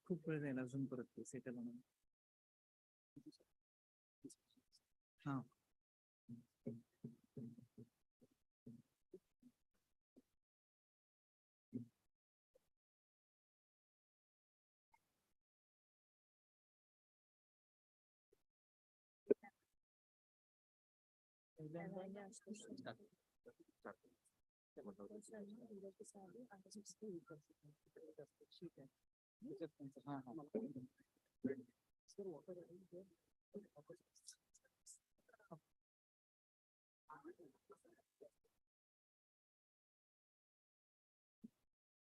खूप वेळ जाईल अजून परत ते सेटल होणार. हा.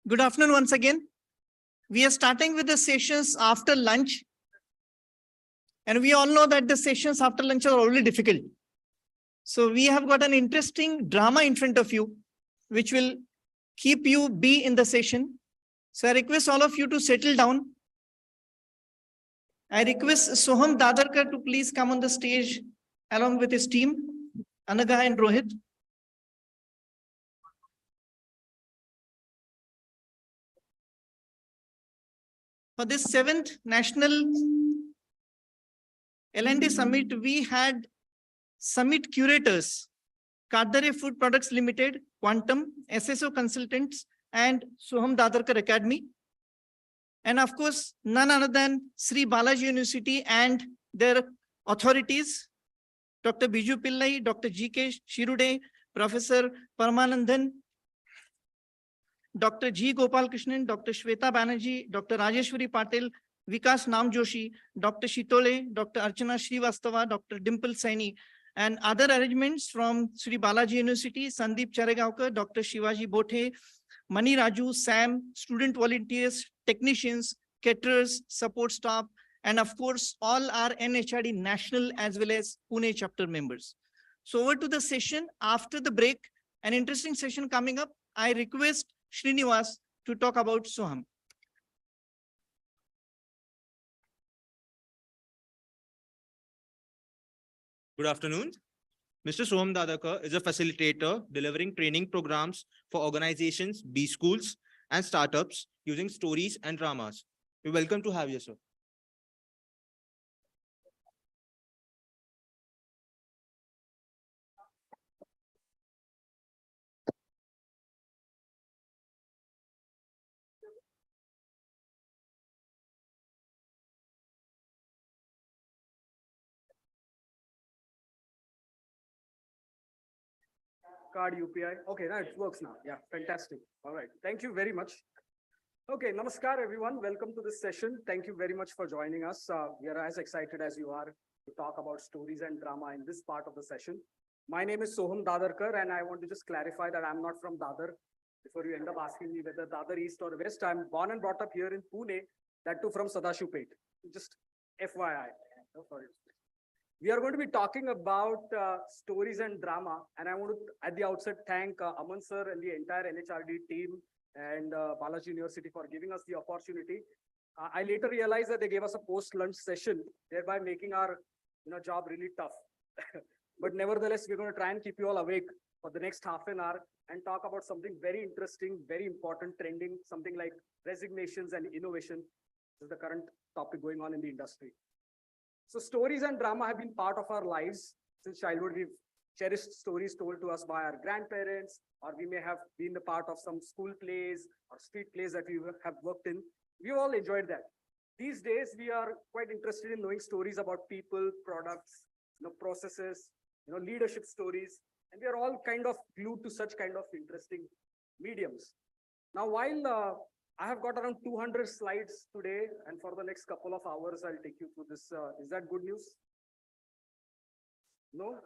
Good afternoon once again. We are starting with the sessions after lunch. And we all know that the sessions after lunch are already difficult. So we have got an interesting drama in front of you, which will keep you be in the session. So I request all of you to settle down. I request Soham Dadarkar to please come on the stage along with his team, Anaga and Rohit. For this 7th National L&D Summit, we had summit curators, Kadare Food Products Limited, Quantum, SSO Consultants, and Soham Dadarkar Academy. And of course, none other than Sri Balaji University and their authorities, Dr. Biju Pillai, Dr. G.K. Shirude, Professor Paramanandan, Dr. G. Gopal Krishnan, Dr. Shweta Banerjee, Dr. Rajeshwari Patil, Vikas Namjoshi, Dr. Shitole, Dr. Archana Srivastava, Dr. Dimple Saini, and other arrangements from Sri Balaji University, Sandeep Charegaonkar, Dr. Shivaji Bothe, Mani Raju, Sam, student volunteers, technicians, caterers, support staff, and of course, all our NHRD national as well as Pune chapter members. So over to the session. After the break, an interesting session coming up. I request Srinivas to talk about Soham. Good afternoon. Mr. Soham Dadarkar is a facilitator delivering training programs for organizations, B schools, and startups using stories and dramas. We're welcome to have you, sir. Card UPI. Okay, now it works now. Yeah, fantastic. All right. Thank you very much. Okay, namaskar everyone. Welcome to this session. Thank you very much for joining us. We are as excited as you are to talk about stories and drama in this part of the session. My name is Soham Dadarkar, and I want to just clarify that I'm not from Dadar. Before you end up asking me whether Dadar East or West, I'm born and brought up here in Pune, that too from Sadashivpet. Just FYI. No, sorry. We are going to be talking about stories and drama, and I want to, at the outset, thank Aman sir and the entire NHRD team and Balaji University for giving us the opportunity. I later realized that they gave us a post-lunch session, thereby making our job really tough. But nevertheless, we're going to try and keep you all awake for the next half an hour and talk about something very interesting, very important, trending, something like resignations and innovation. This is the current topic going on in the industry. So stories and drama have been part of our lives since childhood. We've cherished stories told to us by our grandparents, or we may have been the part of some school plays or street plays that we have worked in. We all enjoyed that. These days, we are quite interested in knowing stories about people, products, processes, leadership stories, and we are all kind of glued to such kind of interesting mediums. Now, while I have got around 200 slides today, and for the next couple of hours, I'll take you through this. Is that good news? No?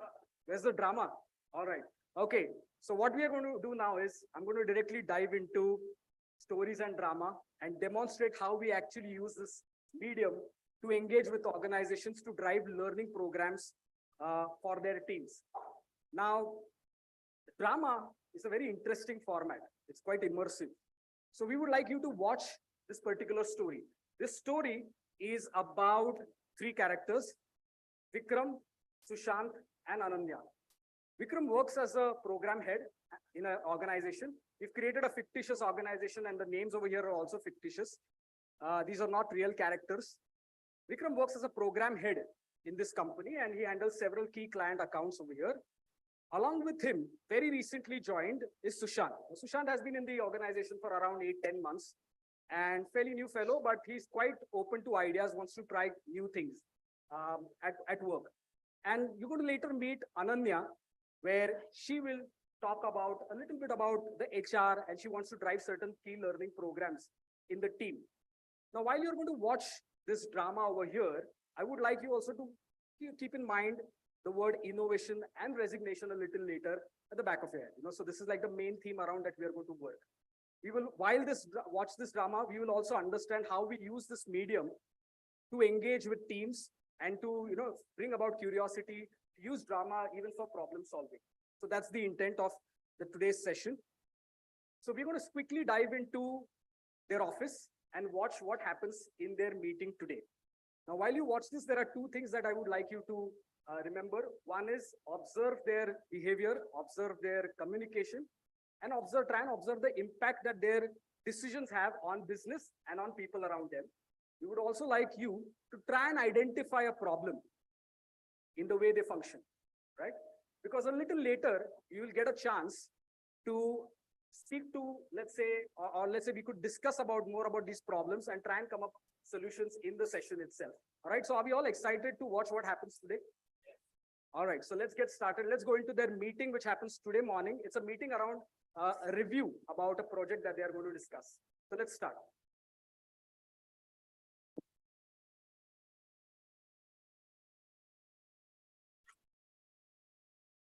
Where's the drama? All right. Okay. So what we are going to do now is I'm going to directly dive into stories and drama and demonstrate how we actually use this medium to engage with organizations to drive learning programs for their teams. Now, drama is a very interesting format. It's quite immersive. So we would like you to watch this particular story. This story is about 3 characters, Vikram, Sushant, and Ananya. Vikram works as a program head in an organization. We've created a fictitious organization and the names over here are also fictitious. These are not real characters. Vikram works as a program head in this company and he handles several key client accounts over here. Along with him, very recently joined is Sushant. Sushant has been in the organization for around 8-10 months and fairly new fellow, but he's quite open to ideas, wants to try new things at work. And you're going to later meet Ananya, where she will talk about a little bit about the HR and she wants to drive certain key learning programs in the team. Now, while you're going to watch this drama over here, I would like you also to keep in mind the word innovation and resignation a little later at the back of your head. So this is like the main theme around that we are going to work. We will, while watch this drama, we will also understand how we use this medium to engage with teams and to bring about curiosity, use drama even for problem solving. So that's the intent of today's session. So we're going to quickly dive into their office and watch what happens in their meeting today. Now, while you watch this, there are two things that I would like you to remember. One is observe their behavior, observe their communication, and try and observe the impact that their decisions have on business and on people around them. We would also like you to try and identify a problem in the way they function, right? Because a little later, you will get a chance to speak to, let's say, or let's say we could discuss more about these problems and try and come up solutions in the session itself. All right, so are we all excited to watch what happens today? All right, so let's get started. Let's go into their meeting, which happens today morning. It's a meeting around a review about a project that they are going to discuss. So let's start.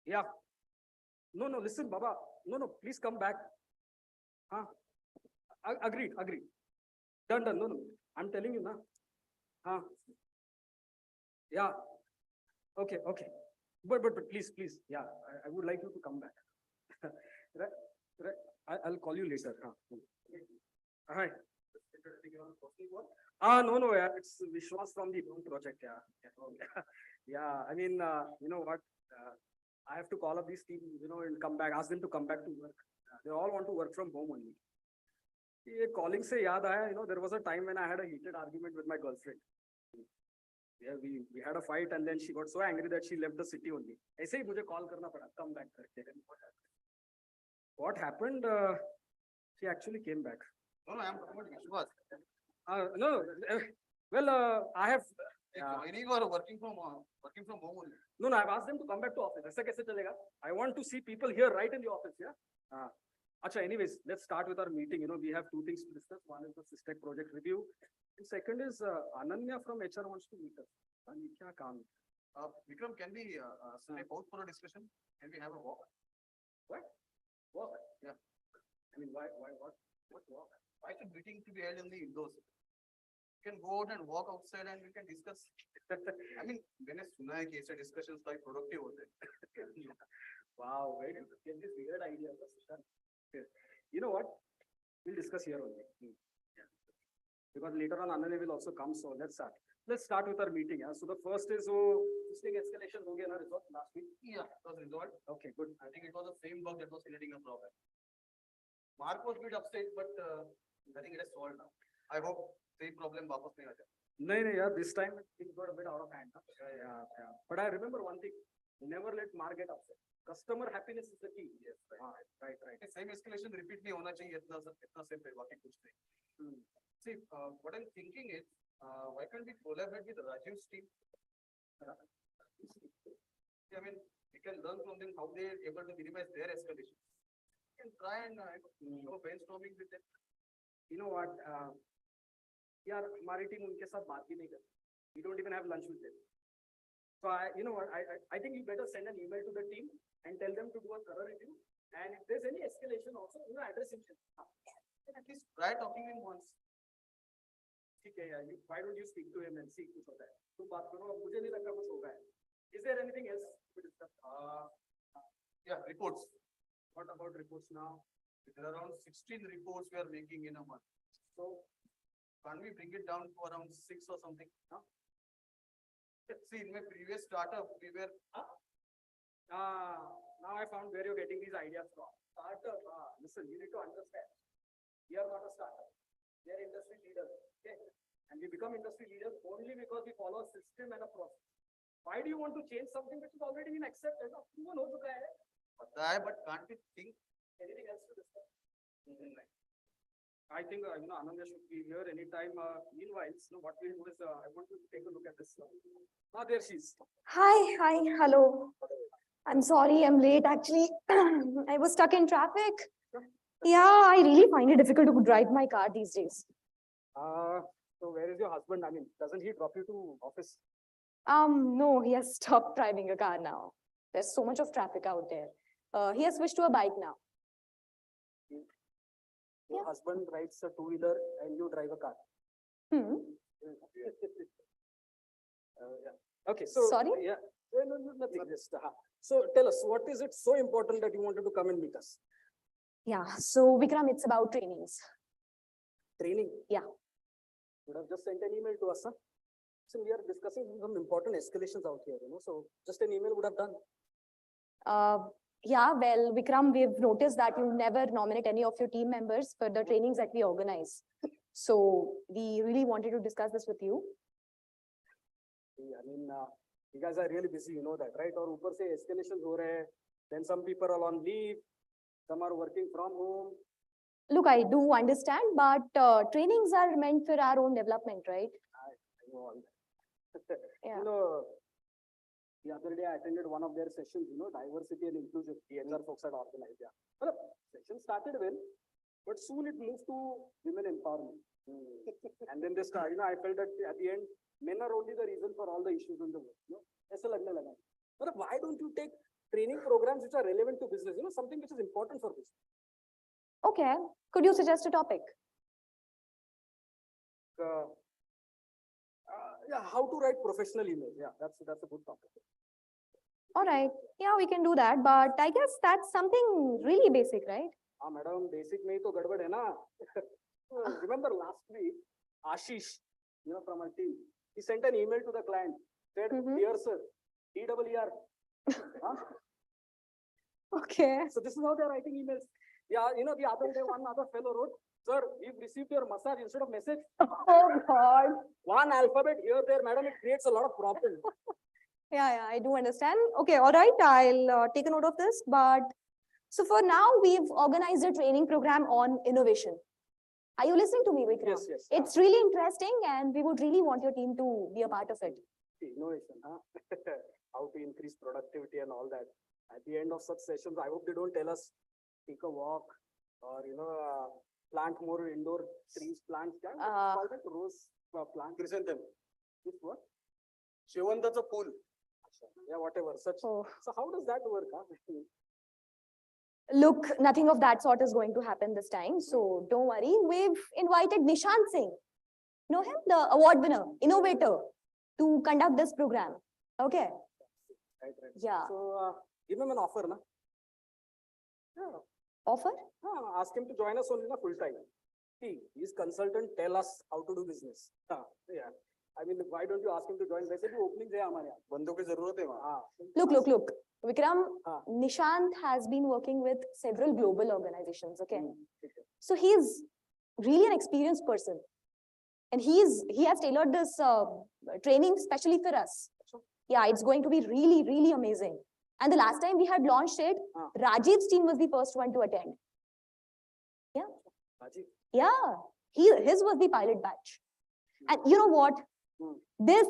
Yeah. No, listen, Baba. No, please come back. Agreed. Done. No. I'm telling you now. Yeah. Okay. But please. Yeah, I would like you to come back. Right. I'll call you later. All right. No, yeah, it's Vishwas from the home project. Yeah. Yeah, I mean, you know what? I have to call up these teams, and come back, ask them to come back to work. They all want to work from home only. Calling se yaad aaya, there was a time when I had a heated argument with my girlfriend. Yeah, we had a fight and then she got so angry that she left the city only. Aise hi mujhe call karna pada, come back karke. What happened? She actually came back. No, I am talking about Vishwas. No, well, I have. Joining or working from home only. No, I've asked them to come back to office. Aisa kaise chalega? I want to see people here right in the office. Yeah. Acha, anyways, let's start with our meeting. We have two things to discuss. One is the SysTech project review. And second is Ananya from HR wants to meet us. Vikram, can we step out for a discussion? Can we have a walk? What? Walk? Yeah. I mean, why, what? What walk? Why should meeting to be held in the indoors? We can go out and walk outside and we can discuss. I mean, when I suna hai ki aise discussions like productive hote. Wow, where did you get this weird idea? You know what? We'll discuss here only. Yeah. Because later on Ananya will also come, so let's start. Let's start with our meeting. Yeah? So the first is mistake escalation ho gaya na resolved last week. Yeah, it was resolved. Okay, good. I think it was the same bug that was creating a problem. Mark was a bit upset, but I think it is solved now. I hope same problem वापस नहीं आ जाए. No, yeah, this time it got a bit out of hand. Yeah. But I remember one thing: never let Mark get upset. Customer happiness is the key. Yes, right. Same escalation repeat नहीं होना चाहिए इतना सिर्फ बाकी कुछ नहीं. See, what I'm thinking is, why can't we collaborate with Rajiv's team? I mean, we can learn from them how they are able to minimize their escalation. We can try and go brainstorming with them. You know what? यार हमारी team उनके साथ बात ही नहीं करती. We don't even have lunch with them. So you know what? I think you better send an email to the team and tell them to do a thorough review. And if there's any escalation, also address him. Then at least try talking to him once. Okay, yeah. Why don't you speak to him and see कुछ होता है? तुम बात करो. मुझे नहीं लगता कुछ होगा. Is there anything else to discuss? Yeah, reports. What about reports now? There are around 16 reports we are making in a month. So can't we bring it down to around 6 or something? Huh? See, in my previous startup, we were. now I found where you're getting these ideas from. Startup, listen, you need to understand. We are not a startup. We are industry leaders. Okay. And we become industry leaders only because we follow a system and a process. Why do you want to change something which is already been accepted? Proven ho chuka hai. पता है, but can't we think? Anything else to discuss? I think Ananya should be here anytime. Meanwhile, what we'll do is I want to take a look at this. There she is. Hi, hello. I'm sorry, I'm late actually. I was stuck in traffic. Yeah, I really find it difficult to drive my car these days. So where is your husband? I mean, doesn't he drop you to office? No, he has stopped driving a car now. There's so much of traffic out there. He has switched to a bike now. Your husband rides a two-wheeler and you drive a car. Hmm. Yeah. Okay, so Sorry? Yeah. No, nothing. Just, So tell us, what is it so important that you wanted to come and meet us? Yeah, so Vikram, it's about trainings. Training? Yeah. You would have just sent an email to us, huh? So we are discussing some important escalations out here, so just an email would have done. Yeah, well, Vikram, we've noticed that you never nominate any of your team members for the trainings that we organize. So we really wanted to discuss this with you. I mean, you guys are really busy, you know that, right? Or upar se escalations ho rahe hai. Then some people are on leave, some are working from home. Look, I do understand, but trainings are meant for our own development, right? I know all that. Yeah. The other day I attended one of their sessions, diversity and inclusion. The HR folks had organized. Yeah. Well, the session started well, but soon it moved to women empowerment. And then this, I felt that at the end, men are only the reason for all the issues in the world. But why don't you take training programs which are relevant to business? Something which is important for business. Okay. Could you suggest a topic? Yeah, how to write professional email. Yeah, that's a good topic. All right. Yeah, we can do that. But I guess that's something really basic, right? Madam, basic mein to gadbad hai na. Remember last week, Ashish, from our team, he sent an email to the client, said, "Dear sir, DEER." Okay. So this is how they're writing emails. Yeah, the other day, one other fellow wrote, "Sir, we've received your massage instead of message." Oh God. One alphabet here, there, madam, it creates a lot of problems. Yeah, I do understand. Okay, all right. I'll take a note of this. But so for now, we've organized a training program on innovation. Are you listening to me, Vikram? Yes. It's really interesting, and we would really want your team to be a part of it. Innovation, huh? How to increase productivity and all that. At the end of such sessions, I hope they don't tell us take a walk or plant more indoor trees, plants. Call that rose plant. Chrysanthemum. This what? Shewanta's a pool. Yeah, whatever. So how does that work? Huh? Look, nothing of that sort is going to happen this time. So don't worry. We've invited Nishant Singh, know him, the award winner, innovator, to conduct this program. Okay. Right. Yeah. So give him an offer, na? Yeah. Offer? Ask him to join us only full time. He's consultant. Tell us how to do business. Yeah. I mean, why don't you ask him to join? वैसे भी openings है हमारे यहाँ. बंदों की जरूरत है वहाँ. Look. Vikram, Nishant has been working with several global organizations. Okay. So he's really an experienced person. And he has tailored this training specially for us. Yeah, it's going to be really, really amazing. And the last time we had launched it, Rajiv's team was the first one to attend. Yeah. Rajiv? Yeah. His was the pilot batch. And you know what? This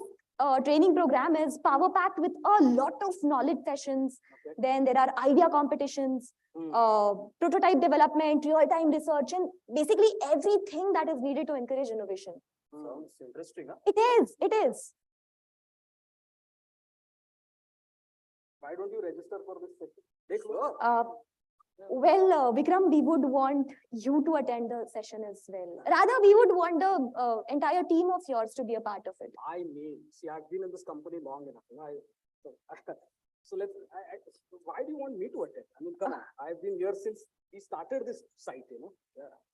training program is power packed with a lot of knowledge sessions. Okay. Then there are idea competitions, prototype development, real-time research, and basically everything that is needed to encourage innovation. Sounds interesting, huh? It is. Why don't you register for this session? Well, Vikram, we would want you to attend the session as well. Rather, we would want the entire team of yours to be a part of it. See, I've been in this company long enough. So why do you want me to attend? I mean, come on. I've been here since we started this site,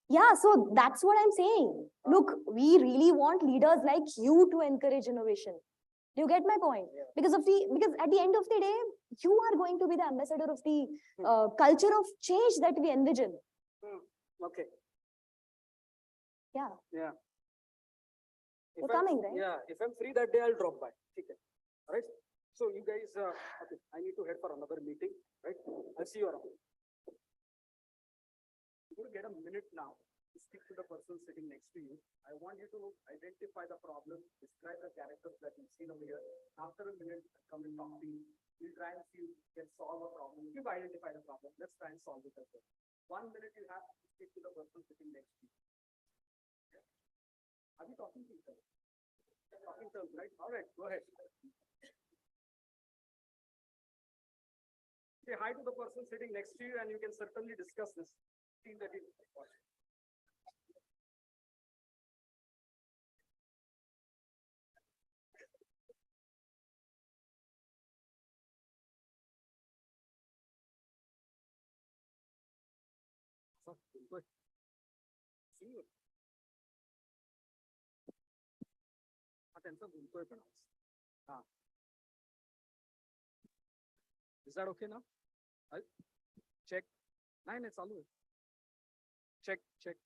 Yeah, so that's what I'm saying. Look, we really want leaders like you to encourage innovation. Do you get my point? Yeah. Because at the end of the day, you are going to be the ambassador of the culture of change that we envision. Okay. Yeah. Yeah. You're If I'm- coming, right? Yeah, if I'm free that day, I'll drop by. Okay. All right. So you guys, okay, I need to head for another meeting, right? I'll see you around. You're going to get a minute now to speak to the person sitting next to you. I want you to identify the problem, describe the characters that you've seen over here. After a minute, come and talk to you. We'll try and see if you can solve a problem. You've identified the problem. Let's try and solve it as well. 1 minute you have to speak to the person sitting next to you. Are we talking to each other? Talking terms, right? All right, go ahead. Say hi to the person sitting next to you and you can certainly discuss this theme that is important. See you. त्यांचा बोलतोय पण हा. Is that okay now? Check. नाही नाही चालू आहे. Check, check.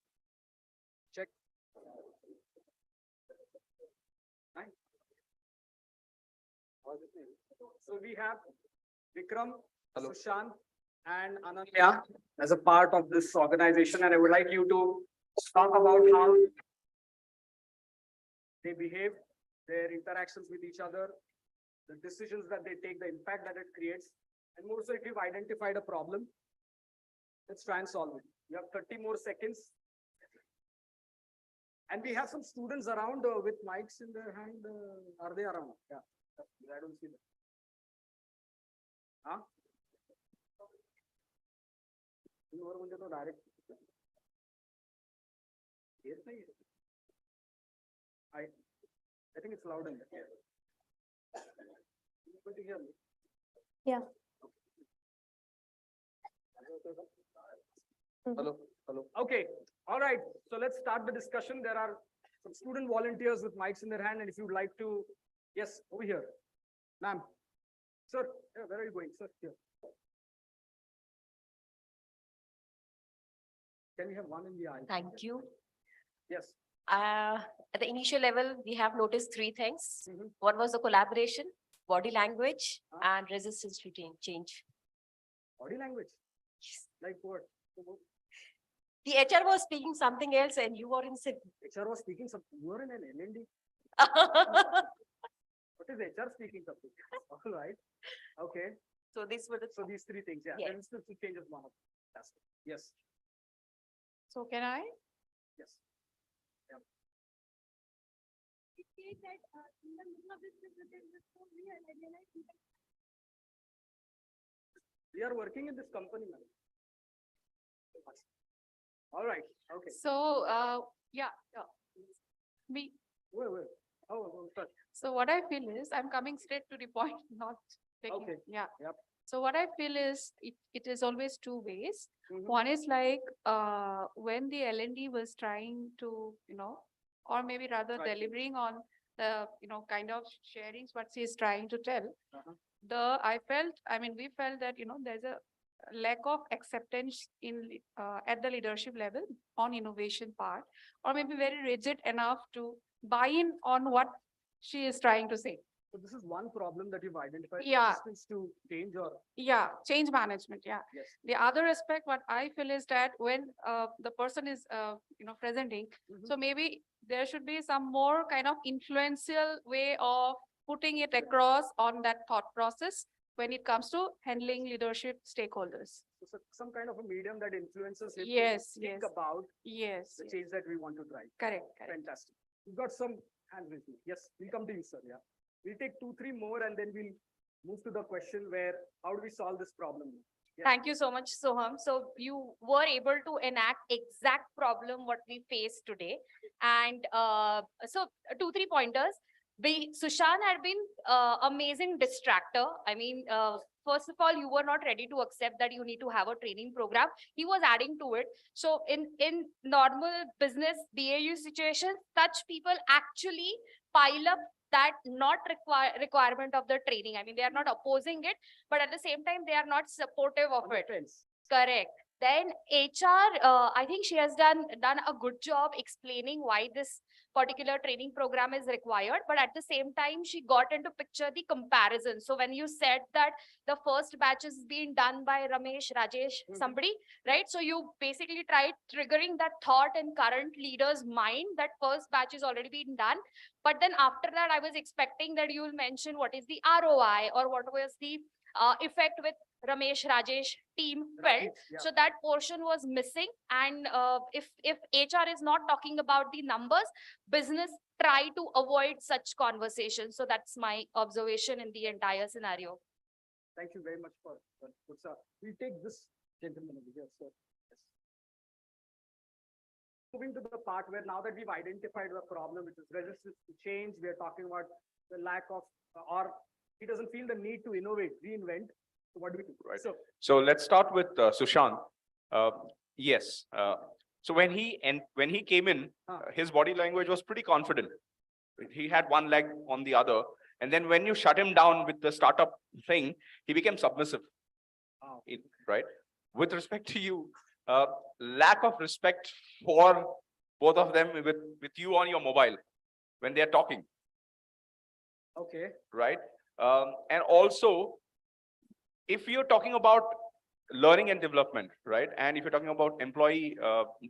Check. नाही. So we have Vikram, Sushant, and Ananya as a part of this organization, and I would like you to talk about how they behave, their interactions with each other, the decisions that they take, the impact that it creates, and more so if you've identified a problem, let's try and solve it. You have 30 more seconds. And we have some students around with mics in their hand. Are they around? Yeah, I don't see them. Huh? Direct. I think it's loud in there. You able to hear me? Yeah. Hello, hello. Okay, all right. So let's start the discussion. There are some student volunteers with mics in their hand, and if you'd like to, yes, over here, ma'am. Sir, yeah, where are you going, sir? Here. Can we have one in the aisle? Thank you. Yes. At the initial level, we have noticed three things. Mhm. One was the collaboration, body language, Ah. and resistance to change. Body language. Like what? The HR was speaking something else and you were in HR was speaking something. You are in an LND. What is HR speaking something? All right. Okay. So these were the, So these three things, yeah. Yes. Resistance to change is one of them. Fantastic. Yes. So can I? Yes. We are working in this company now. All right. Okay. So, yeah, me. Wait. Sorry. So what I feel is I'm coming straight to the point, not taking, Okay. yeah. Yep. So what I feel is it is always two ways. Mhm. One is like, when the LND was trying to, or maybe rather Right. delivering on the, kind of sharings what she is trying to tell. Uh-huh. We felt that, there's a lack of acceptance at the leadership level on innovation part, or maybe very rigid enough to buy in on what she is trying to say. So this is one problem that you've identified. Yeah. Resistance to change or Yeah, change management, yeah. yes. The other aspect, what I feel is that when the person is, presenting, Mhm. so maybe there should be some more kind of influential way of putting it across on that thought process when it comes to handling leadership stakeholders. So some kind of a medium that influences him to Yes, think yes. about Yes, the yes. change that we want to drive. Correct. Fantastic. We've got some hands raised. Yes, we'll come to you, sir. Yeah. We'll take 2-3 more and then we'll move to the question where how do we solve this problem? Yeah. Thank you so much, Soham. So you were able to enact exact problem what we face today. And so 2-3 pointers. Sushant had been amazing distractor. first of all, you were not ready to accept that you need to have a training program. He was adding to it. So in normal business BAU situations, such people actually pile up that not requirement of the training. I mean, they are not opposing it, but at the same time, they are not supportive of it. Correct. Then HR, I think she has done a good job explaining why this particular training program is required, but at the same time, she got into picture the comparison. So when you said that the first batch is being done by Ramesh, Rajesh, somebody, right? So you basically tried triggering that thought in current leaders' mind that first batch is already been done. But then after that, I was expecting that you will mention what is the ROI or what was the effect with Ramesh, Rajesh team felt. So that portion was missing. And if HR is not talking about the numbers, business try to avoid such conversations. So that's my observation in the entire scenario. Thank you very much for sir. We'll take this gentleman over here, sir. Yes. Moving to the part where now that we've identified the problem, which is resistance to change, we are talking about the lack of, or he doesn't feel the need to innovate, reinvent. So what do we do? Right. So let's start with Sushant. Yes. So when he came in, his body language was pretty confident. He had one leg on the other. And then when you shut him down with the startup thing, he became submissive. Right. With respect to you, lack of respect for both of them with you on your mobile when they're talking. okay. Right. And also, if you're talking about learning and development, right? And if you're talking about employee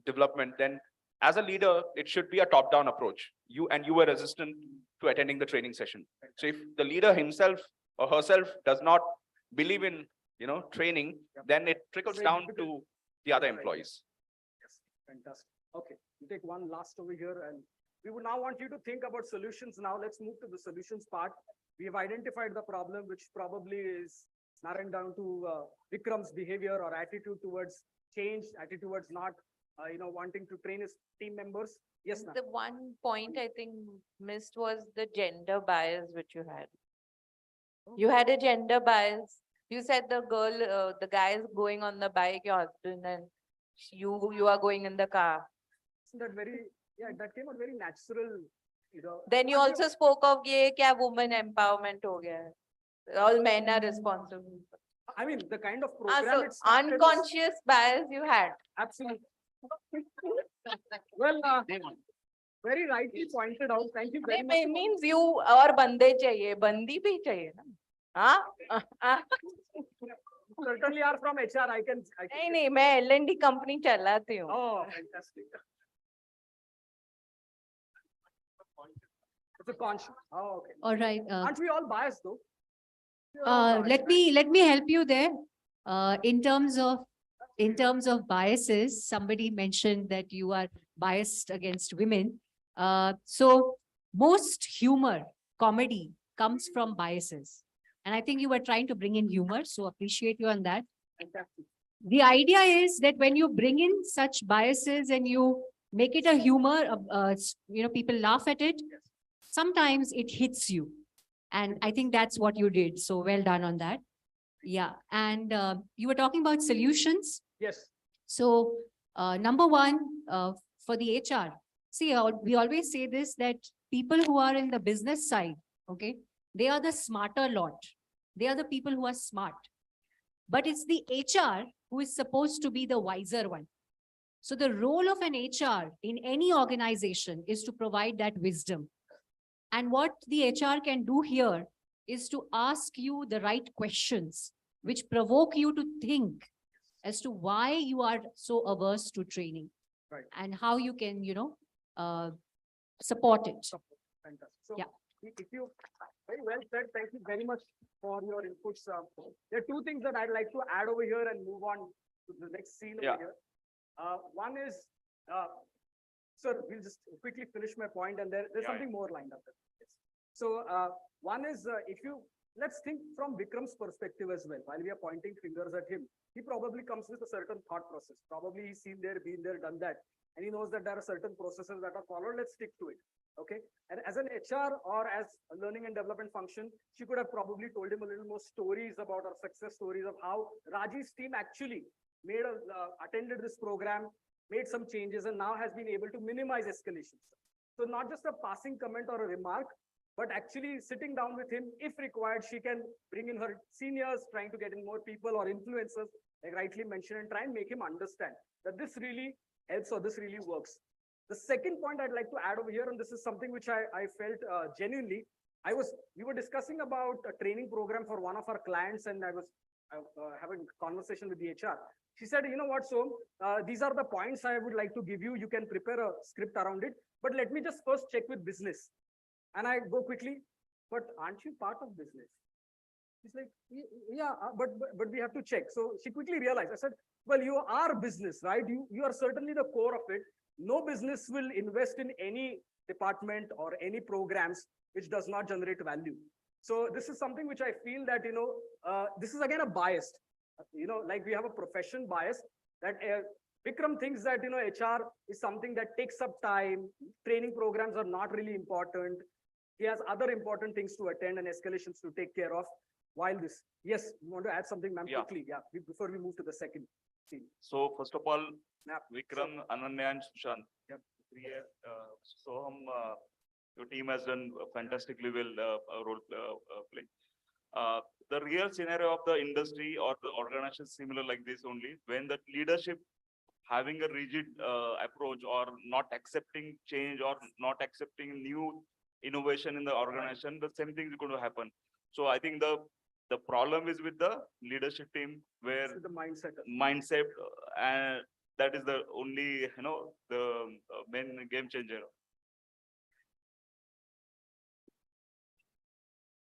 development, then as a leader, it should be a top-down approach. You were resistant to attending the training session. So if the leader himself or herself does not believe in, training, then it trickles down to the other employees. Yes, fantastic. Okay, we take one last over here, and we would now want you to think about solutions. Now let's move to the solutions part. We have identified the problem, which probably is narrowing down to Vikram's behavior or attitude towards change, attitude towards not, wanting to train his team members. Yes, ma'am. The one point I think missed was the gender bias which you had. You had a gender bias. You said the guy is going on the bike, your husband, and you are going in the car. Isn't that that came out very natural, Then you also spoke of ye kya woman empowerment ho gaya hai. All men are responsible. I mean, the kind of So program it started was- unconscious bias you had. Absolutely. Well, very rightly pointed out. Thank you very much. It means you और बंदे चाहिए, बंदी भी चाहिए ना? हाँ? Certainly are from HR. I can. नहीं, मैं L&D company चलाती हूँ. Oh, fantastic. It's a conscious. Oh, okay. All right. Aren't we all biased though? Let me help you there. In terms of biases, somebody mentioned that you are biased against women. So most humor, comedy comes from biases. And I think you were trying to bring in humor, so appreciate you on that. Fantastic. The idea is that when you bring in such biases and you make it a humor, people laugh at it, sometimes it hits you. And I think that's what you did. So well done on that. Yeah. And you were talking about solutions. Yes. So number one, for the HR, see, we always say this, that people who are in the business side, okay, they are the smarter lot. They are the people who are smart. But it's the HR who is supposed to be the wiser one. So the role of an HR in any organization is to provide that wisdom. And what the HR can do here is to ask you the right questions, which provoke you to think as to why you are so averse to training, right, and how you can, support it. Fantastic. So, yeah. If you very well said, thank you very much for your inputs. There are two things that I'd like to add over here and move on to the next scene over here. One is, sir, we'll just quickly finish my point, and there's something more lined up. So one is, let's think from Vikram's perspective as well. While we are pointing fingers at him, he probably comes with a certain thought process. Probably he's seen there, been there, done that. And he knows that there are certain processes that are followed. Let's stick to it. Okay. And as an HR or as a learning and development function, she could have probably told him a little more stories about our success stories of how Raji's team actually attended this program, made some changes, and now has been able to minimize escalations. So not just a passing comment or a remark, but actually sitting down with him, if required, she can bring in her seniors, trying to get in more people or influencers, like rightly mentioned, and try and make him understand that this really helps or this really works. The second point I'd like to add over here, and this is something which I felt genuinely, we were discussing about a training program for one of our clients, and I was having a conversation with the HR. She said, you know what, so these are the points I would like to give you. You can prepare a script around it, but let me just first check with business. And I go quickly, but aren't you part of business? She's like, yeah, but we have to check. So she quickly realized. I said, well, you are business, right? You are certainly the core of it. No business will invest in any department or any programs which does not generate value. So this is something which I feel that, this is again a bias. Like we have a profession bias that Vikram thinks that, HR is something that takes up time. Training programs are not really important. He has other important things to attend and escalations to take care of. While this, yes, you want to add something, ma'am, Yeah. quickly, before we move to the second scene. So first of all, Yeah. Vikram, Ananya and Sushant. Yep. Your team has done fantastically well role playing. The real scenario of the industry or the organization is similar like this only. When the leadership having a rigid approach or not accepting change or not accepting new innovation in the organization, the same thing is going to happen. So I think the problem is with the leadership team where This is the mindset. mindset and that is the only, the main game changer.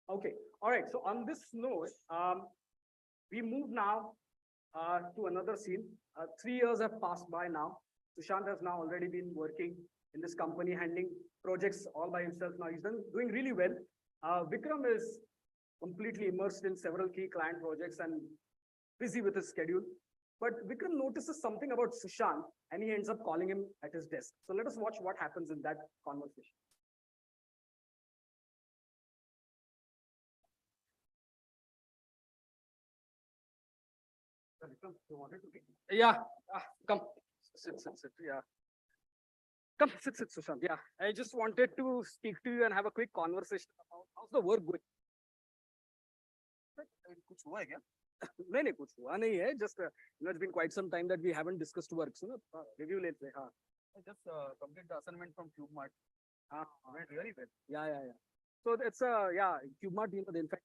Okay. All right. So on this note, we move now to another scene. 3 years have passed by now. Sushant has now already been working in this company, handling projects all by himself. Now he's doing really well. Vikram is completely immersed in several key client projects and busy with his schedule. But Vikram notices something about Sushant and he ends up calling him at his desk. So let us watch what happens in that conversation. Vikram, you wanted to be? Yeah, come. Sit. Yeah. Come, sit, Sushant. Yeah, I just wanted to speak to you and have a quick conversation about how's the work going. कुछ हुआ है क्या? नहीं कुछ हुआ नहीं है. Just it's been quite some time that we haven't discussed work. So review लेते हैं. I just complete the assignment from CubeMart. Went really well. Yeah. So it's CubeMart, they in fact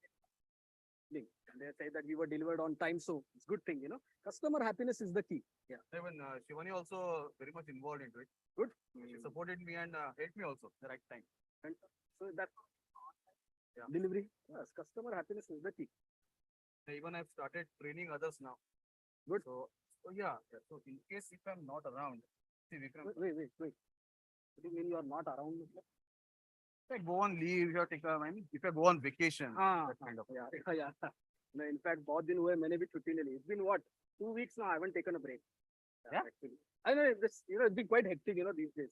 they say that we were delivered on time, so it's a good thing, Customer happiness is the key. Yeah. Even Shivani also very much involved into it. Good. She supported me and helped me also the right time. And so that delivery, yes, customer happiness is the key. Even I've started training others now. Good. So yeah. So in case if I'm not around, see Vikram. Wait. What do you mean you are not around? If I go on leave, if I go on vacation, that kind of. Yeah. No, in fact, बहुत दिन हुए मैंने भी छुट्टी ले ली. It's been what, 2 weeks now. I haven't taken a break. Yeah? Actually, I know this. It's been quite hectic, these days.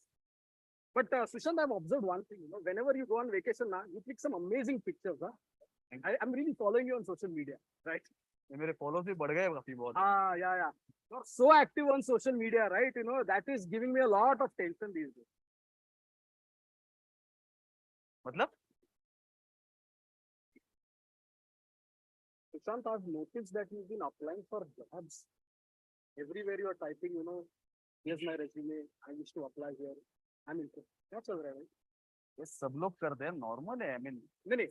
But Sushant, I've observed one thing. Whenever you go on vacation now, you click some amazing pictures. I'm really following you on social media, right? मेरे followers भी बढ़ गए काफी बहुत. Yeah. You're so active on social media, right? That is giving me a lot of tension these days. मतलब? Sushant, I've noticed that you've been applying for jobs. Everywhere you're typing, here's my resume. I used to apply here. I'm interested. That's all right. ये सब लोग करते हैं, normal है. I mean, नहीं,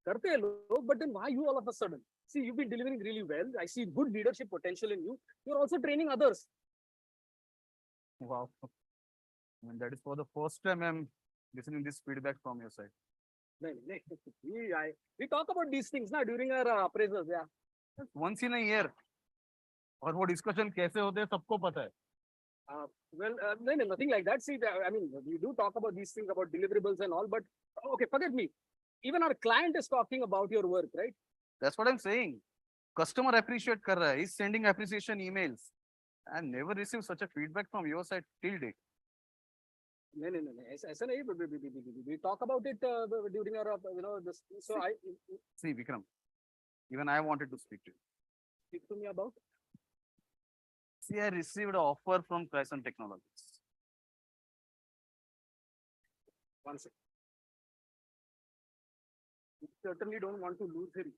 करते हैं लोग, but then why you all of a sudden? See, you've been delivering really well. I see good leadership potential in you. You're also training others. wow. I mean, that is for the first time I'm listening this feedback from your side. No. We talk about these things now during our appraisals. Yeah. Once in a year. और वो discussion कैसे होते हैं सबको पता है. No, nothing like that. See, I mean, we do talk about these things about deliverables and all, but okay, forget me. Even our client is talking about your work, right? That's what I'm saying. Customer appreciate कर रहा है. He's sending appreciation emails. I never received such a feedback from your side till date. No. ऐसा नहीं, we talk about it during our, this, so I. See, Vikram, even I wanted to speak to you. Speak to me about. See, I received an offer from Crescent Technologies. One second. We certainly don't want to lose him.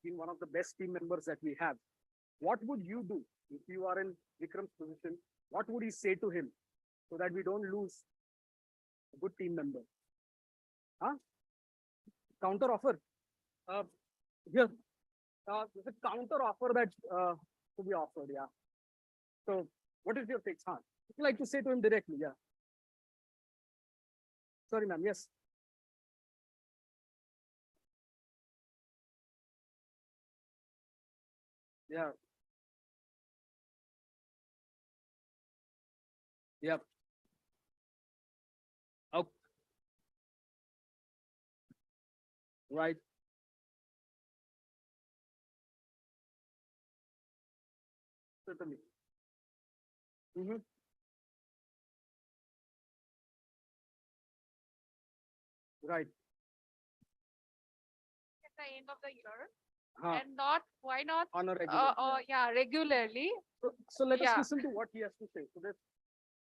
He's one of the best team members that we have. What would you do if you are in Vikram's position? What would you say to him so that we don't lose a good team member? Huh? Counter offer. Here, there's a counter offer that to be offered. Yeah. So, what is your take, huh? Would you like to say to him directly? Yeah. Sorry, ma'am. Yes. Yeah. Yep. Oh. Right. Certainly. Right. At the end of the year Huh. and not, why not? On a regular. Yeah, regularly. So let us Yeah. listen to what he has to say. So that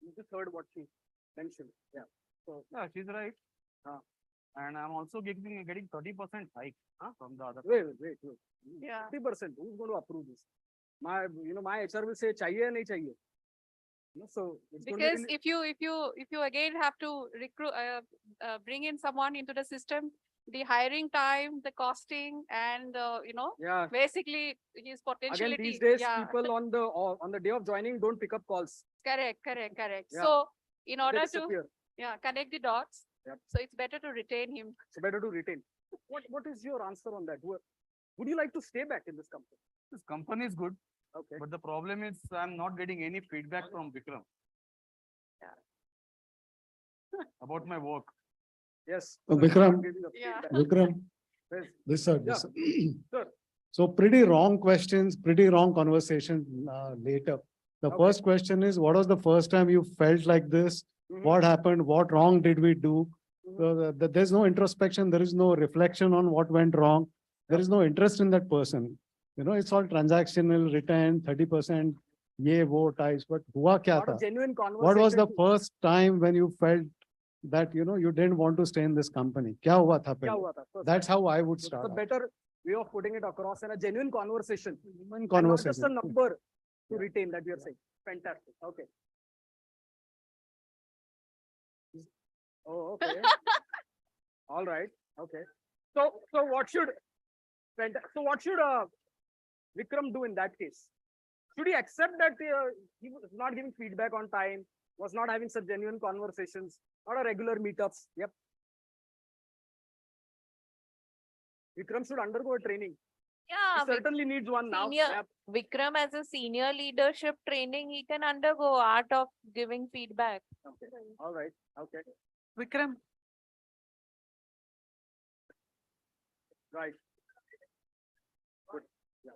you just heard what she mentioned. Yeah. So Yeah, she's right. Huh. And I'm also getting 30% hike from the other. wait. Yeah. 50%. Who's going to approve this? My HR will say chahiye or nahi chahiye. So it's going to Because if you again have to recruit, bring in someone into the system, the hiring time, the costing, and yeah. basically his potentiality. Again, these days, yeah. people on the day of joining don't pick up calls. Correct. Yeah. So in They order to disappear. connect the dots, Yep. so it's better to retain him. So better to retain. What is your answer on that? Would you like to stay back in this company? This company is good, Okay. but the problem is I'm not getting any feedback from Vikram. About my work. Yes. Oh, so you're Vikram. not giving the Yeah. feedback. Vikram, Yes. this sir, Yeah. this sir. Sure. So pretty wrong questions, pretty wrong conversation later. The Okay. first question is, what was the first time you felt like this? Mhm. What happened? What wrong did we do? Mhm. So there's no introspection. There is no reflection on what went wrong. There is no interest in that person. It's all transactional, return, 30%, ye, wo types, but hua kya Not a tha? genuine conversation. What was the to- first time when you felt that, you didn't want to stay in this company? Kya hua tha Kya pehle? hua tha first That's time? how I would It's start. a out. better way of putting it across in a genuine conversation. Human And not just a conversation. number to retain that we are saying. Fantastic. Okay. Oh, okay. All right. Okay. So what should Vikram do in that case? Should he accept that he was not giving feedback on time, was not having such genuine conversations, not a regular meetups? Yep. Vikram should undergo a training. Yeah, He certainly needs one now. senior- Yep. Vikram as a senior leadership training, he can undergo art of giving feedback. Okay. All right. Okay. Vikram. Right. Good. Yeah.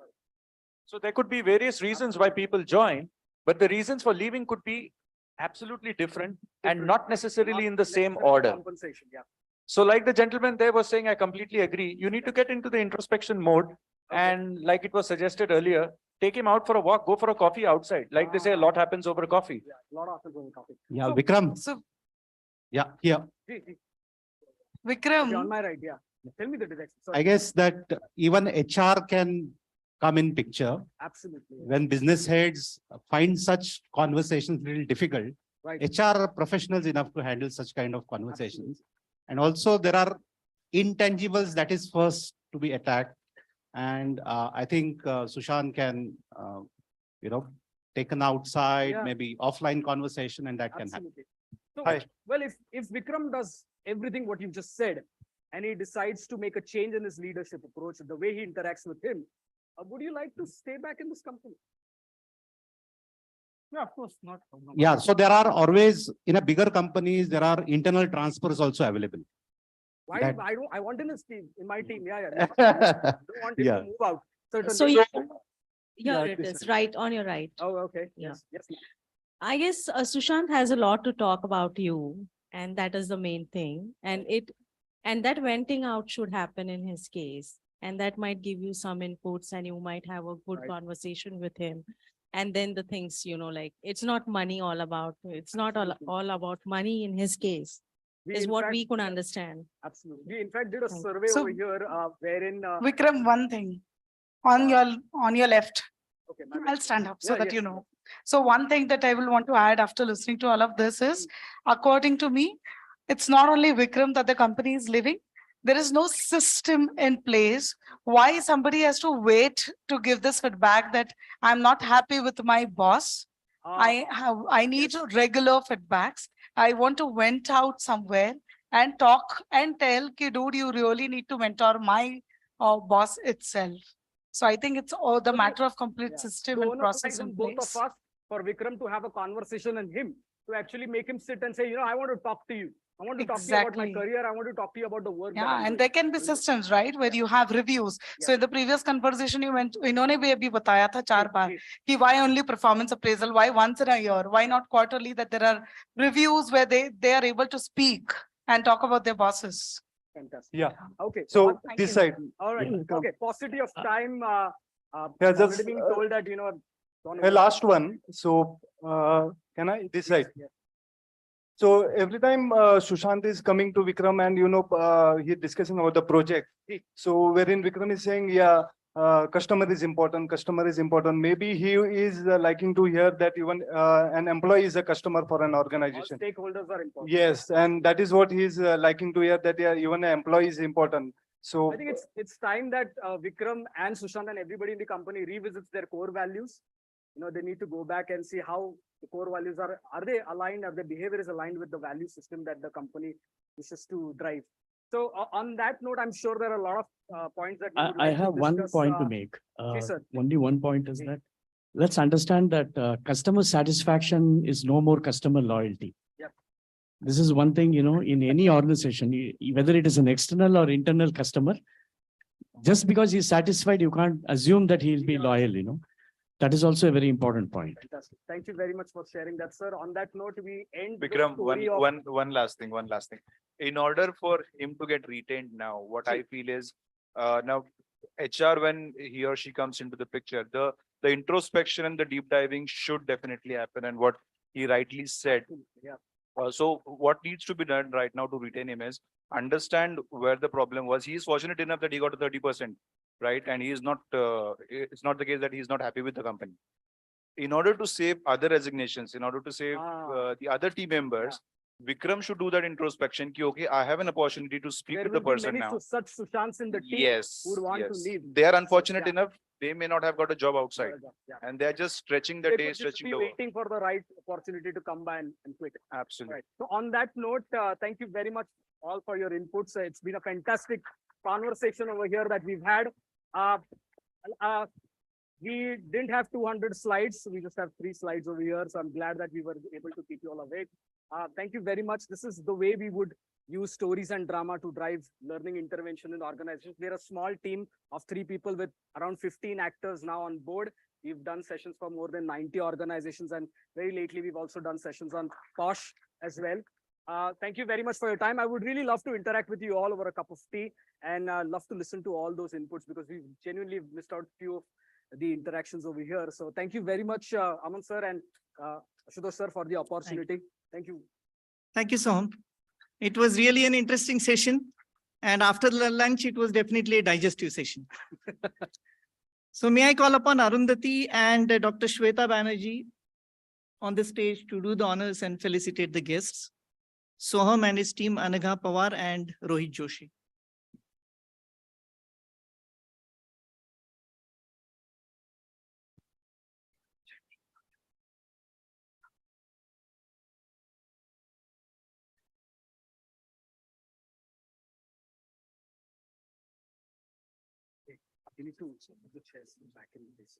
So there could be various reasons why people join, but the reasons for leaving could be absolutely different and not necessarily in the same Necessarily order. Compensation. Yeah. So like the gentleman there was saying, I completely agree. You need to get into the introspection mode. And like it was suggested earlier, take him out for a walk, go for a coffee outside. Like they say, a lot happens over coffee. Yeah. A lot of people going coffee. Yeah, So- Vikram. So Yeah, here. Okay, Vikram. on my right. Yeah. Tell me the direction. I Sorry. guess that even HR can come in picture Absolutely. when business heads find such conversations little difficult. Right. HR are professionals enough to handle such kind of conversations. And also there are intangibles that is first to be attacked. And I think Sushant can, taken outside, Yeah. maybe offline conversation, and that can happen. Absolutely. So, Hi. well, if Vikram does everything what you just said, and he decides to make a change in his leadership approach, the way he interacts with him, would you like to stay back in this company? Yeah, of course, not. Yeah, so there are always, in a bigger companies, there are internal transfers also available. Why? That- I want in his team, in my team. Yeah. I don't want him Yeah. to move out. Certainly. So Yeah, here it please. is, right on your right. Oh, okay. Yeah. Yes. Yes. I guess Sushant has a lot to talk about you. And that is the main thing. And that venting out should happen in his case. And that might give you some inputs and you might have a good Right. conversation with him. And then the things, like, it's not money all about, it's not all about money in his case, is in what fact- we could understand. Absolutely. We in fact did a Thank survey So- over here, wherein, Vikram, one thing on your left. okay, my bad. I'll stand up so Yeah, that yes, you know. So one thing that I will want to add after listening to all of this is, according to me, it's not only Vikram that the company is living. There is no system in place. Why somebody has to wait to give this feedback that I'm not happy with my boss? I need regular feedbacks. I want to vent out somewhere and talk and tell, "Ki, dude, you really need to mentor my boss itself." So I think it's all the So matter of complete yeah. system The and onus process lies on in both place. of us for Vikram to have a conversation and him to actually make him sit and say, I want to talk to you. I want to talk to you about my Exactly. career. I want to talk to you about the work. that Yeah, I'm and doing." there can be Bilkul. systems, right, where you have reviews. So Yeah. in the previous conversation, you went, इन्होंने भी अभी बताया था 4 बार जी, कि why only performance appraisal, why once in a year, why not quarterly, that there are reviews where they are able to speak and talk about their bosses. Fantastic. Yeah. Okay. So Thank this you. side. All right. Yeah. Okay. Paucity of time. Yeah, Already just, being told that, gone a over. last one. So can I this side? Yeah. So every time Sushant is coming to Vikram and he's discussing about the project. So wherein Vikram is saying, yeah, customer is important. Customer is important. Maybe he is liking to hear that even an employee is a customer for an All organization. stakeholders are important. Yes, and that is what he's liking to hear, that yeah, even an employee is important. So I think it's time that Vikram and Sushant and everybody in the company revisits their core values. They need to go back and see how the core values are they aligned, are their behavior is aligned with the value system that the company wishes to drive. So on that note, I'm sure there are a lot of points that we would I like to have one discuss, point to make. yes, sir. Only one point is Ji. that let's understand that customer satisfaction is no more customer loyalty. Yep. This is one thing, in any organization, whether it is an external or internal customer, just because he's satisfied, you can't assume that he'll be loyal. That is also a very important point. Fantastic. Thank you very much for sharing that, sir. On that note, we end the Vikram, story of one last thing. In order for him to get retained now, what I feel is now HR, when he or she comes into the picture, the introspection and the deep diving should definitely happen. And what he rightly said. Yeah. So what needs to be done right now to retain him is understand where the problem was. He is fortunate enough that he got a 30%, right? And he is not, it's not the case that he is not happy with the company. In order to save other resignations, in order to save the other team members, Vikram should do that introspection. Ki, okay, I have an opportunity to speak there with will the be person many now. such Sushants in the team Yes, who would want yes. to leave. They are unfortunate Yeah. enough. They may not have got a job outside, Yeah. and they are just stretching the They day, could just stretching be the work. waiting for the right opportunity to come by and quit. Absolutely. Right. So on that note, thank you very much all for your inputs. It's been a fantastic conversation over here that we've had. We didn't have 200 slides. We just have 3 slides over here. So I'm glad that we were able to keep you all awake. Thank you very much. This is the way we would use stories and drama to drive learning intervention in organizations. We're a small team of 3 people with around 15 actors now on board. We've done sessions for more than 90 organizations, and very lately we've also done sessions on POSH as well. Thank you very much for your time. I would really love to interact with you all over a cup of tea, and love to listen to all those inputs, because we've genuinely missed out a few of the interactions over here. So thank you very much, Aman sir and Ashutosh sir, for the opportunity. Thank you. Thank you, Soham. It was really an interesting session. And after the lunch, it was definitely a digestive session. So may I call upon Arundhati and Dr. Shweta Banerjee on the stage to do the honors and felicitate the guests. Soham and his team, Anagha Pawar and Rohit Joshi. You need to move the chairs back in this.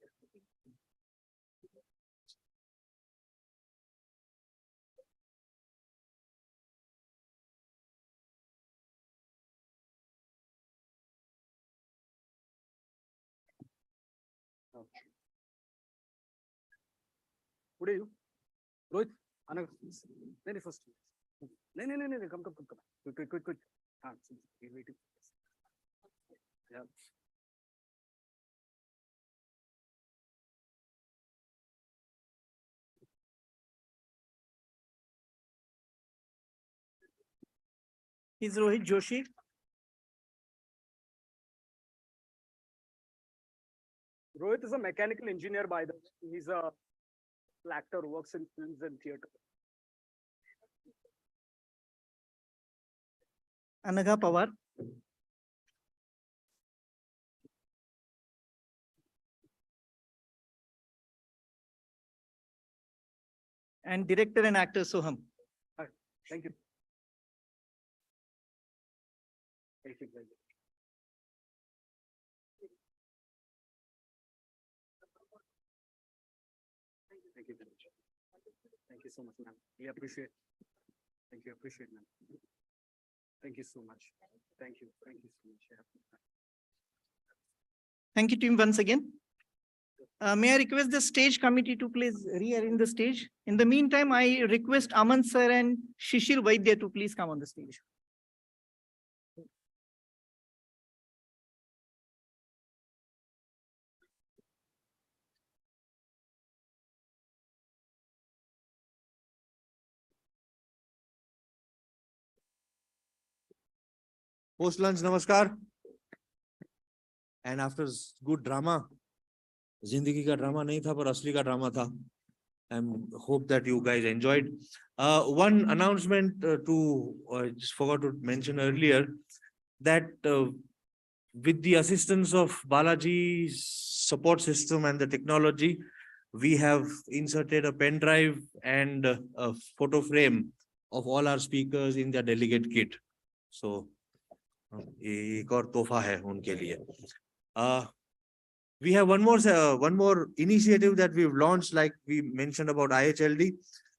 Okay. What are you? Rohit? Anag, very first. No, no, no, no, come. Quick. We're waiting. Yeah. Is Rohit Joshi. Rohit is a mechanical engineer by the way. He's a actor, works in films and theater. Anagha Pawar. And director and actor Soham. All right. Thank you. Thank you. Thank you very much. Thank you so much, ma'am. We appreciate. Thank you, appreciate, ma'am. Thank you so much. Thank you so much. Yeah. Thank you, team, once again. May I request the stage committee to please rearrange the stage? In the meantime, I request Aman sir and Shishir Vaidya to please come on the stage. Post lunch, namaskar. And after good drama, Zindagi ka drama nahi tha, par asli ka drama tha. I hope that you guys enjoyed. One announcement just forgot to mention earlier that with the assistance of Balaji's support system and the technology, we have inserted a pen drive and a photo frame of all our speakers in their delegate kit. So, एक और तोहफा है उनके लिए. We have one more initiative that we've launched, like we mentioned about IHLD.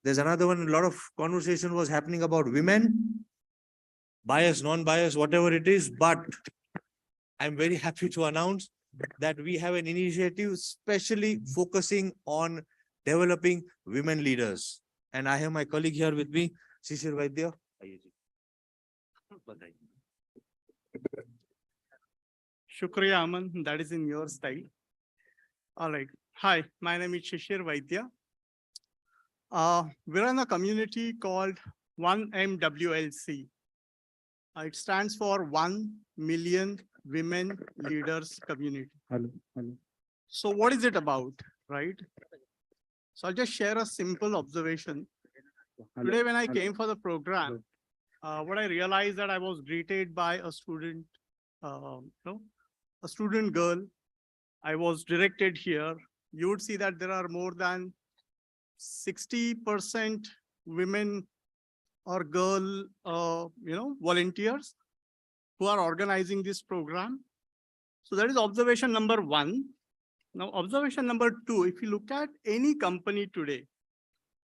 There's another one. A lot of conversation was happening about women, bias, non-bias, whatever it is. But I'm very happy to announce that we have an initiative specially focusing on developing women leaders. And I have my colleague here with me, Shishir Vaidya. Shukriya, Aman. That is in your style. All right. Hi, my name is Shishir Vaidya. We're in a community called 1MWLC. It stands for 1 Million Women Leaders Community. Hello. So what is it about, right? So I'll just share a simple observation. Today, when I came for the program, what I realized that I was greeted by a student, a student girl. I was directed here. You would see that there are more than 60% women or girl, volunteers who are organizing this program. So that is observation number one. Now, observation number two, if you look at any company today,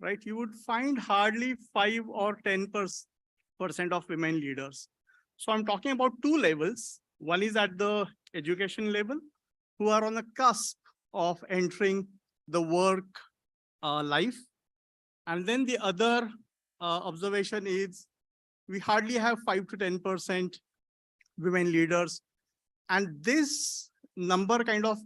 right, you would find hardly 5 or 10% of women leaders. So I'm talking about two levels. One is at the education level, who are on the cusp of entering the work life. And then the other observation is we hardly have 5 to 10% women leaders. And this number kind of,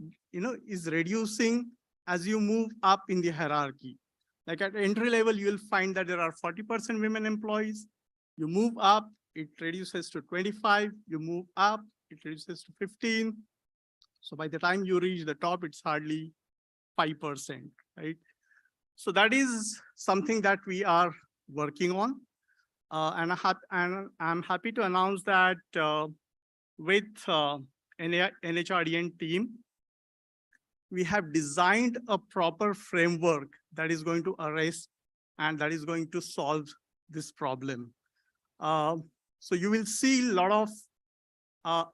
is reducing as you move up in the hierarchy. Like at entry level, you will find that there are 40% women employees. You move up, it reduces to 25. You move up, it reduces to 15. So by the time you reach the top, it's hardly 5%, right? So that is something that we are working on. And I'm happy to announce that with NHRDN team, we have designed a proper framework that is going to address and that is going to solve this problem. So you will see a lot of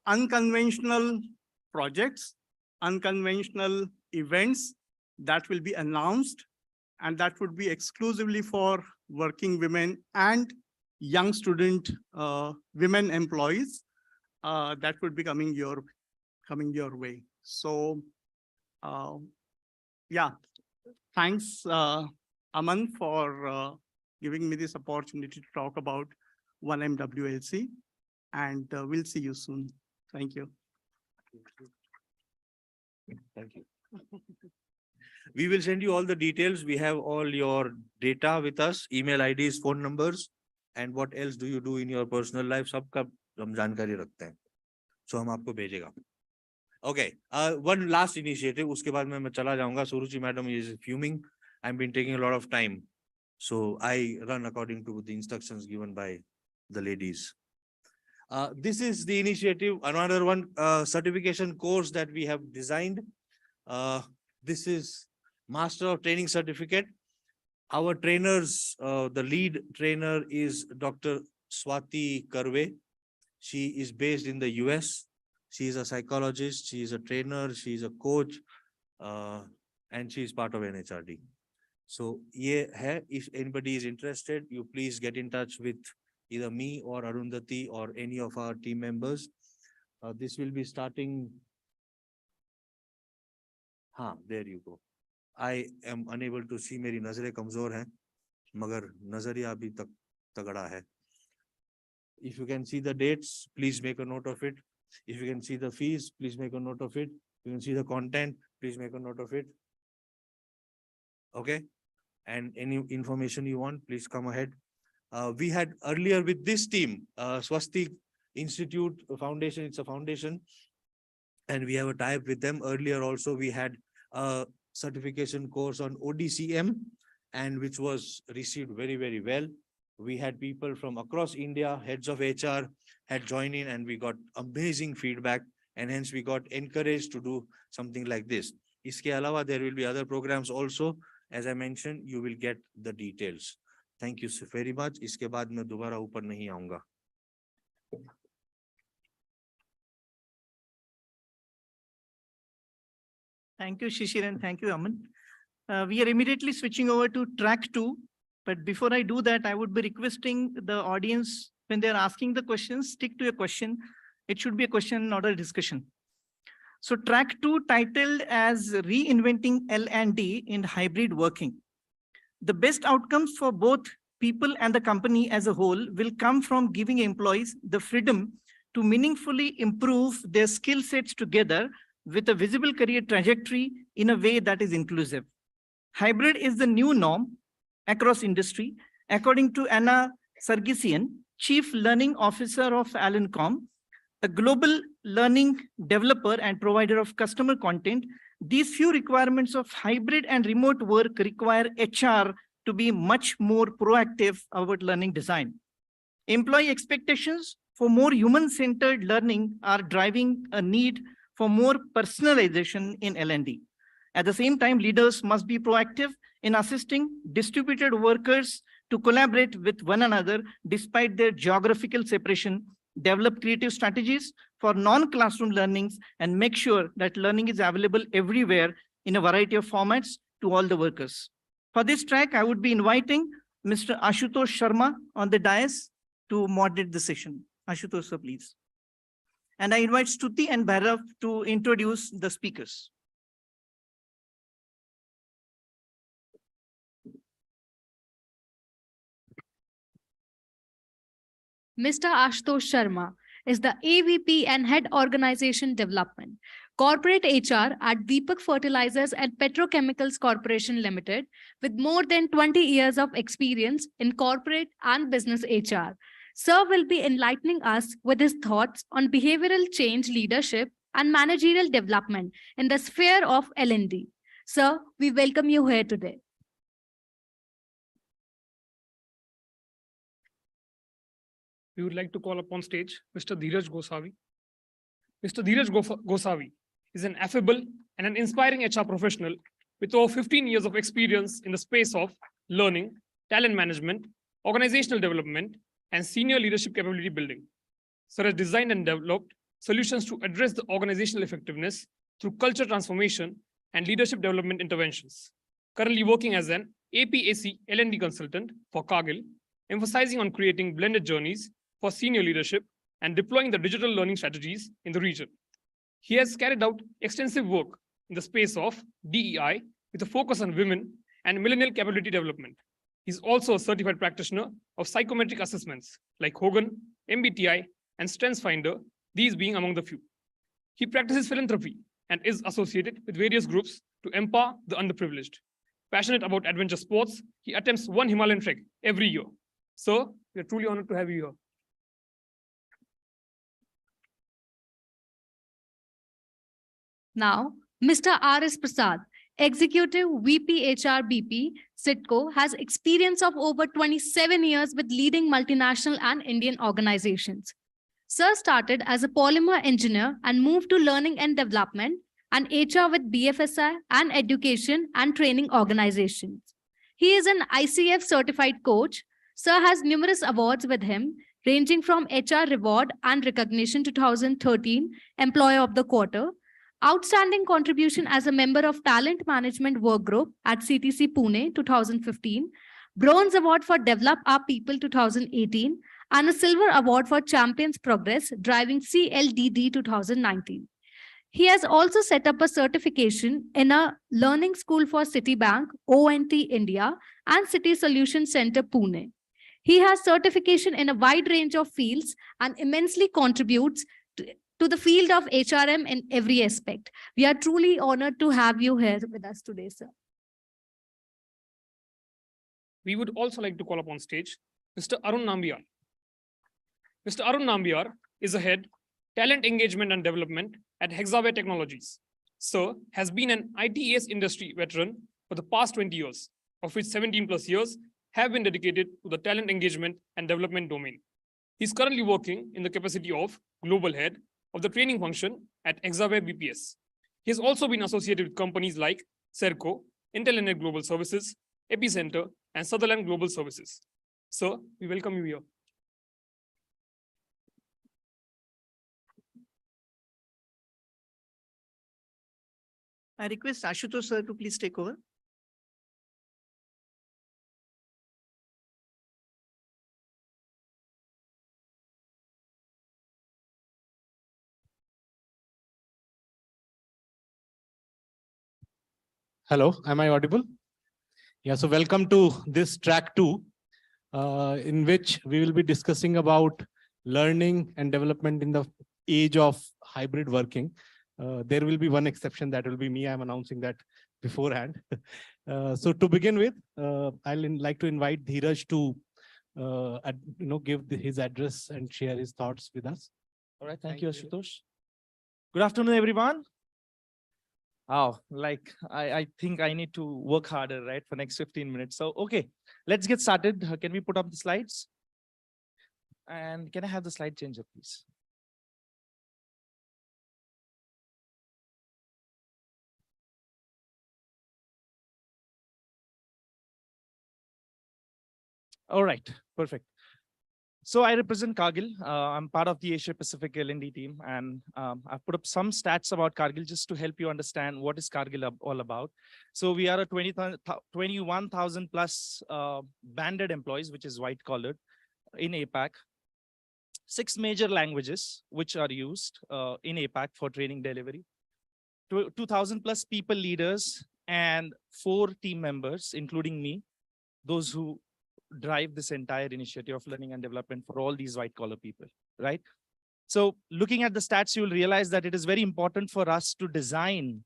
unconventional projects, unconventional events that will be announced, and that would be exclusively for working women and young student women employees that would be coming your way. So yeah, thanks Aman for giving me this opportunity to talk about 1MWLC. And we'll see you soon. Thank you. Thank you. We will send you all the details. We have all your data with us, email IDs, phone numbers, and what else do you do in your personal life. सबका हम जानकारी रखते हैं. So हम आपको भेजेगा. Okay, one last initiative. उसके बाद मैं चला जाऊंगा. Suruchi madam is fuming. I've been taking a lot of time. So I run according to the instructions given by the ladies. This is the initiative, another one certification course that we have designed. This is Master of Training Certificate. Our trainers, the lead trainer is Dr. Swati Karve. She is based in the US. She is a psychologist, she is a trainer, she is a coach, and she is part of NHRD. So, if anybody is interested, you please get in touch with either me or Arundhati or any of our team members. This will be starting. There you go. I am unable to see, मेरी नजरें कमजोर हैं, मगर नजरिया अभी तक तगड़ा है. If you can see the dates, please make a note of it. If you can see the fees, please make a note of it. You can see the content, please make a note of it. Okay. And any information you want, please come ahead. We had earlier with this team, Swasti Institute Foundation, it's a foundation, and we have a tie-up with them. Earlier also, we had a certification course on ODCM, and which was received very, very well. We had people from across India, heads of HR had joined in, and we got amazing feedback, and hence we got encouraged to do something like this. Iske alawa, there will be other programs also. As I mentioned, you will get the details. Thank you so very much. Iske baad main dobara upar nahi aunga. Thank you, Shishir, and thank you, Aman. We are immediately switching over to track 2. But before I do that, I would be requesting the audience, when they're asking the questions, stick to a question. It should be a question, not a discussion. So track 2, titled as Reinventing L&D in Hybrid Working. The best outcomes for both people and the company as a whole will come from giving employees the freedom to meaningfully improve their skill sets together with a visible career trajectory in a way that is inclusive. Hybrid is the new norm across industry, according to Anna Sargisian, Chief Learning Officer of Alencom, a global learning developer and provider of customer content. These few requirements of hybrid and remote work require HR to be much more proactive about learning design. Employee expectations for more human-centered learning are driving a need for more personalization in L&D. At the same time, leaders must be proactive in assisting distributed workers to collaborate with one another despite their geographical separation, develop creative strategies for non-classroom learnings, and make sure that learning is available everywhere in a variety of formats to all the workers. For this track, I would be inviting Mr. Ashutosh Sharma on the dais to moderate the session. Ashutosh, sir, please. And I invite Stuti and Bhairav to introduce the speakers. Mr. Ashutosh Sharma is the AVP and Head Organization Development, Corporate HR at Deepak Fertilizers and Petrochemicals Corporation Limited, with more than 20 years of experience in corporate and business HR. Sir will be enlightening us with his thoughts on behavioral change leadership and managerial development in the sphere of L&D. Sir, we welcome you here today. We would like to call upon stage Mr. Dheeraj Gosavi. Mr. Dheeraj Gosavi is an affable and an inspiring HR professional with over 15 years of experience in the space of learning, talent management, organizational development, and senior leadership capability building. Sir has designed and developed solutions to address the organizational effectiveness through culture transformation and leadership development interventions. Currently working as an APAC L&D consultant for Cargill, emphasizing on creating blended journeys for senior leadership and deploying the digital learning strategies in the region. He has carried out extensive work in the space of DEI with a focus on women and millennial capability development. He's also a certified practitioner of psychometric assessments like Hogan, MBTI, and StrengthsFinder, these being among the few. He practices philanthropy and is associated with various groups to empower the underprivileged. Passionate about adventure sports, he attempts one Himalayan trek every year. So, we are truly honored to have you here. Now, Mr. R.S. Prasad, Executive VP HR BP, CITCO, has experience of over 27 years with leading multinational and Indian organizations. Sir started as a polymer engineer and moved to learning and development and HR with BFSI and education and training organizations. He is an ICF certified coach. Sir has numerous awards with him, ranging from HR Reward and Recognition 2013, Employer of the Quarter, Outstanding Contribution as a member of Talent Management Work Group at CTC Pune 2015, Bronze Award for Develop Our People 2018, and a Silver Award for Champions Progress Driving CLDD 2019. He has also set up a certification in a learning school for Citibank, ONT India, and City Solution Center Pune. He has certification in a wide range of fields and immensely contributes to the field of HRM in every aspect. We are truly honored to have you here with us today, sir. We would also like to call upon stage Mr. Arun Nambiar. Mr. Arun Nambiar is a head, Talent Engagement and Development at Hexaware Technologies. Sir has been an ITES industry veteran for the past 20 years, of which 17 plus years have been dedicated to the talent engagement and development domain. He's currently working in the capacity of Global Head of the training function at Hexaware BPS. He has also been associated with companies like Serco, Intelenet Global Services, Epicenter, and Sutherland Global Services. Sir, we welcome you here. I request Ashutosh sir to please take over. Hello, am I audible? Yeah, so welcome to this track 2, in which we will be discussing about learning and development in the age of hybrid working. There will be one exception, that will be me. I'm announcing that beforehand. So to begin with, I'll like to invite Dheeraj to give his address and share his thoughts with us. All right, thank you, Ashutosh. Good afternoon, everyone. Oh, like I think I need to work harder, right, for next 15 minutes. So, okay, let's get started. Can we put up the slides? And can I have the slide changer, please? All right, perfect. So I represent Cargill. I'm part of the Asia Pacific L&D team, and I've put up some stats about Cargill just to help you understand what is Cargill all about. So we are a 21,000 plus banded employees, which is white collared in APAC. 6 major languages which are used in APAC for training delivery. 2,000 plus people leaders and 4 team members, including me, those who drive this entire initiative of learning and development for all these white collar people, right? So looking at the stats, you will realize that it is very important for us to design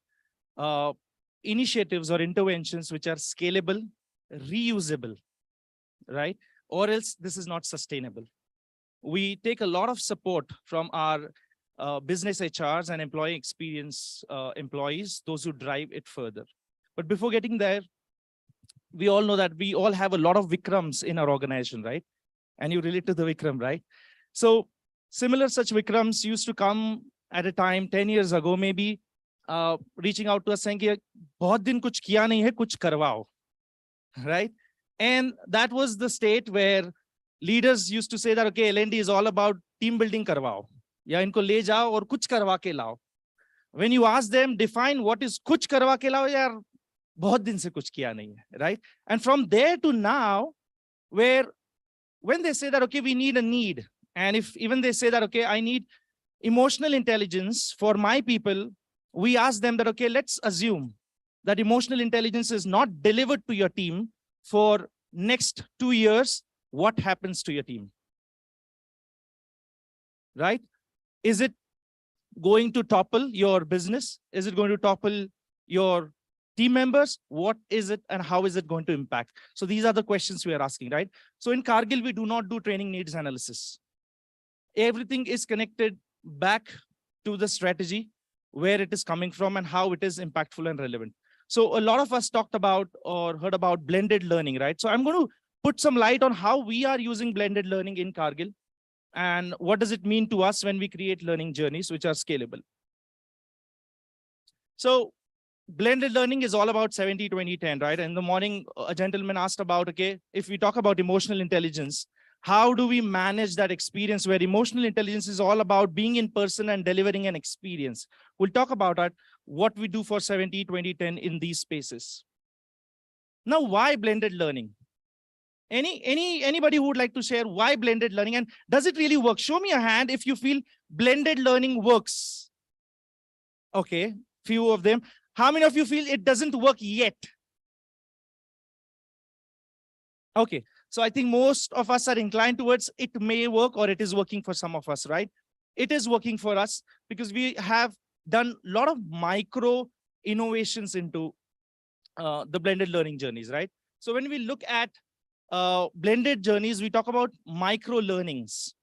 initiatives or interventions which are scalable, reusable, right? Or else this is not sustainable. We take a lot of support from our business HRs and employee experience employees, those who drive it further. But before getting there, we all know that we all have a lot of Vikrams in our organization, right? And you relate to the Vikram, right? So similar such Vikrams used to come at a time 10 years ago, maybe reaching out to us saying, "Bahut din kuch kiya nahi hai, kuch karwao," right? And that was the state where leaders used to say that, okay, L&D is all about team building karwao. Ya inko le jao aur kuch karwa ke lao. When you ask them, define what is kuch karwa ke lao, yaar, bahut din se kuch kiya nahi hai, right? And from there to now, where when they say that, okay, we need a need, and if even they say that, okay, I need emotional intelligence for my people, we ask them that, okay, let's assume that emotional intelligence is not delivered to your team for next 2 years, what happens to your team? Right? Is it going to topple your business? Is it going to topple your team members? What is it and how is it going to impact? So these are the questions we are asking, right? So in Kargil, we do not do training needs analysis. Everything is connected back to the strategy, where it is coming from and how it is impactful and relevant. So a lot of us talked about or heard about blended learning, right? So I'm going to put some light on how we are using blended learning in Kargil and what does it mean to us when we create learning journeys which are scalable. So blended learning is all about 70, 20, 10, right? In the morning, a gentleman asked about, okay, if we talk about emotional intelligence, how do we manage that experience where emotional intelligence is all about being in person and delivering an experience? We'll talk about that, what we do for 70, 20, 10 in these spaces. Now, why blended learning? Anybody who would like to share why blended learning and does it really work? Show me a hand if you feel blended learning works. Okay, few of them. How many of you feel it doesn't work yet? Okay, so I think most of us are inclined towards it may work or it is working for some of us, right? It is working for us because we have done a lot of micro innovations into the blended learning journeys, right? So when we look at blended journeys, we talk about micro learnings.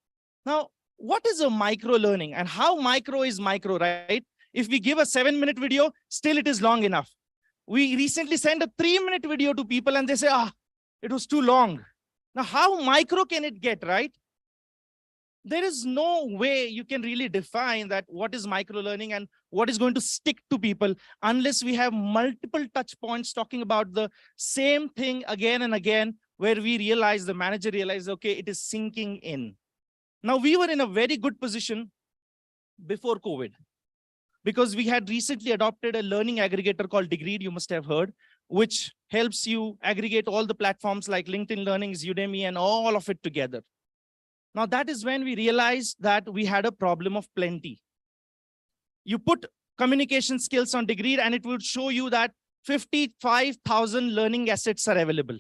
Now, what is a micro learning and how micro is micro, right? If we give a 7-minute video, still it is long enough. We recently sent a 3-minute video to people and they say, it was too long. Now, how micro can it get, right? There is no way you can really define that what is micro learning and what is going to stick to people unless we have multiple touch points talking about the same thing again and again, where we realize, the manager realizes, okay, it is sinking in. Now, we were in a very good position before COVID because we had recently adopted a learning aggregator called Degreed, you must have heard, which helps you aggregate all the platforms like LinkedIn Learnings, Udemy, and all of it together. Now, that is when we realized that we had a problem of plenty. You put communication skills on Degreed and it would show you that 55,000 learning assets are available.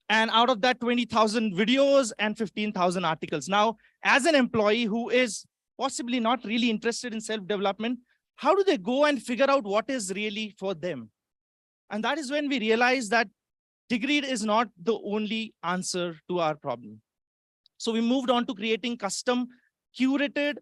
And out of that, 20,000 videos and 15,000 articles. Now, as an employee who is possibly not really interested in self-development, how do they go and figure out what is really for them? And that is when we realize that Degreed is not the only answer to our problem. So we moved on to creating custom curated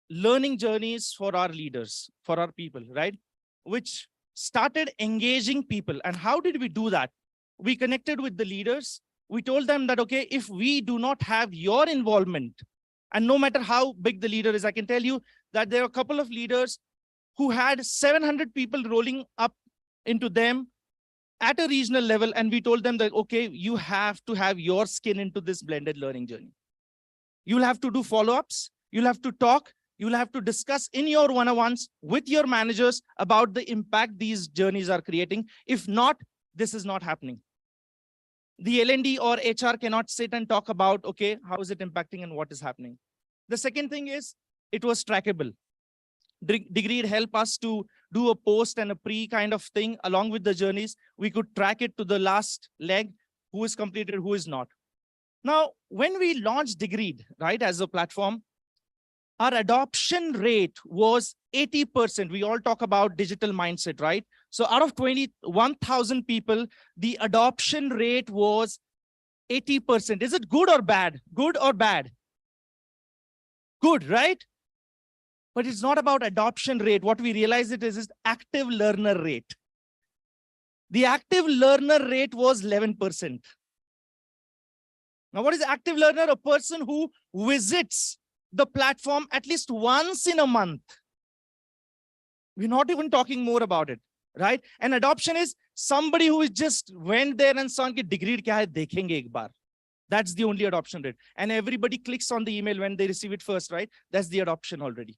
learning journeys for our leaders, for our people, right? Which started engaging people. And how did we do that? We connected with the leaders. We told them that, okay, if we do not have your involvement, and no matter how big the leader is, I can tell you that there are a couple of leaders who had 700 people rolling up into them at a regional level. And we told them that, okay, you have to have your skin into this blended learning journey. You'll have to do follow-ups. You'll have to talk. You'll have to discuss in your one-on-ones with your managers about the impact these journeys are creating. If not, this is not happening. The L&D or HR cannot sit and talk about, okay, how is it impacting and what is happening? The second thing is it was trackable. Degreed helped us to do a post and a pre kind of thing along with the journeys. We could track it to the last leg, who is completed, who is not. Now, when we launched Degreed, right, as a platform, our adoption rate was 80%. We all talk about digital mindset, right? So out of 21,000 people, the adoption rate was 80%. Is it good or bad? Good or bad? Good, right? But it's not about adoption rate. What we realize it is active learner rate. The active learner rate was 11%. Now, what is active learner? A person who visits the platform at least once in a month. We're not even talking more about it, right? And adoption is somebody who is just went there and saw कि Degreed क्या है देखेंगे एक बार. That's the only adoption rate. And everybody clicks on the email when they receive it first, right? That's the adoption already.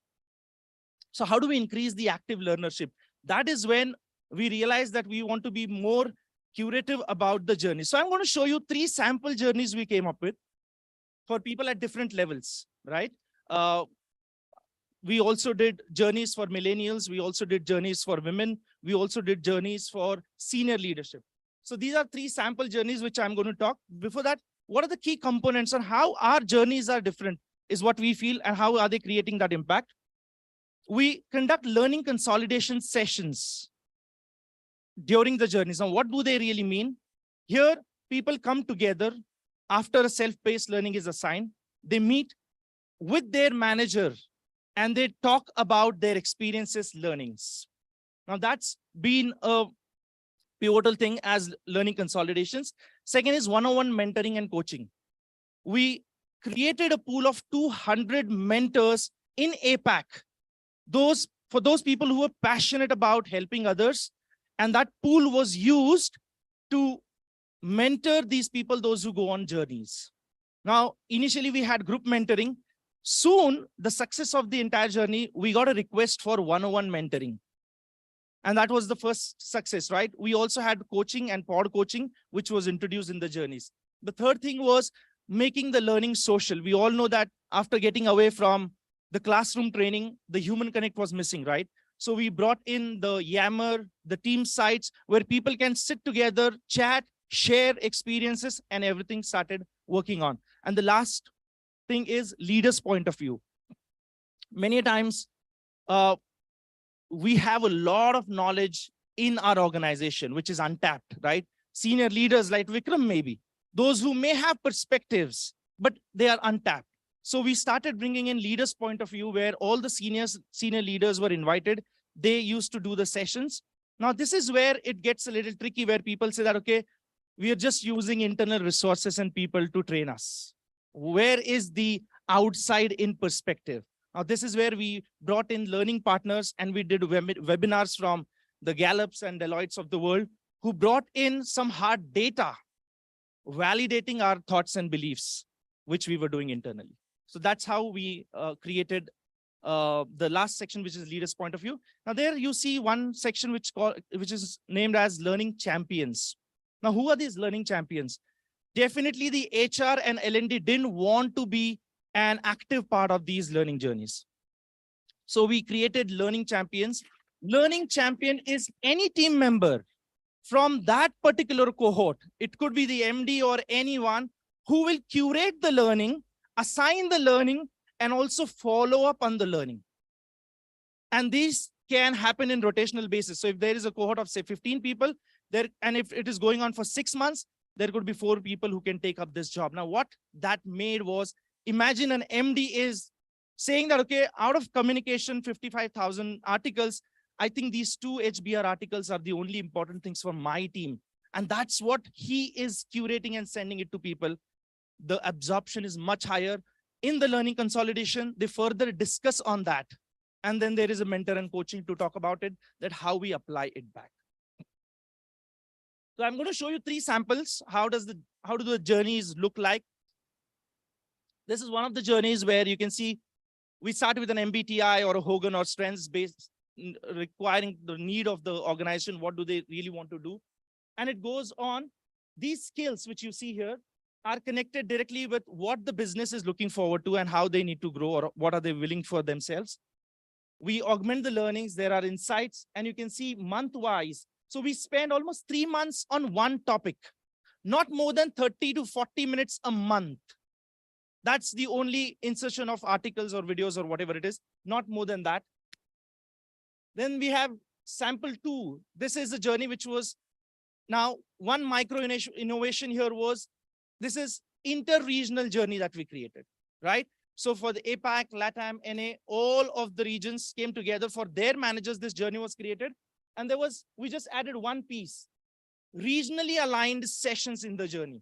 So how do we increase the active learnership? That is when we realize that we want to be more curative about the journey. So I'm going to show you 3 sample journeys we came up with for people at different levels, right? We also did journeys for millennials. We also did journeys for women. We also did journeys for senior leadership. So these are 3 sample journeys which I'm going to talk. Before that, what are the key components and how our journeys are different is what we feel, and how are they creating that impact. We conduct learning consolidation sessions during the journeys. Now, what do they really mean? Here, people come together after a self-paced learning is assigned. They meet with their manager and they talk about their experiences, learnings. Now, that's been a pivotal thing as learning consolidations. Second is one-on-one mentoring and coaching. We created a pool of 200 mentors in APAC. For those people who are passionate about helping others, and that pool was used to mentor these people, those who go on journeys. Now, initially we had group mentoring. Soon, the success of the entire journey, we got a request for one-on-one mentoring. And that was the first success, right? We also had coaching and pod coaching, which was introduced in the journeys. The third thing was making the learning social. We all know that after getting away from the classroom training, the human connect was missing, right? So we brought in the Yammer, the team sites where people can sit together, chat, share experiences, and everything started working on. And the last thing is leaders' point of view. Many times, we have a lot of knowledge in our organization, which is untapped, right? Senior leaders like Vikram, maybe, those who may have perspectives, but they are untapped. So we started bringing in leaders' point of view where all the senior leaders were invited. They used to do the sessions. Now, this is where it gets a little tricky, where people say that, okay, we are just using internal resources and people to train us. Where is the outside in perspective? Now, this is where we brought in learning partners and we did webinars from the Gallups and Deloittes of the world who brought in some hard data, validating our thoughts and beliefs, which we were doing internally. So that's how we created the last section, which is leaders' point of view. Now there you see one section which is named as learning champions. Now, who are these learning champions? Definitely the HR and L&D didn't want to be an active part of these learning journeys. So we created learning champions. Learning champion is any team member from that particular cohort. It could be the MD or anyone who will curate the learning, assign the learning, and also follow up on the learning. And these can happen in rotational basis. So if there is a cohort of say 15 people there, and if it is going on for 6 months, there could be 4 people who can take up this job. Now, what that made was, imagine an MD is saying that, okay, out of communication, 55,000 articles, I think these 2 HBR articles are the only important things for my team. And that's what he is curating and sending it to people. The absorption is much higher. In the learning consolidation, they further discuss on that. And then there is a mentor and coaching to talk about it, that how we apply it back. So I'm going to show you 3 samples. How do the journeys look like? This is one of the journeys where you can see we start with an MBTI or a Hogan or strengths based, requiring the need of the organization. What do they really want to do? And it goes on. These skills, which you see here, are connected directly with what the business is looking forward to and how they need to grow, or what are they willing for themselves. We augment the learnings. There are insights, and you can see month-wise. So we spend almost 3 months on one topic, not more than 30 to 40 minutes a month. That's the only insertion of articles or videos or whatever it is, not more than that. Then we have sample 2. This is a journey which was, now one micro innovation here was, this is inter-regional journey that we created, right? So for the APAC, LATAM, NA, all of the regions came together for their managers. This journey was created. And we just added one piece, regionally aligned sessions in the journey.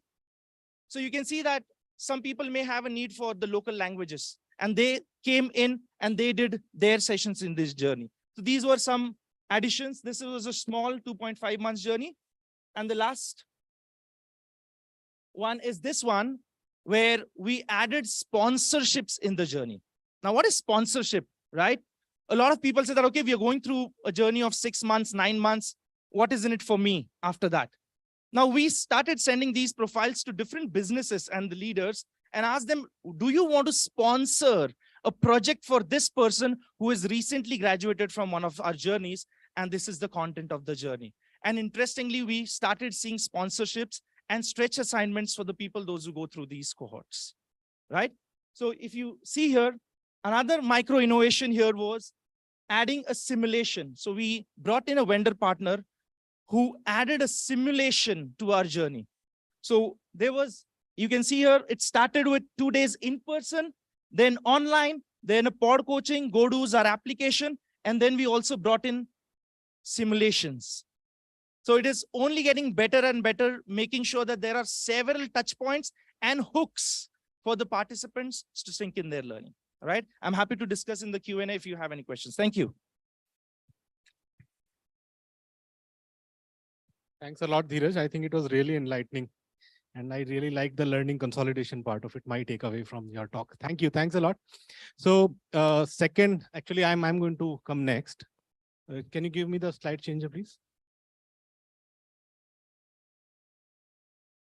So you can see that some people may have a need for the local languages, and they came in and they did their sessions in this journey. So these were some additions. This was a small 2.5 months journey. And the last one is this one, where we added sponsorships in the journey. Now, what is sponsorship, right? A lot of people say that, okay, we are going through a journey of 6 months, 9 months. What is in it for me after that? Now, we started sending these profiles to different businesses and the leaders and asked them, do you want to sponsor a project for this person who has recently graduated from one of our journeys? And this is the content of the journey. And interestingly, we started seeing sponsorships and stretch assignments for the people, those who go through these cohorts, right? So if you see here, another micro innovation here was adding a simulation. So we brought in a vendor partner who added a simulation to our journey. So there was, you can see here, it started with 2 days in person, then online, then a pod coaching, GoDo's our application, and then we also brought in simulations. So it is only getting better and better, making sure that there are several touch points and hooks for the participants to sink in their learning. All right. I'm happy to discuss in the Q&A if you have any questions. Thank you. Thanks a lot, Dheeraj. I think it was really enlightening. And I really like the learning consolidation part of it, my takeaway from your talk. Thank you. Thanks a lot. So second, actually, I'm going to come next. Can you give me the slide changer, please?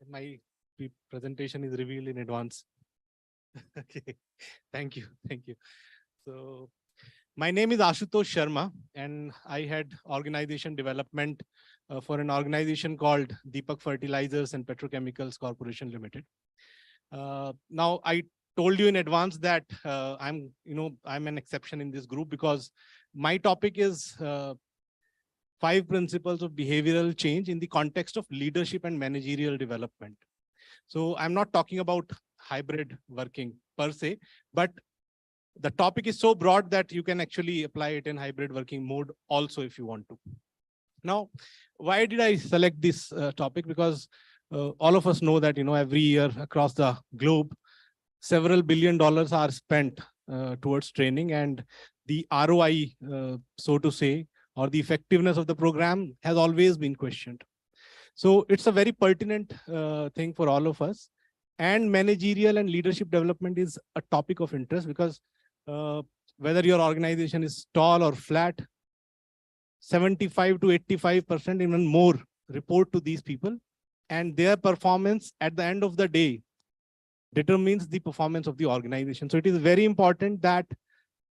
My presentation is revealed in advance. Okay, thank you. Thank you. So my name is Ashutosh Sharma, and I had organization development for an organization called Deepak Fertilizers and Petrochemicals Corporation Limited. Now, I told you in advance that I'm an exception in this group because my topic is 5 principles of behavioral change in the context of leadership and managerial development. So I'm not talking about hybrid working per se, but the topic is so broad that you can actually apply it in hybrid working mode also if you want to. Now, why did I select this topic? Because all of us know that, every year across the globe, several $billion are spent towards training, and the ROI, so to say, or the effectiveness of the program has always been questioned. So it's a very pertinent thing for all of us. And managerial and leadership development is a topic of interest because whether your organization is tall or flat, 75 to 85%, even more, report to these people, and their performance at the end of the day determines the performance of the organization. So it is very important that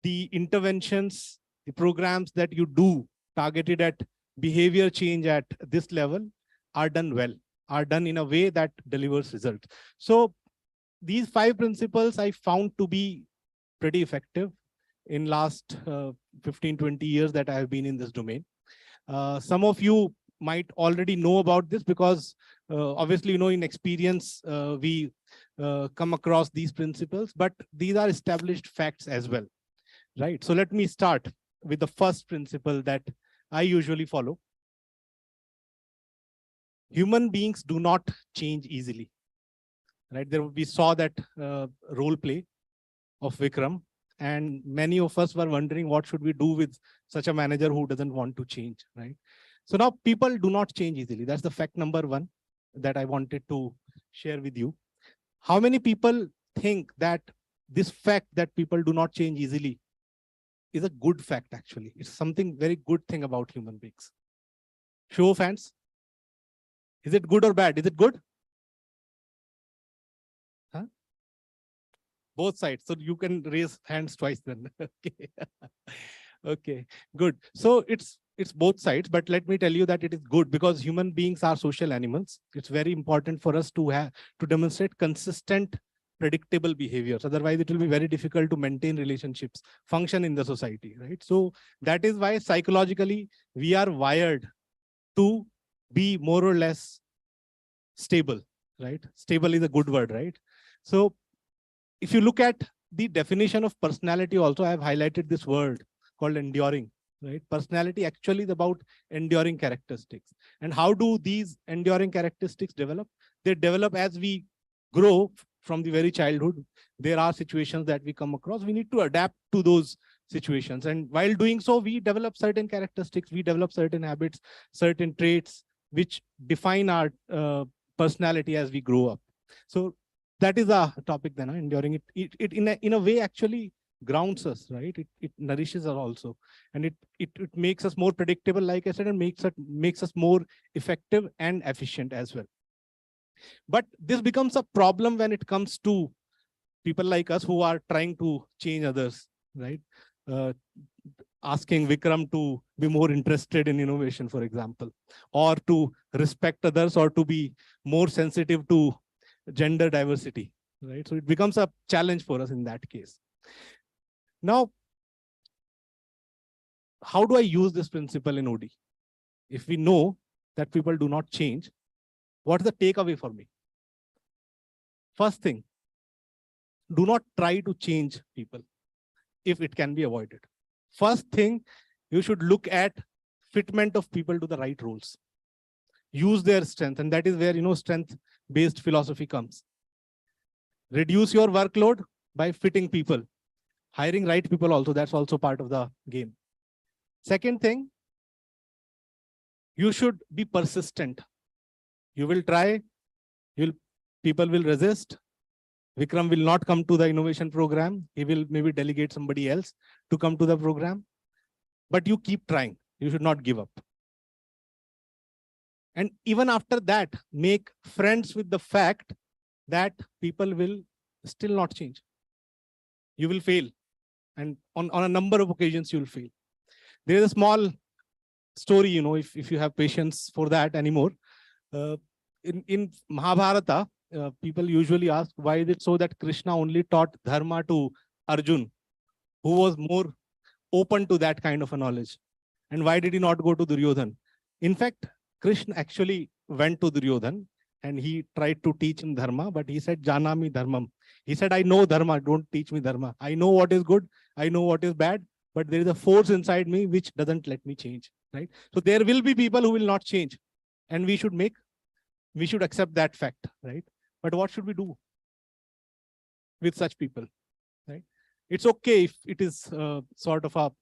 the interventions, the programs that you do targeted at behavior change at this level are done well, are done in a way that delivers results. So these 5 principles I found to be pretty effective in last 15, 20 years that I have been in this domain. Some of you might already know about this because obviously, in experience, we come across these principles, but these are established facts as well, right? So let me start with the first principle that I usually follow. Human beings do not change easily, right? We saw that role play of Vikram, and many of us were wondering what should we do with such a manager who doesn't want to change, right? So now people do not change easily. That's the fact number 1 that I wanted to share with you. How many people think that this fact that people do not change easily is a good fact? Actually, it's something very good thing about human beings. Show of hands. Is it good or bad? Is it good? Huh? Both sides. So you can raise hands twice then. Okay. Okay, good. So it's both sides, but let me tell you that it is good because human beings are social animals. It's very important for us to demonstrate consistent, predictable behaviors. Otherwise, it will be very difficult to maintain relationships, function in the society, right? So that is why psychologically we are wired to be more or less stable, right? Stable is a good word, right? So if you look at the definition of personality also, I have highlighted this word called enduring, right? Personality actually is about enduring characteristics. And how do these enduring characteristics develop? They develop as we grow from the very childhood. There are situations that we come across. We need to adapt to those situations. And while doing so, we develop certain characteristics, we develop certain habits, certain traits, which define our personality as we grow up. So that is a topic then, enduring. It in a way actually grounds us, right? It nourishes us also. And it makes us more predictable, like I said, and makes us more effective and efficient as well. But this becomes a problem when it comes to people like us who are trying to change others, right? asking Vikram to be more interested in innovation, for example, or to respect others, or to be more sensitive to gender diversity, right? So it becomes a challenge for us in that case. Now, how do I use this principle in OD? If we know that people do not change, what's the takeaway for me? First thing, do not try to change people if it can be avoided. First thing, you should look at fitment of people to the right roles. Use their strength, and that is where, strength-based philosophy comes. Reduce your workload by fitting people. Hiring right people also, that's also part of the game. Second thing, you should be persistent. You will try, people will resist. Vikram will not come to the innovation program. He will maybe delegate somebody else to come to the program. But you keep trying. You should not give up. And even after that, make friends with the fact that people will still not change. You will fail. And on a number of occasions, you will fail. There is a small story, if you have patience for that anymore. In Mahabharata, people usually ask, why is it so that Krishna only taught dharma to Arjun, who was more open to that kind of a knowledge? And why did he not go to Duryodhan? In fact, Krishna actually went to Duryodhan and he tried to teach him dharma, but he said, Janami dharmam. He said, I know dharma, don't teach me dharma. I know what is good, I know what is bad, but there is a force inside me which doesn't let me change, right? So there will be people who will not change, and we should accept that fact, right? But what should we do with such people, right? It's okay if it is sort of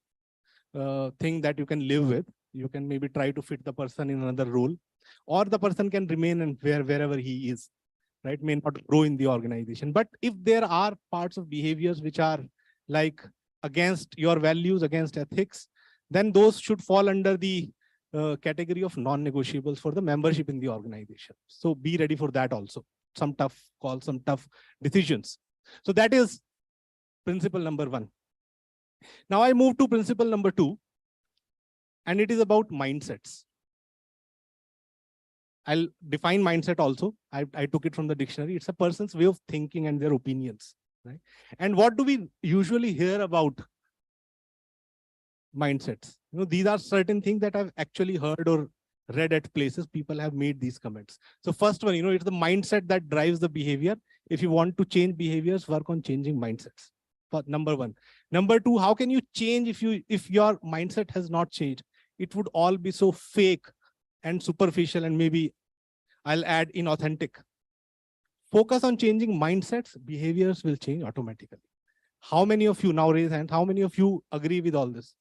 a thing that you can live with. You can maybe try to fit the person in another role, or the person can remain and wherever he is, right? May not grow in the organization. But if there are parts of behaviors which are like against your values, against ethics, then those should fall under the category of non-negotiables for the membership in the organization. So be ready for that also. Some tough calls, some tough decisions. So that is principle number 1. Now I move to principle number 2, and it is about mindsets. I'll define mindset also. I took it from the dictionary. It's a person's way of thinking and their opinions, right? And what do we usually hear about mindsets? These are certain things that I've actually heard or read at places. People have made these comments. So first one, it's the mindset that drives the behavior. If you want to change behaviors, work on changing mindsets. Number 1. Number 2, how can you change if your mindset has not changed? It would all be so fake and superficial, and maybe I'll add inauthentic. Focus on changing mindsets, behaviors will change automatically. How many of you, now raise hand, how many of you agree with all this?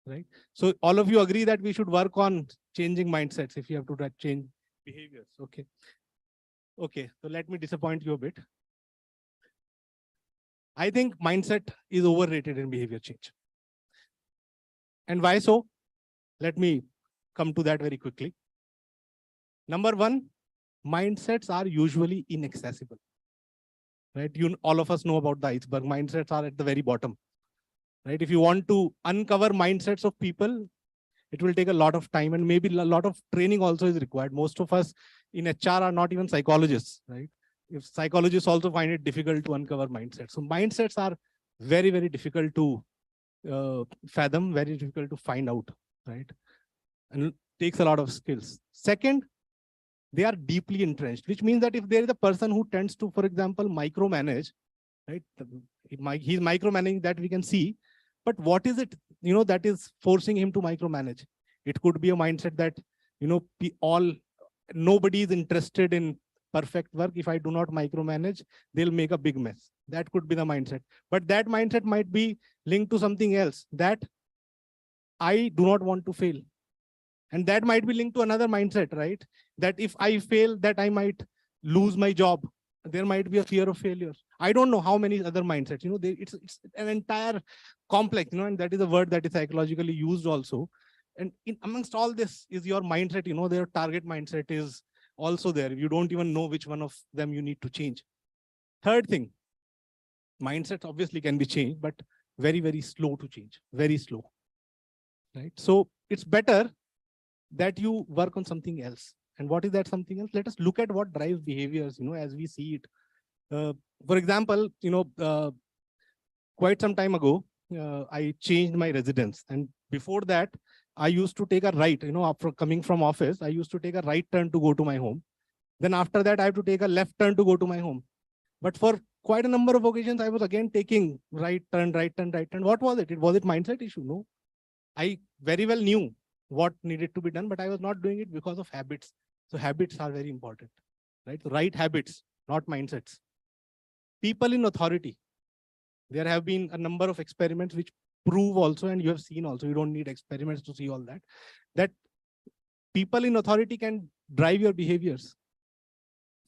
Right? So all of you agree that we should work on changing mindsets if you have to change behaviors. Okay. Okay, so let me disappoint you a bit. I think mindset is overrated in behavior change. And why so? Let me come to that very quickly. Number 1, mindsets are usually inaccessible. Right? All of us know about the iceberg. Mindsets are at the very bottom. Right? If you want to uncover mindsets of people, it will take a lot of time, and maybe a lot of training also is required. Most of us in HR are not even psychologists, right? If psychologists also find it difficult to uncover mindsets. So mindsets are very, very difficult to fathom, very difficult to find out, right? And it takes a lot of skills. Second, they are deeply entrenched, which means that if there is a person who tends to, for example, micromanage, right? He's micromanaging, that we can see. But what is it, that is forcing him to micromanage? It could be a mindset that, nobody is interested in perfect work. If I do not micromanage, they'll make a big mess. That could be the mindset. But that mindset might be linked to something else, that I do not want to fail. And that might be linked to another mindset, right? That if I fail, that I might lose my job. There might be a fear of failure. I don't know how many other mindsets, it's an entire complex, and that is a word that is psychologically used also. And amongst all this is your mindset, their target mindset is also there. You don't even know which one of them you need to change. Third thing, mindsets obviously can be changed, but very, very slow to change, very slow, right? So it's better that you work on something else. And what is that something else? Let us look at what drives behaviors, as we see it. For example, quite some time ago, I changed my residence. And before that, I used to take a right, after coming from office, I used to take a right turn to go to my home. Then after that, I have to take a left turn to go to my home. But for quite a number of occasions, I was again taking right turn, right turn, right turn. What was it? Was it mindset issue? No. I very well knew what needed to be done, but I was not doing it because of habits. So habits are very important, right? Right habits, not mindsets. People in authority. There have been a number of experiments which prove also, and you have seen also, you don't need experiments to see all that, that people in authority can drive your behaviors.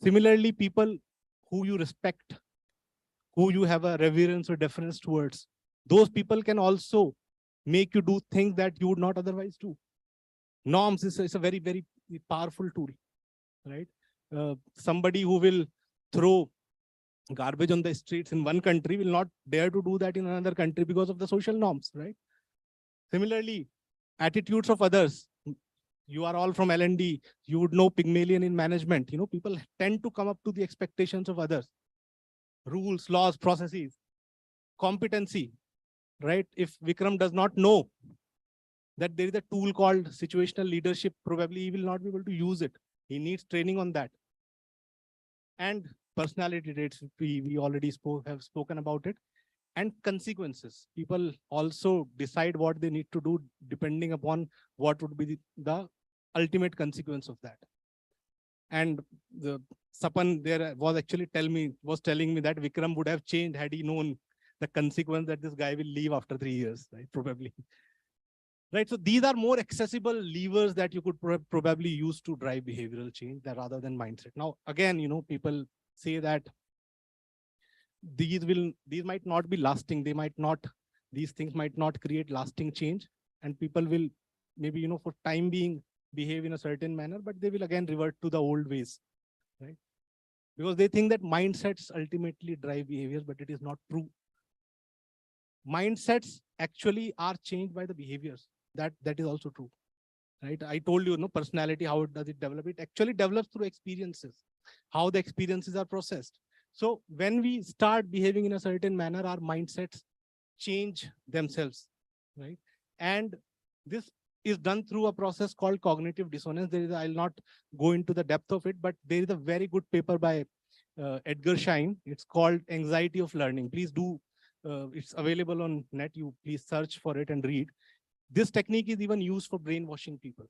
Similarly, people who you respect, who you have a reverence or deference towards, those people can also make you do things that you would not otherwise do. Norms is a very, very powerful tool, right? Somebody who will throw garbage on the streets in one country will not dare to do that in another country because of the social norms, right? Similarly, attitudes of others. You are all from L&D, you would know Pygmalion in management. People tend to come up to the expectations of others. Rules, laws, processes, competency, right? If Vikram does not know that there is a tool called situational leadership, probably he will not be able to use it. He needs training on that. And personality traits, we already have spoken about it. And consequences. People also decide what they need to do depending upon what would be the ultimate consequence of that. And the Sapan there was actually telling me that Vikram would have changed had he known the consequence that this guy will leave after 3 years, right? Probably. Right. So these are more accessible levers that you could probably use to drive behavioral change rather than mindset. Now, again, people say that these might not be lasting. These things might not create lasting change, and people will maybe, for time being behave in a certain manner, but they will again revert to the old ways, right? Because they think that mindsets ultimately drive behaviors, but it is not true. Mindsets actually are changed by the behaviors. That is also true, right? I told you, personality, how does it develop? It actually develops through experiences, how the experiences are processed. So when we start behaving in a certain manner, our mindsets change themselves, right? And this is done through a process called cognitive dissonance. I'll not go into the depth of it, but there is a very good paper by Edgar Schein. It's called Anxiety of Learning. Please do, it's available on net. You please search for it and read. This technique is even used for brainwashing people,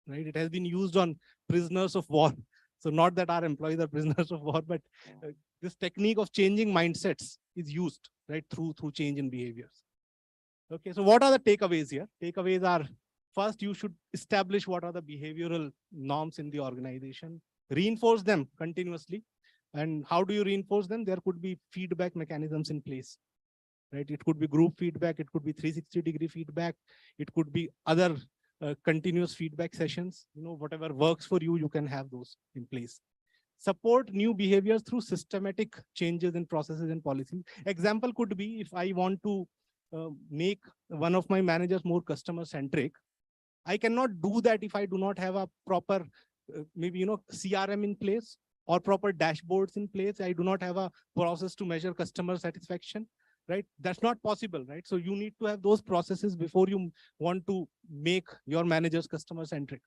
right? It has been used on prisoners of war. So not that our employees are prisoners of war, but this technique of changing mindsets is used, right, through change in behaviors. Okay, so what are the takeaways here? Takeaways are, first, you should establish what are the behavioral norms in the organization, reinforce them continuously. And how do you reinforce them? There could be feedback mechanisms in place, right? It could be group feedback, it could be 360-degree feedback, it could be other continuous feedback sessions. Whatever works for you, you can have those in place. Support new behaviors through systematic changes in processes and policies. Example could be, if I want to make one of my managers more customer-centric, I cannot do that if I do not have a proper, maybe, CRM in place or proper dashboards in place. I do not have a process to measure customer satisfaction, right? That's not possible, right? So you need to have those processes before you want to make your managers customer-centric.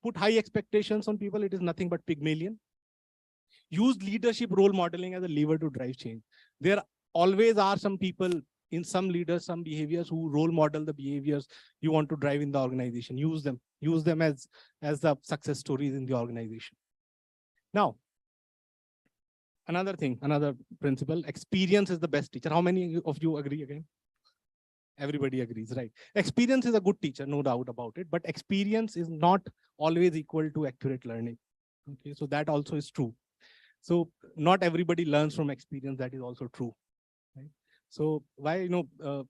Put high expectations on people. It is nothing but Pygmalion. Use leadership role modeling as a lever to drive change. There always are some people, in some leaders, some behaviors, who role model the behaviors you want to drive in the organization. Use them as the success stories in the organization. Now, another thing, another principle, experience is the best teacher. How many of you agree again? Everybody agrees, right? Experience is a good teacher, no doubt about it, but experience is not always equal to accurate learning. Okay, so that also is true. So not everybody learns from experience. That is also true, right? So why,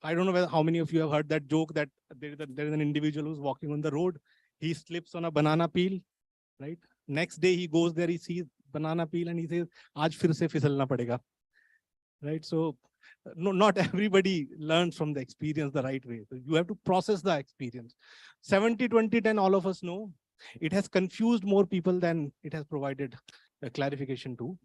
I don't know how many of you have heard that joke that there is an individual who's walking on the road. He slips on a banana peel, right? Next day he goes there, he sees banana peel and he says, "Aaj fir se fisalna padega." Right? So no, not everybody learns from the experience the right way. So you have to process the experience. 70, 20, 10, all of us know. It has confused more people than it has provided a clarification to.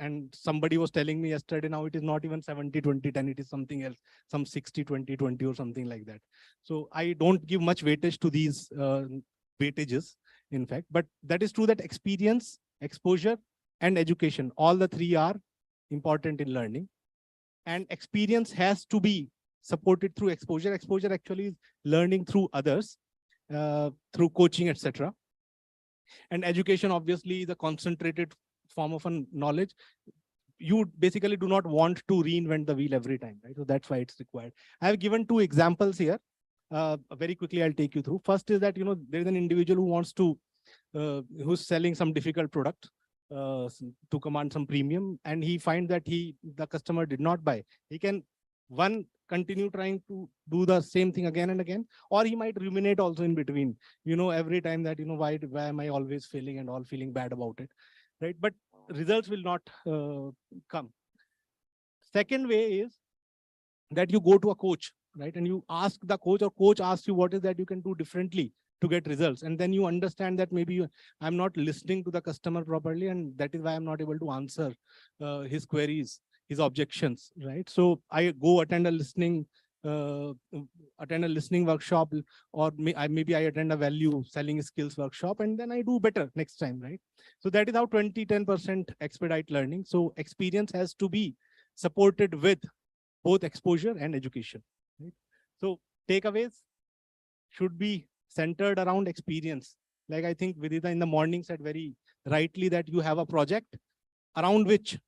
And somebody was telling me yesterday, now it is not even 70, 20, 10, it is something else, some 60, 20, 20 or something like that. So I don't give much weightage to these weightages, in fact, but that is true that experience, exposure, and education, all the three are important in learning. And experience has to be supported through exposure. Exposure actually is learning through others, through coaching, etc. And education obviously is a concentrated form of a knowledge. You basically do not want to reinvent the wheel every time, right? So that's why it's required. I have given two examples here. Very quickly, I'll take you through. First is that, there's an individual who wants to, who's selling some difficult product to command some premium, and he finds that the customer did not buy. He can, one, continue trying to do the same thing again and again, or he might ruminate also in between, every time that, why am I always failing and all feeling bad about it, right? But results will not come. Second way is that you go to a coach, right? And you ask the coach, or coach asks you what is that you can do differently to get results. And then you understand that maybe I'm not listening to the customer properly, and that is why I'm not able to answer his queries, his objections, right? So I go attend a listening workshop, or maybe I attend a value selling skills workshop, and then I do better next time, right? So that is how 10% expedite learning. So experience has to be supported with both exposure and education, right? So takeaways should be centered around experience. Like I think Vidita in the morning said very rightly that you have a project around which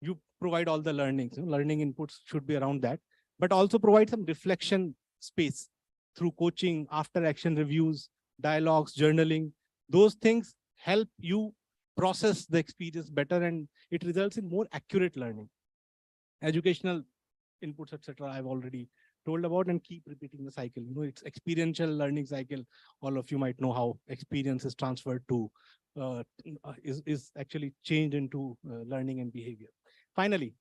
you provide all the learnings. Learning inputs should be around that, but also provide some reflection space through coaching, after action reviews, dialogues, journaling. Those things help you process the experience better, and it results in more accurate learning. Educational inputs, etc. I've already told about, and keep repeating the cycle. It's experiential learning cycle. All of you might know how experience is transferred to, is actually changed into learning and behavior. Finally,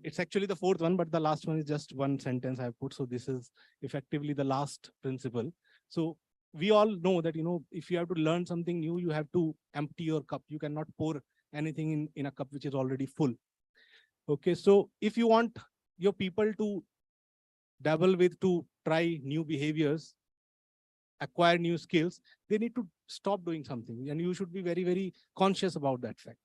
it's actually the fourth one, but the last one is just one sentence I've put. So this is effectively the last principle. So we all know that, if you have to learn something new, you have to empty your cup. You cannot pour anything in a cup which is already full. Okay, so if you want your people to dabble with, to try new behaviors, acquire new skills, they need to stop doing something, and you should be very, very conscious about that fact.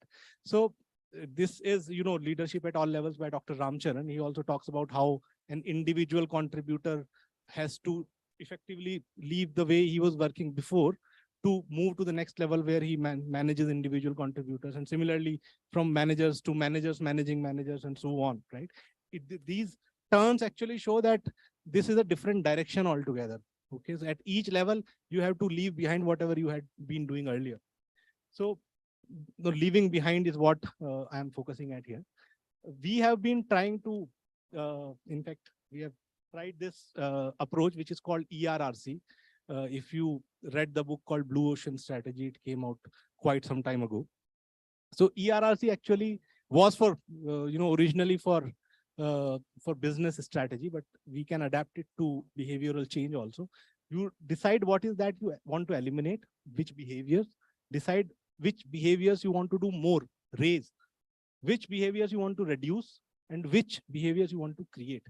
So this is, leadership at all levels by Dr. Ramcharan. He also talks about how an individual contributor has to effectively leave the way he was working before to move to the next level where he manages individual contributors, and similarly from managers to managers managing managers, and so on, right? These terms actually show that this is a different direction altogether. Okay, so at each level, you have to leave behind whatever you had been doing earlier. So the leaving behind is what I am focusing at here. We have been trying to, in fact, we have tried this approach, which is called ERRC. If you read the book called Blue Ocean Strategy, it came out quite some time ago. So ERRC actually was for, originally for business strategy, but we can adapt it to behavioral change also. You decide what is that you want to eliminate, which behaviors, decide which behaviors you want to do more, raise, which behaviors you want to reduce, and which behaviors you want to create.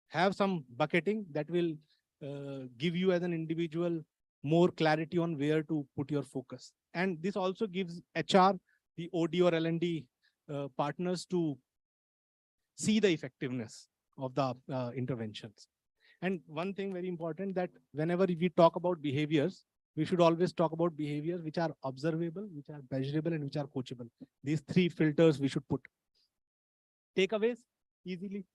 Have some bucketing that will give you as an individual more clarity on where to put your focus. And this also gives HR, the OD or L&D partners to see the effectiveness of the interventions. And one thing very important, that whenever we talk about behaviors, we should always talk about behaviors which are observable, which are measurable, and which are coachable. These three filters we should put. Takeaways, easily.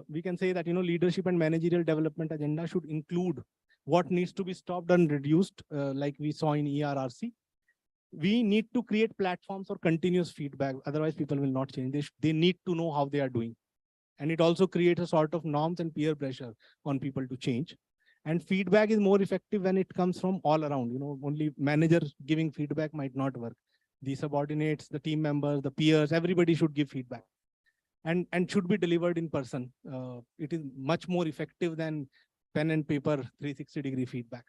We can say that, leadership and managerial development agenda should include what needs to be stopped and reduced, like we saw in ERRC. We need to create platforms for continuous feedback. Otherwise, people will not change. They need to know how they are doing. And it also creates a sort of norms and peer pressure on people to change. And feedback is more effective when it comes from all around. Only managers giving feedback might not work. The subordinates, the team members, the peers, everybody should give feedback. and should be delivered in person. It is much more effective than pen and paper 360-degree feedback.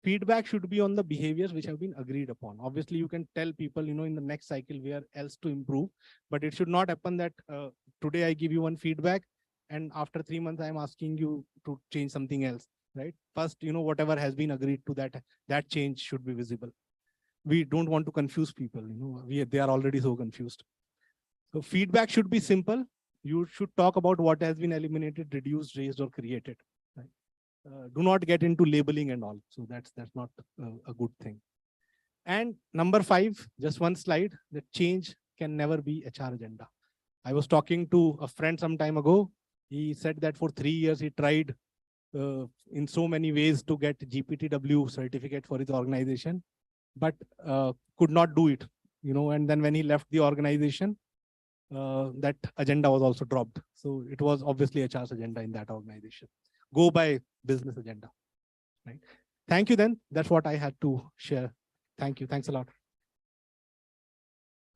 Feedback should be on the behaviors which have been agreed upon. Obviously, you can tell people, in the next cycle where else to improve, but it should not happen that today I give you one feedback and after 3 months I'm asking you to change something else, right? First, whatever has been agreed to, that change should be visible. We don't want to confuse people, they are already so confused. So feedback should be simple. You should talk about what has been eliminated, reduced, raised, or created. Right? Do not get into labeling and all. So that's not a good thing. And number 5, just one slide, that change can never be HR agenda. I was talking to a friend some time ago. He said that for 3 years, he tried in so many ways to get GPTW certificate for his organization, but could not do it, and then when he left the organization, that agenda was also dropped. So it was obviously HR's agenda in that organization. Go by business agenda, right? Thank you then. That's what I had to share. Thank you. Thanks a lot.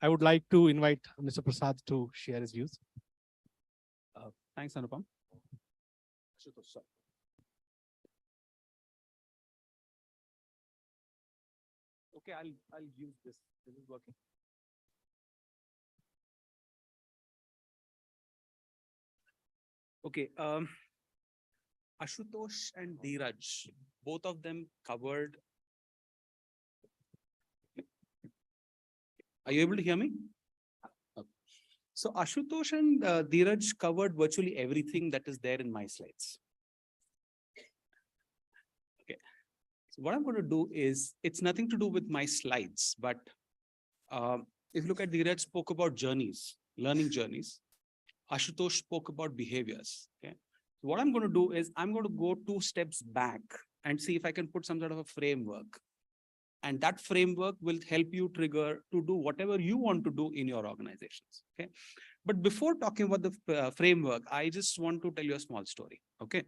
I would like to invite Mr. Prasad to share his views. Thanks, Anupam. Okay, I'll use this. This is working. Okay, Ashutosh and Dheeraj, both of them covered. Are you able to hear me? Okay. So Ashutosh and Dheeraj covered virtually everything that is there in my slides. Okay. So what I'm going to do is, it's nothing to do with my slides, but if you look at Dheeraj spoke about journeys, learning journeys. Ashutosh spoke about behaviors. Okay. So what I'm going to do is I'm going to go 2 steps back and see if I can put some sort of a framework. And that framework will help you trigger to do whatever you want to do in your organizations. Okay. But before talking about the framework, I just want to tell you a small story. Okay.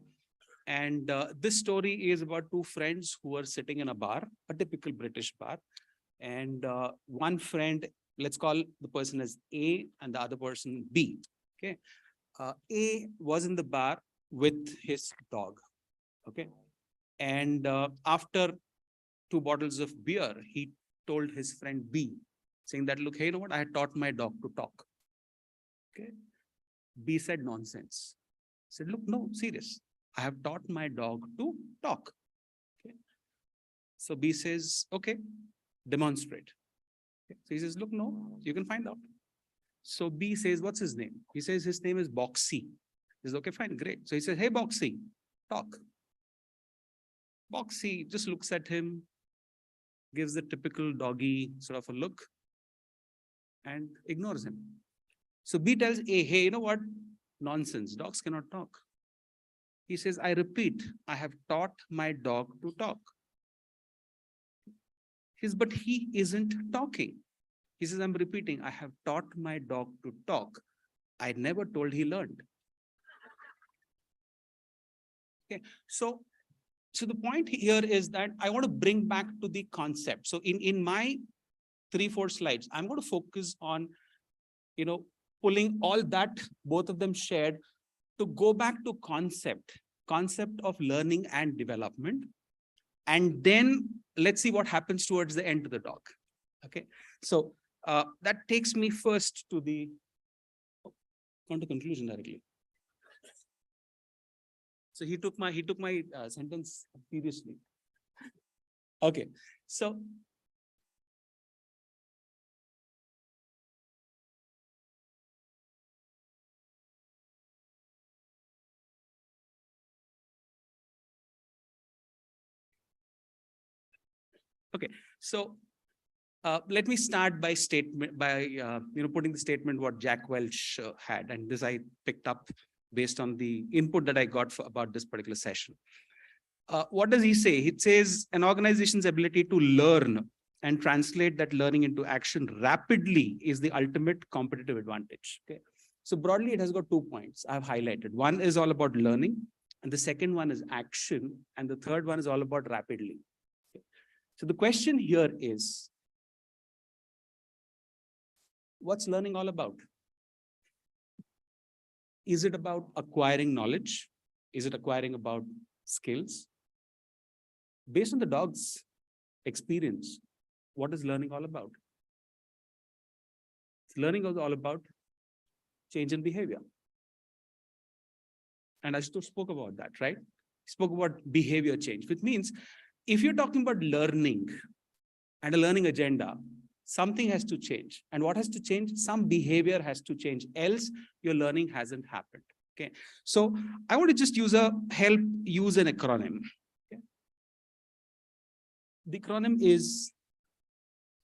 And this story is about 2 friends who are sitting in a bar, a typical British bar. And one friend, let's call the person as A and the other person B. Okay. A was in the bar with his dog. Okay. And after 2 bottles of beer, he told his friend B, saying that, look, hey, you know what? I had taught my dog to talk. Okay. B said, nonsense. Said, look, no, serious. I have taught my dog to talk. Okay. So B says, okay, demonstrate. Okay. So he says, look, no, you can find out. So B says, what's his name? He says his name is Boxy. He says, okay, fine, great. So he says, hey, Boxy, talk. Boxy just looks at him, gives the typical doggy sort of a look, and ignores him. So B tells A, hey, you know what? Nonsense. Dogs cannot talk. He says, I repeat, I have taught my dog to talk. He says, but he isn't talking. He says, I'm repeating, I have taught my dog to talk. I never told he learned. Okay, so the point here is that I want to bring back to the concept. So in my 3-4 slides, I'm going to focus on, pulling all that both of them shared to go back to concept of learning and development. And then let's see what happens towards the end of the talk. Okay, so that takes me first to the conclusion directly. So he took my sentence seriously. Okay, so let me start by putting the statement what Jack Welch had, and this I picked up based on the input that I got about this particular session. What does he say? He says an organization's ability to learn and translate that learning into action rapidly is the ultimate competitive advantage. Okay. So broadly, it has got 2 points I've highlighted. One is all about learning, and the second one is action, and the third one is all about rapidly. Okay. So the question here is, what's learning all about? Is it about acquiring knowledge? Is it acquiring about skills? Based on the dog's experience, what is learning all about? Learning is all about change in behavior. And Ashutosh spoke about that, right? He spoke about behavior change, which means if you're talking about learning and a learning agenda, something has to change. And what has to change? Some behavior has to change, else your learning hasn't happened. Okay. So I want to just use an acronym. Okay. The acronym is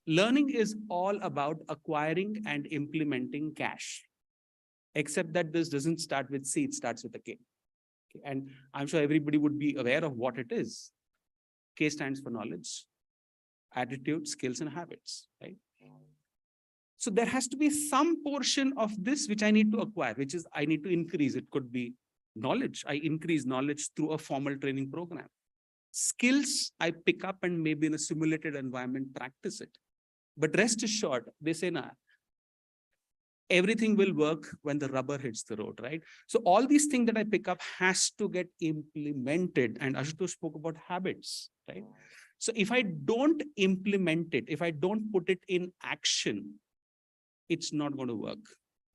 learning is all about acquiring and implementing cash, except that this doesn't start with C, it starts with a K. Okay. And I'm sure everybody would be aware of what it is. K stands for knowledge, attitude, skills, and habits, right? So there has to be some portion of this which I need to acquire, which is I need to increase. It could be knowledge. I increase knowledge through a formal training program. Skills I pick up and maybe in a simulated environment practice it. But rest assured, they say, nah, everything will work when the rubber hits the road, right? So all these things that I pick up has to get implemented. And Ashutosh spoke about habits, right? So if I don't implement it, if I don't put it in action, it's not going to work.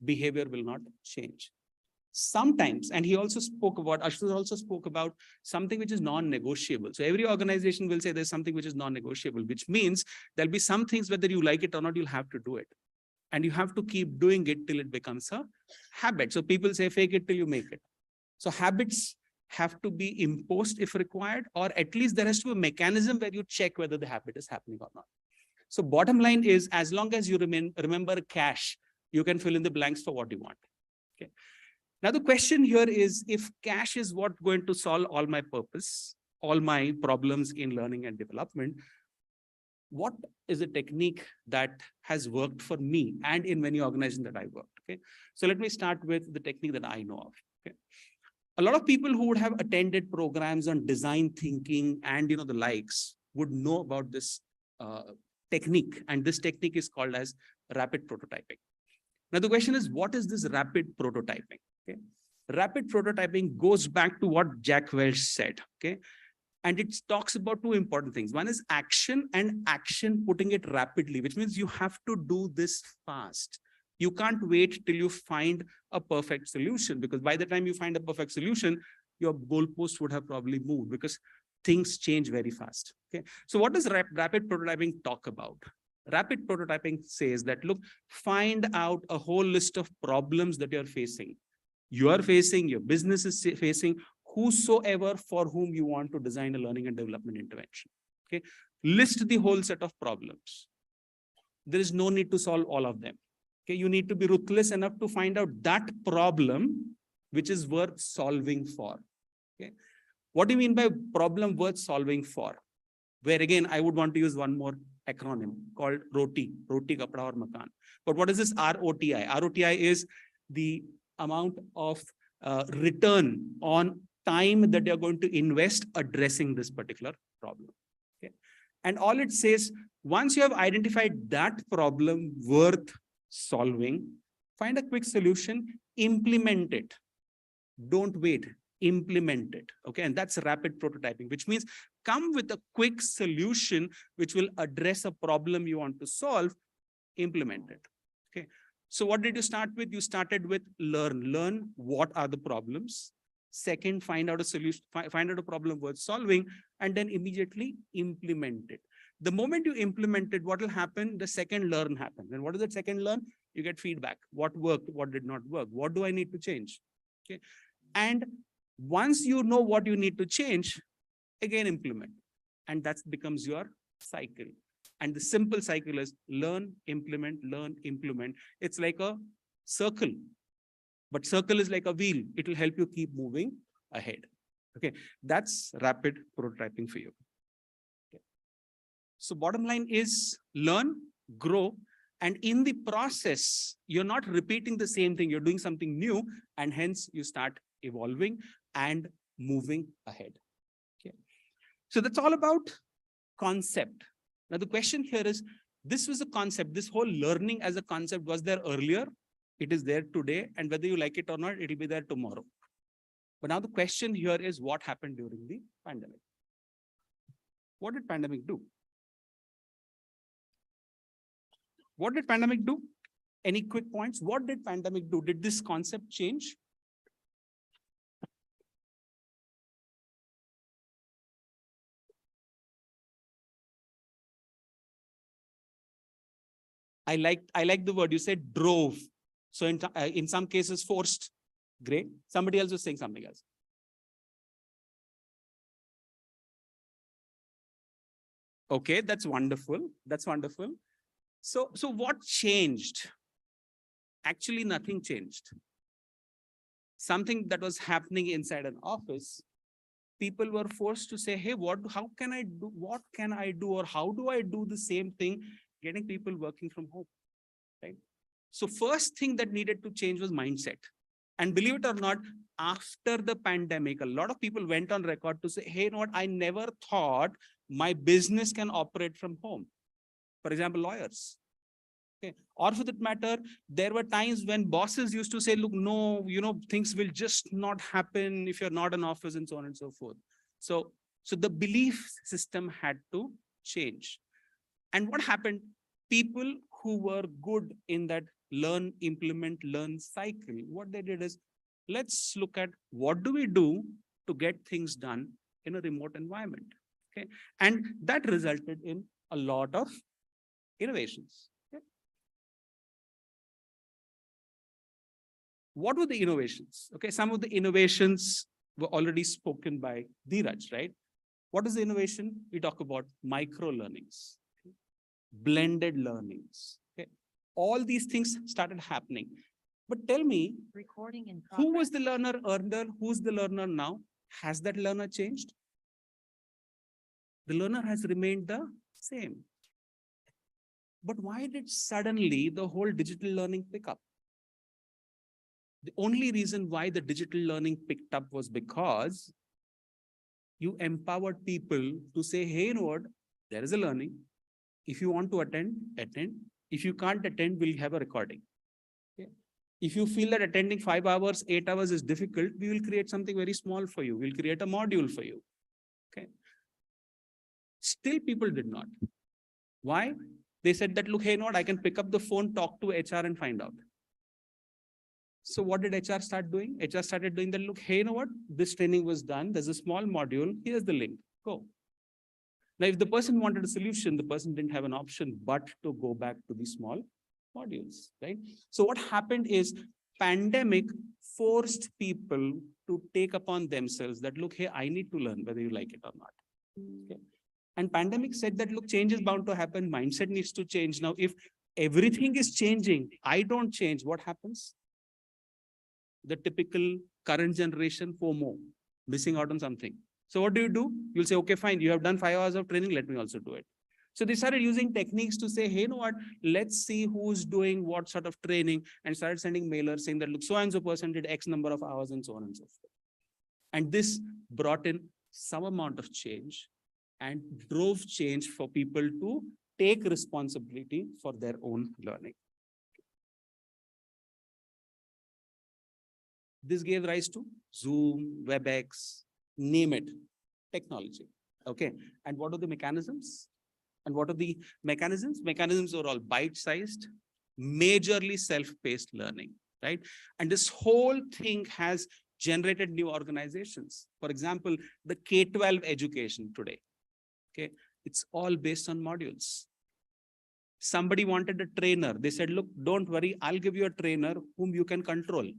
Behavior will not change. Sometimes, and he also spoke about, Ashutosh also spoke about something which is non-negotiable. So every organization will say there's something which is non-negotiable, which means there'll be some things, whether you like it or not, you'll have to do it. And you have to keep doing it till it becomes a habit. So people say, fake it till you make it. So habits have to be imposed if required, or at least there has to be a mechanism where you check whether the habit is happening or not. So bottom line is, as long as you remember cash, you can fill in the blanks for what you want. Okay. Now the question here is, if cash is what going to solve all my purpose, all my problems in learning and development, what is a technique that has worked for me and in many organizations that I worked? Okay. So let me start with the technique that I know of. Okay. A lot of people who would have attended programs on design thinking and the likes would know about this technique, and this technique is called as rapid prototyping. Now the question is, what is this rapid prototyping? Okay. Rapid prototyping goes back to what Jack Welch said. Okay. And it talks about two important things. One is action, and action putting it rapidly, which means you have to do this fast. You can't wait till you find a perfect solution, because by the time you find a perfect solution, your goalpost would have probably moved, because things change very fast. Okay. So what does rapid prototyping talk about? Rapid prototyping says that, look, find out a whole list of problems that you're facing. You are facing, your business is facing, whosoever for whom you want to design a learning and development intervention. Okay. List the whole set of problems. There is no need to solve all of them. Okay. You need to be ruthless enough to find out that problem which is worth solving for. Okay. What do you mean by problem worth solving for? Where again, I would want to use one more acronym called ROTI, Roti, Kapda aur Makan. But what is this ROTI? ROTI is the amount of return on time that you're going to invest addressing this particular problem. Okay. And all it says, once you have identified that problem worth solving, find a quick solution, implement it. Don't wait, implement it. Okay. And that's rapid prototyping, which means come with a quick solution which will address a problem you want to solve, implement it. Okay. So what did you start with? You started with learn what are the problems. Second, find out a solution, find out a problem worth solving, and then immediately implement it. The moment you implement it, what will happen? The second learn happens. And what is that second learn? You get feedback. What worked? What did not work? What do I need to change? Okay. And once you know what you need to change, again, implement. And that becomes your cycle. And the simple cycle is learn, implement, learn, implement. It's like a circle, but circle is like a wheel. It will help you keep moving ahead. Okay. That's rapid prototyping for you. Okay. So bottom line is learn, grow, and in the process, you're not repeating the same thing. You're doing something new, and hence you start evolving and moving ahead. Okay. So that's all about concept. Now, the question here is, this was a concept, this whole learning as a concept was there earlier, It is there today, and whether you like it or not, it will be there tomorrow. But now the question here is what happened during the pandemic? What did pandemic do? What did pandemic do? Any quick points? What did pandemic do? Did this concept change? I like the word you said drove. So in some cases forced. Great. Somebody else was saying something else. Okay, that's wonderful. That's wonderful. So what changed? Actually, nothing changed. Something that was happening inside an office, people were forced to say, hey, how can I do, what can I do, or how do I do the same thing, getting people working from home, right? So first thing that needed to change was mindset. And believe it or not, after the pandemic, a lot of people went on record to say, hey, you know what, I never thought my business can operate from home. For example, lawyers. Okay. Or for that matter, there were times when bosses used to say, look, no, things will just not happen if you're not in office and so on and so forth. So the belief system had to change. And what happened? People who were good in that learn, implement, learn cycle, what they did is, let's look at what do we do to get things done in a remote environment. Okay. And that resulted in a lot of innovations. Okay. What were the innovations? Okay, some of the innovations were already spoken by Dheeraj, right? What is the innovation? We talk about micro learnings, blended learnings. Okay. All these things started happening. But tell me, who was the learner earlier? Who's the learner now? Has that learner changed? The learner has remained the same. But why did suddenly the whole digital learning pick up? The only reason why the digital learning picked up was because you empowered people to say, hey, you know what, there is a learning. If you want to attend, attend. If you can't attend, we'll have a recording. Okay. If you feel that attending 5 hours, 8 hours is difficult, we will create something very small for you. We'll create a module for you. Okay. Still, people did not. Why? They said that, look, hey, not I can pick up the phone, talk to HR and find out. So what did HR start doing? HR started doing that, look, hey, you know what? This training was done. There's a small module. Here's the link. Go. Now, if the person wanted a solution, the person didn't have an option but to go back to the small modules, right? So what happened is pandemic forced people to take upon themselves that, look, hey, I need to learn whether you like it or not. Okay. And pandemic said that, look, change is bound to happen. Mindset needs to change. Now, if everything is changing, I don't change, what happens? The typical current generation FOMO, missing out on something. So what do? You'll say, okay, fine, you have done 5 hours of training, let me also do it. So they started using techniques to say, hey, you know what, let's see who's doing what sort of training, and started sending mailers saying that, look, so-and-so person did X number of hours and so on and so forth. And this brought in some amount of change and drove change for people to take responsibility for their own learning. This gave rise to Zoom, WebEx, name it, technology. Okay. And what are the mechanisms? Mechanisms are all bite-sized, majorly self-paced learning, right? And this whole thing has generated new organizations. For example, the K-12 education today. Okay. It's all based on modules. Somebody wanted a trainer. They said, look, don't worry, I'll give you a trainer whom you can control.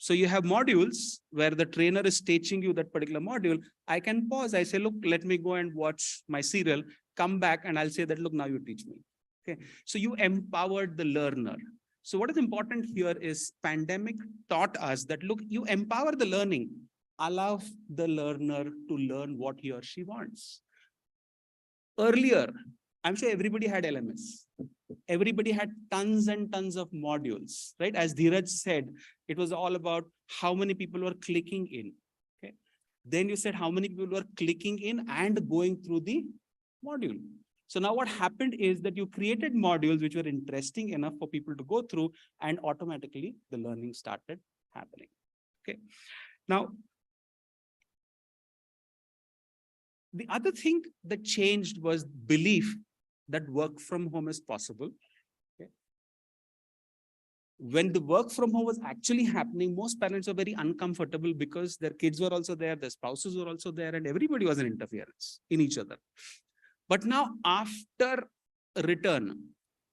So you have modules where the trainer is teaching you that particular module. I can pause. I say, look, let me go and watch my serial, come back, and I'll say that, look, now you teach me. Okay. So you empowered the learner. So what is important here is pandemic taught us that, look, you empower the learning, allow the learner to learn what he or she wants. Earlier, I'm sure everybody had LMS. Everybody had tons and tons of modules, right? As Dheeraj said, it was all about how many people were clicking in. Okay. Then you said how many people were clicking in and going through the module. So now what happened is that you created modules which were interesting enough for people to go through, and automatically the learning started happening. Okay. Now, the other thing that changed was belief that work from home is possible. Okay. When the work from home was actually happening, most parents were very uncomfortable because their kids were also there, their spouses were also there, and everybody was an interference in each other. But now, after return,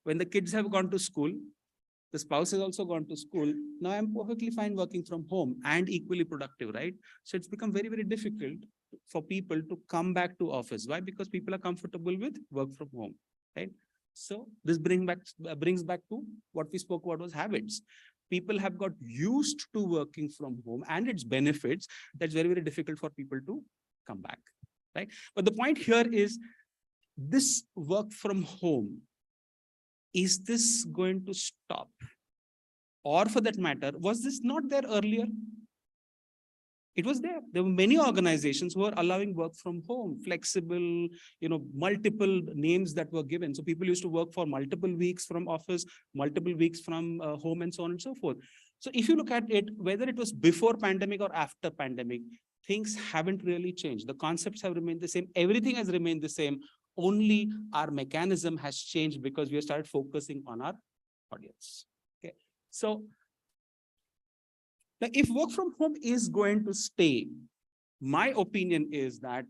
when the kids have gone to school, the spouse has also gone to school. Now I'm perfectly fine working from home and equally productive, right? So it's become very, very difficult for people to come back to office. Why? Because people are comfortable with work from home, right? So this brings back to what we spoke about was habits. People have got used to working from home and its benefits. That's very, very difficult for people to come back, right? But the point here is this work from home, is this going to stop? Or for that matter, was this not there earlier? It was there. There were many organizations who were allowing work from home, flexible, multiple names that were given. So people used to work for multiple weeks from office, multiple weeks from home, and so on and so forth. So if you look at it, whether it was before pandemic or after pandemic, things haven't really changed. The concepts have remained the same. Everything has remained the same. Only our mechanism has changed because we have started focusing on our audience. Okay. So now, if work from home is going to stay, my opinion is that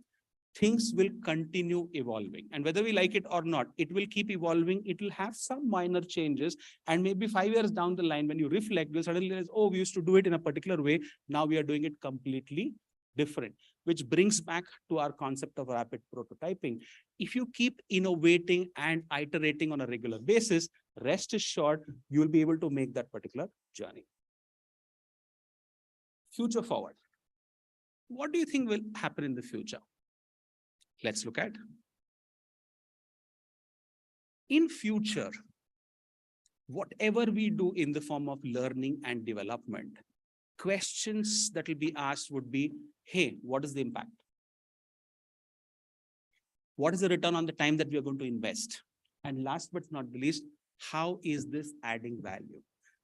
things will continue evolving. And whether we like it or not, it will keep evolving. It will have some minor changes. And maybe 5 years down the line, when you reflect, you'll suddenly realize, oh, we used to do it in a particular way. Now we are doing it completely different, which brings back to our concept of rapid prototyping. If you keep innovating and iterating on a regular basis, rest assured, you will be able to make that particular journey. Future forward. What do you think will happen in the future? Let's look at. In future, whatever we do in the form of learning and development, questions that will be asked would be, hey, what is the impact? What is the return on the time that we are going to invest? And last but not the least, how is this adding value?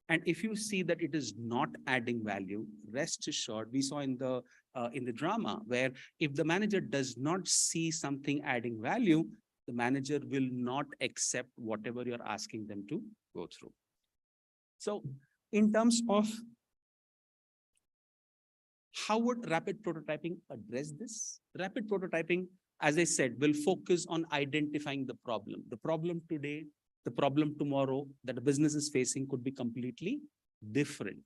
And if you see that it is not adding value, rest assured, we saw in the drama where if the manager does not see something adding value, the manager will not accept whatever you're asking them to go through. So in terms of how would rapid prototyping address this? Rapid prototyping, as I said, will focus on identifying the problem. The problem today, the problem tomorrow that a business is facing could be completely different.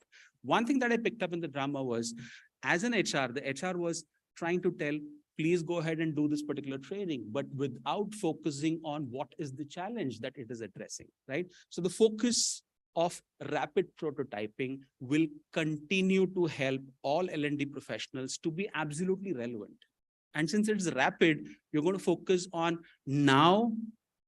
One thing that I picked up in the drama was, as an HR, the HR was trying to tell, please go ahead and do this particular training, but without focusing on what is the challenge that it is addressing, right? So the focus of rapid prototyping will continue to help all L&D professionals to be absolutely relevant. And since it's rapid, you're going to focus on now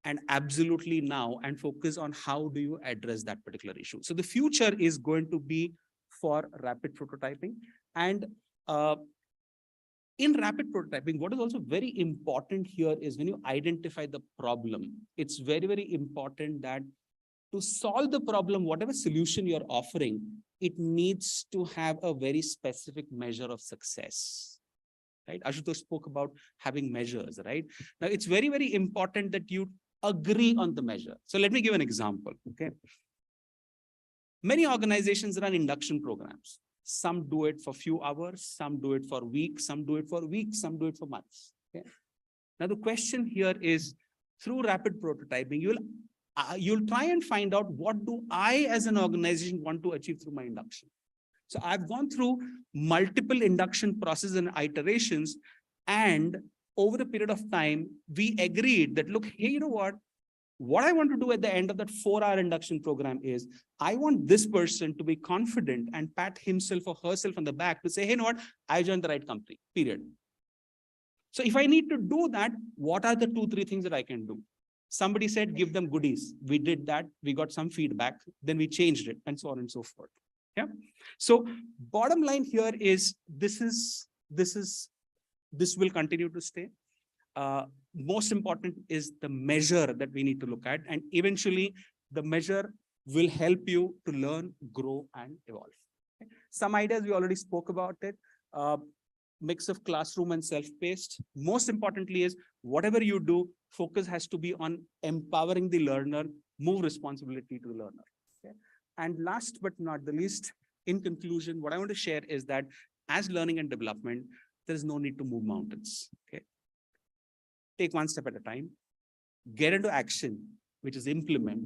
and absolutely now and focus on how do you address that particular issue. So the future is going to be for rapid prototyping. And in rapid prototyping, what is also very important here is when you identify the problem, it's very, very important that to solve the problem, whatever solution you're offering, it needs to have a very specific measure of success, right? Ashutosh spoke about having measures, right? Now, it's very, very important that you agree on the measure. So let me give an example, okay? Many organizations run induction programs. Some do it for few hours, some do it for weeks, some do it for weeks, some do it for months, okay? Now, the question here is, through rapid prototyping, you'll try and find out what do I as an organization want to achieve through my induction. So I've gone through multiple induction processes and iterations, and over a period of time, we agreed that, look, hey, you know what I want to do at the end of that 4-hour induction program is I want this person to be confident and pat himself or herself on the back to say, hey, you know what, I joined the right company, period. So if I need to do that, what are the 2-3 things that I can do? Somebody said, give them goodies. We did that. We got some feedback. Then we changed it and so on and so forth. Yeah. So bottom line here is this will continue to stay. most important is the measure that we need to look at. And eventually the measure will help you to learn, grow, and evolve. Okay. Some ideas we already spoke about it. Mix of classroom and self-paced. Most importantly is whatever you do, focus has to be on empowering the learner, move responsibility to the learner. Okay. And last but not the least, in conclusion, what I want to share is that as learning and development, there is no need to move mountains. Okay. Take one step at a time, get into action, which is implement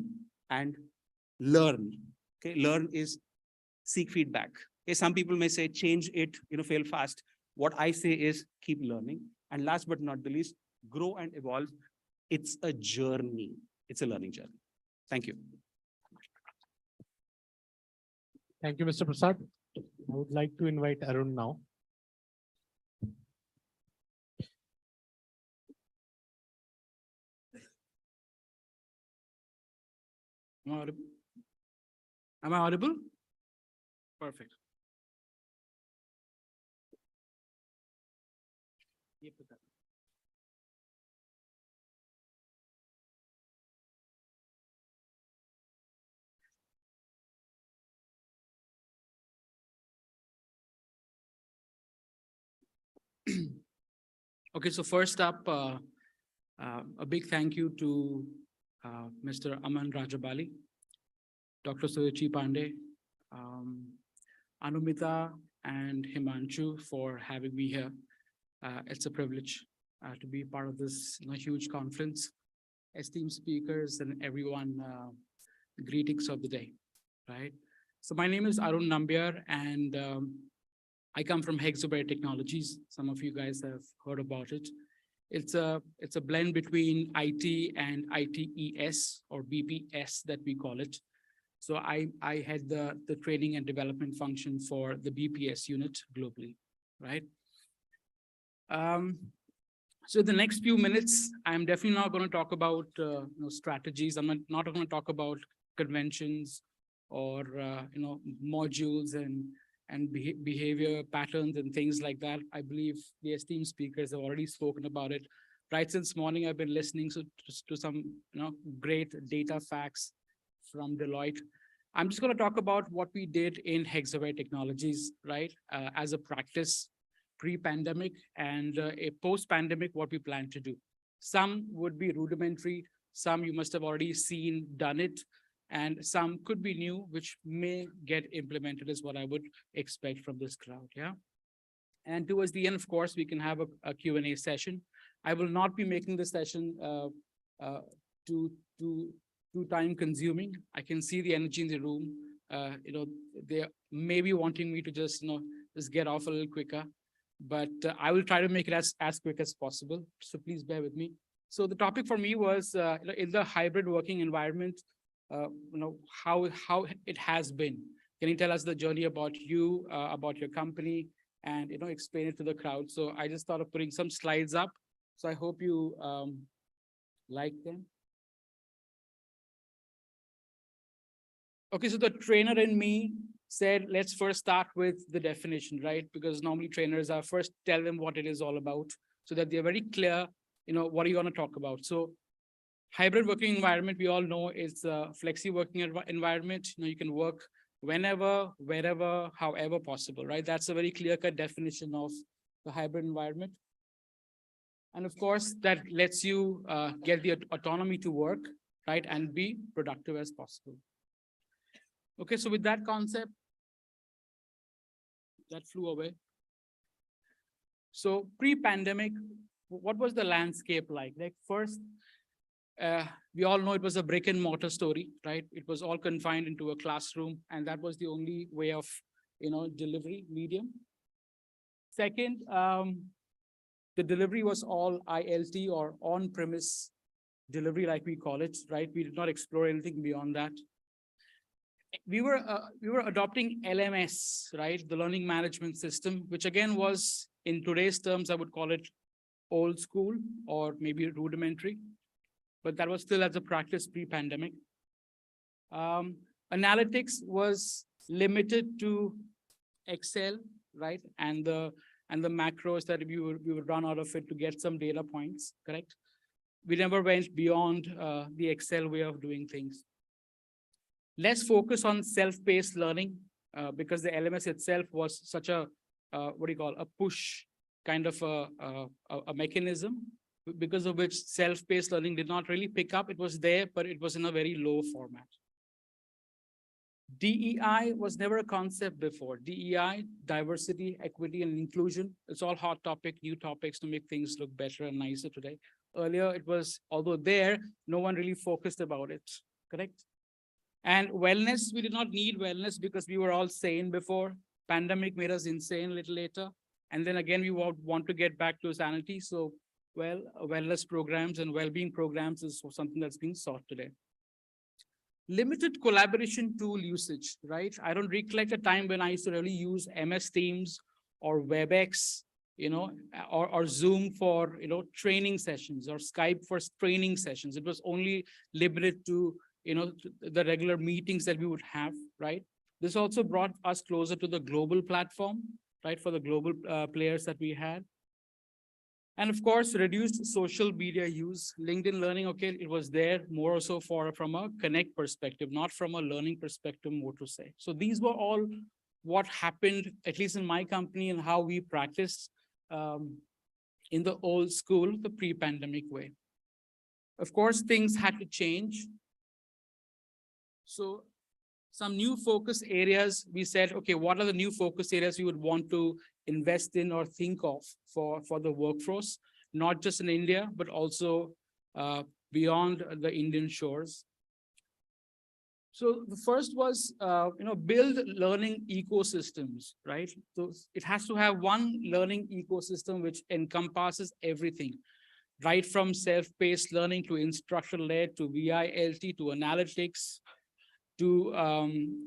and learn. Okay. Learn is seek feedback. Okay. Some people may say change it, fail fast. What I say is keep learning. And last but not the least, grow and evolve. It's a journey. It's a learning journey. Thank you. Thank you, Mr. Prasad. I would like to invite Arun now. Am I audible? Am I audible? Perfect. Okay, so first up, a big thank you to Mr. Aman Rajabali, Dr. Suyachi Pandey, Anumita and Himanshu for having me here. It's a privilege to be part of this huge conference. Esteemed speakers and everyone, greetings of the day, right? So my name is Arun Nambiar and I come from Hexaberry Technologies. Some of you guys have heard about it. It's a blend between IT and ITES or BPS that we call it. So I had the training and development function for the BPS unit globally, right? So the next few minutes, I'm definitely not going to talk about strategies. I'm not going to talk about conventions or modules and behavior patterns and things like that. I believe the esteemed speakers have already spoken about it. Right since morning, I've been listening to some great data facts from Deloitte. I'm just going to talk about what we did in Hexaberry Technologies, right, as a practice pre-pandemic and a post-pandemic, what we plan to do. Some would be rudimentary, some you must have already seen, done it, and some could be new, which may get implemented is what I would expect from this crowd, yeah? And towards the end, of course, we can have a Q&A session. I will not be making the session too time consuming. I can see the energy in the room. They may be wanting me to just get off a little quicker, but I will try to make it as quick as possible. So please bear with me. So the topic for me was in the hybrid working environment, how it has been. Can you tell us the journey about you, about your company, and explain it to the crowd? So I just thought of putting some slides up. So I hope you like them. Okay, so the trainer in me said, let's first start with the definition, right? Because normally trainers are first tell them what it is all about so that they're very clear, what are you going to talk about? So hybrid working environment, we all know is a flexi working environment. You can work whenever, wherever, however possible, right? That's a very clear-cut definition of the hybrid environment. And of course, that lets you get the autonomy to work, right? And be productive as possible. Okay, so with that concept, that flew away. So pre-pandemic, what was the landscape like? Like first, we all know it was a brick and mortar story, right? It was all confined into a classroom, and that was the only way of, delivery medium. Second, the delivery was all ILT or on-premise delivery, like we call it, right? We did not explore anything beyond that. We were adopting LMS, right? The learning management system, which again was, in today's terms, I would call it old school or maybe rudimentary, but that was still as a practice pre-pandemic. Analytics was limited to Excel, right? And the macros that we would run out of it to get some data points, correct? we never went beyond the Excel way of doing things. Let's focus on self-paced learning because the LMS itself was such a, a push kind of a mechanism because of which self-paced learning did not really pick up. It was there, but it was in a very low format. DEI was never a concept before. DEI, diversity, equity, and inclusion. It's all hot topic, new topics to make things look better and nicer today. Earlier, it was, although there, no one really focused about it, correct? And wellness, we did not need wellness because we were all sane before. Pandemic made us insane a little later. And then again, we want to get back to sanity. So, well, wellness programs and well-being programs is something that's being sought today. Limited collaboration tool usage, right? I don't recollect a time when I used to really use MS Teams or WebEx, or Zoom for, training sessions or Skype for training sessions. It was only limited to, the regular meetings that we would have, right? This also brought us closer to the global platform, right? For the global players that we had. And of course, reduced social media use. LinkedIn Learning, okay, it was there more so from a connect perspective, not from a learning perspective, more to say. So these were all what happened, at least in my company, and how we practiced in the old school, the pre-pandemic way. Of course, things had to change. So some new focus areas, we said, okay, what are the new focus areas we would want to invest in or think of for the workforce, not just in India, but also beyond the Indian shores. So the first was, build learning ecosystems, right? So it has to have one learning ecosystem which encompasses everything, right from self-paced learning to instructor-led to VILT to analytics, to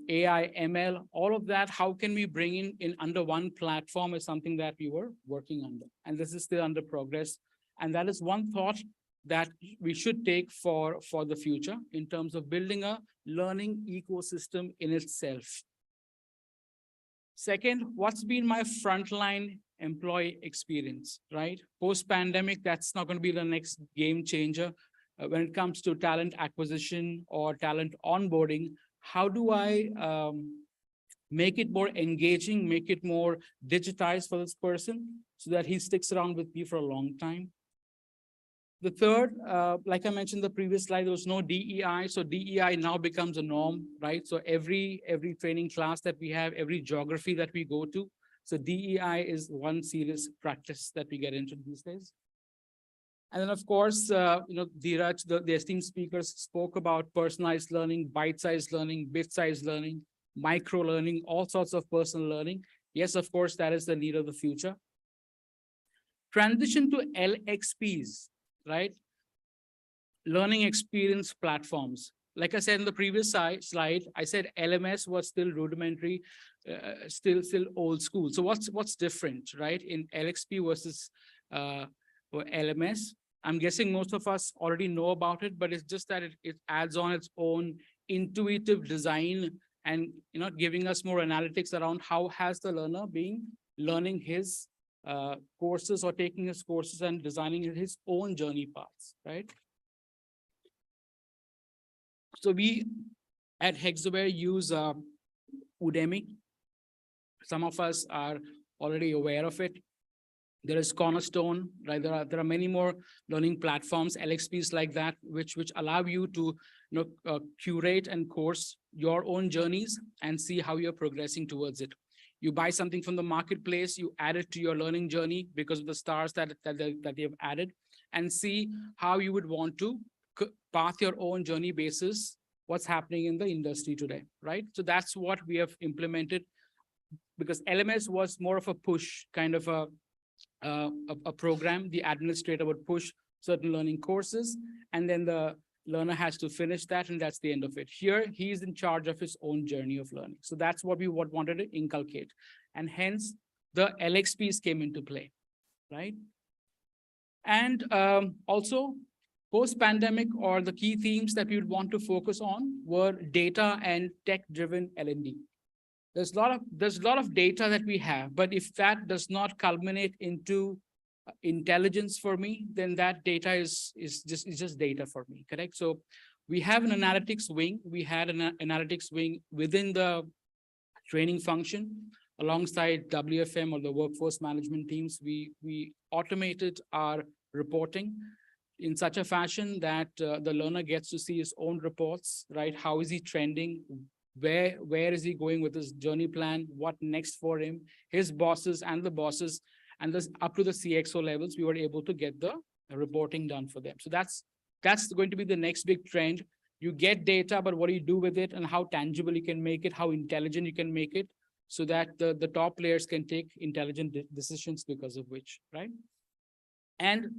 AI, ML, all of that. How can we bring in under one platform is something that we were working under. And this is still under progress. And that is one thought that we should take for the future in terms of building a learning ecosystem in itself. Second, what's been my frontline employee experience, right? Post-pandemic, that's not going to be the next game changer. When it comes to talent acquisition or talent onboarding, how do I make it more engaging, make it more digitized for this person so that he sticks around with me for a long time? The third, like I mentioned in the previous slide, there was no DEI. So DEI now becomes a norm, right? So every training class that we have, every geography that we go to. So DEI is one serious practice that we get into these days. And then, of course, Dheeraj, the esteemed speakers spoke about personalized learning, bite-sized learning, bit-sized learning, micro-learning, all sorts of personal learning. Yes, of course, that is the need of the future. Transition to LXPs, right? Learning experience platforms. Like I said in the previous slide, I said LMS was still rudimentary, still old school. So what's different, right? In LXP versus or LMS. I'm guessing most of us already know about it, but it's just that it adds on its own intuitive design and giving us more analytics around how has the learner been learning his courses or taking his courses and designing his own journey paths, right? So we at Hexaware use Udemy. Some of us are already aware of it. There is Cornerstone, right? There are many more learning platforms, LXPs like that, which allow you to curate and course your own journeys and see how you're progressing towards it. You buy something from the marketplace, you add it to your learning journey because of the stars that they have added, and see how you would want to path your own journey basis what's happening in the industry today, right? So that's what we have implemented, because LMS was more of a push kind of a program. The administrator would push certain learning courses, and then the learner has to finish that, and that's the end of it. Here, he's in charge of his own journey of learning. So that's what we wanted to inculcate. And hence, the LXPs came into play, right? And also, post-pandemic, or the key themes that we would want to focus on were data and tech-driven L&D. There's a lot of data that we have, but if that does not culminate into intelligence for me, then that data is just data for me, correct? So we have an analytics wing. We had an analytics wing within the training function alongside WFM or the workforce management teams. We automated our reporting in such a fashion that the learner gets to see his own reports, right? How is he trending? Where is he going with his journey plan? What next for him? His bosses and the bosses, and this up to the CXO levels, we were able to get the reporting done for them. So that's going to be the next big trend. You get data, but what do you do with it, and how tangible you can make it, how intelligent you can make it, so that the top players can take intelligent decisions because of which, right? And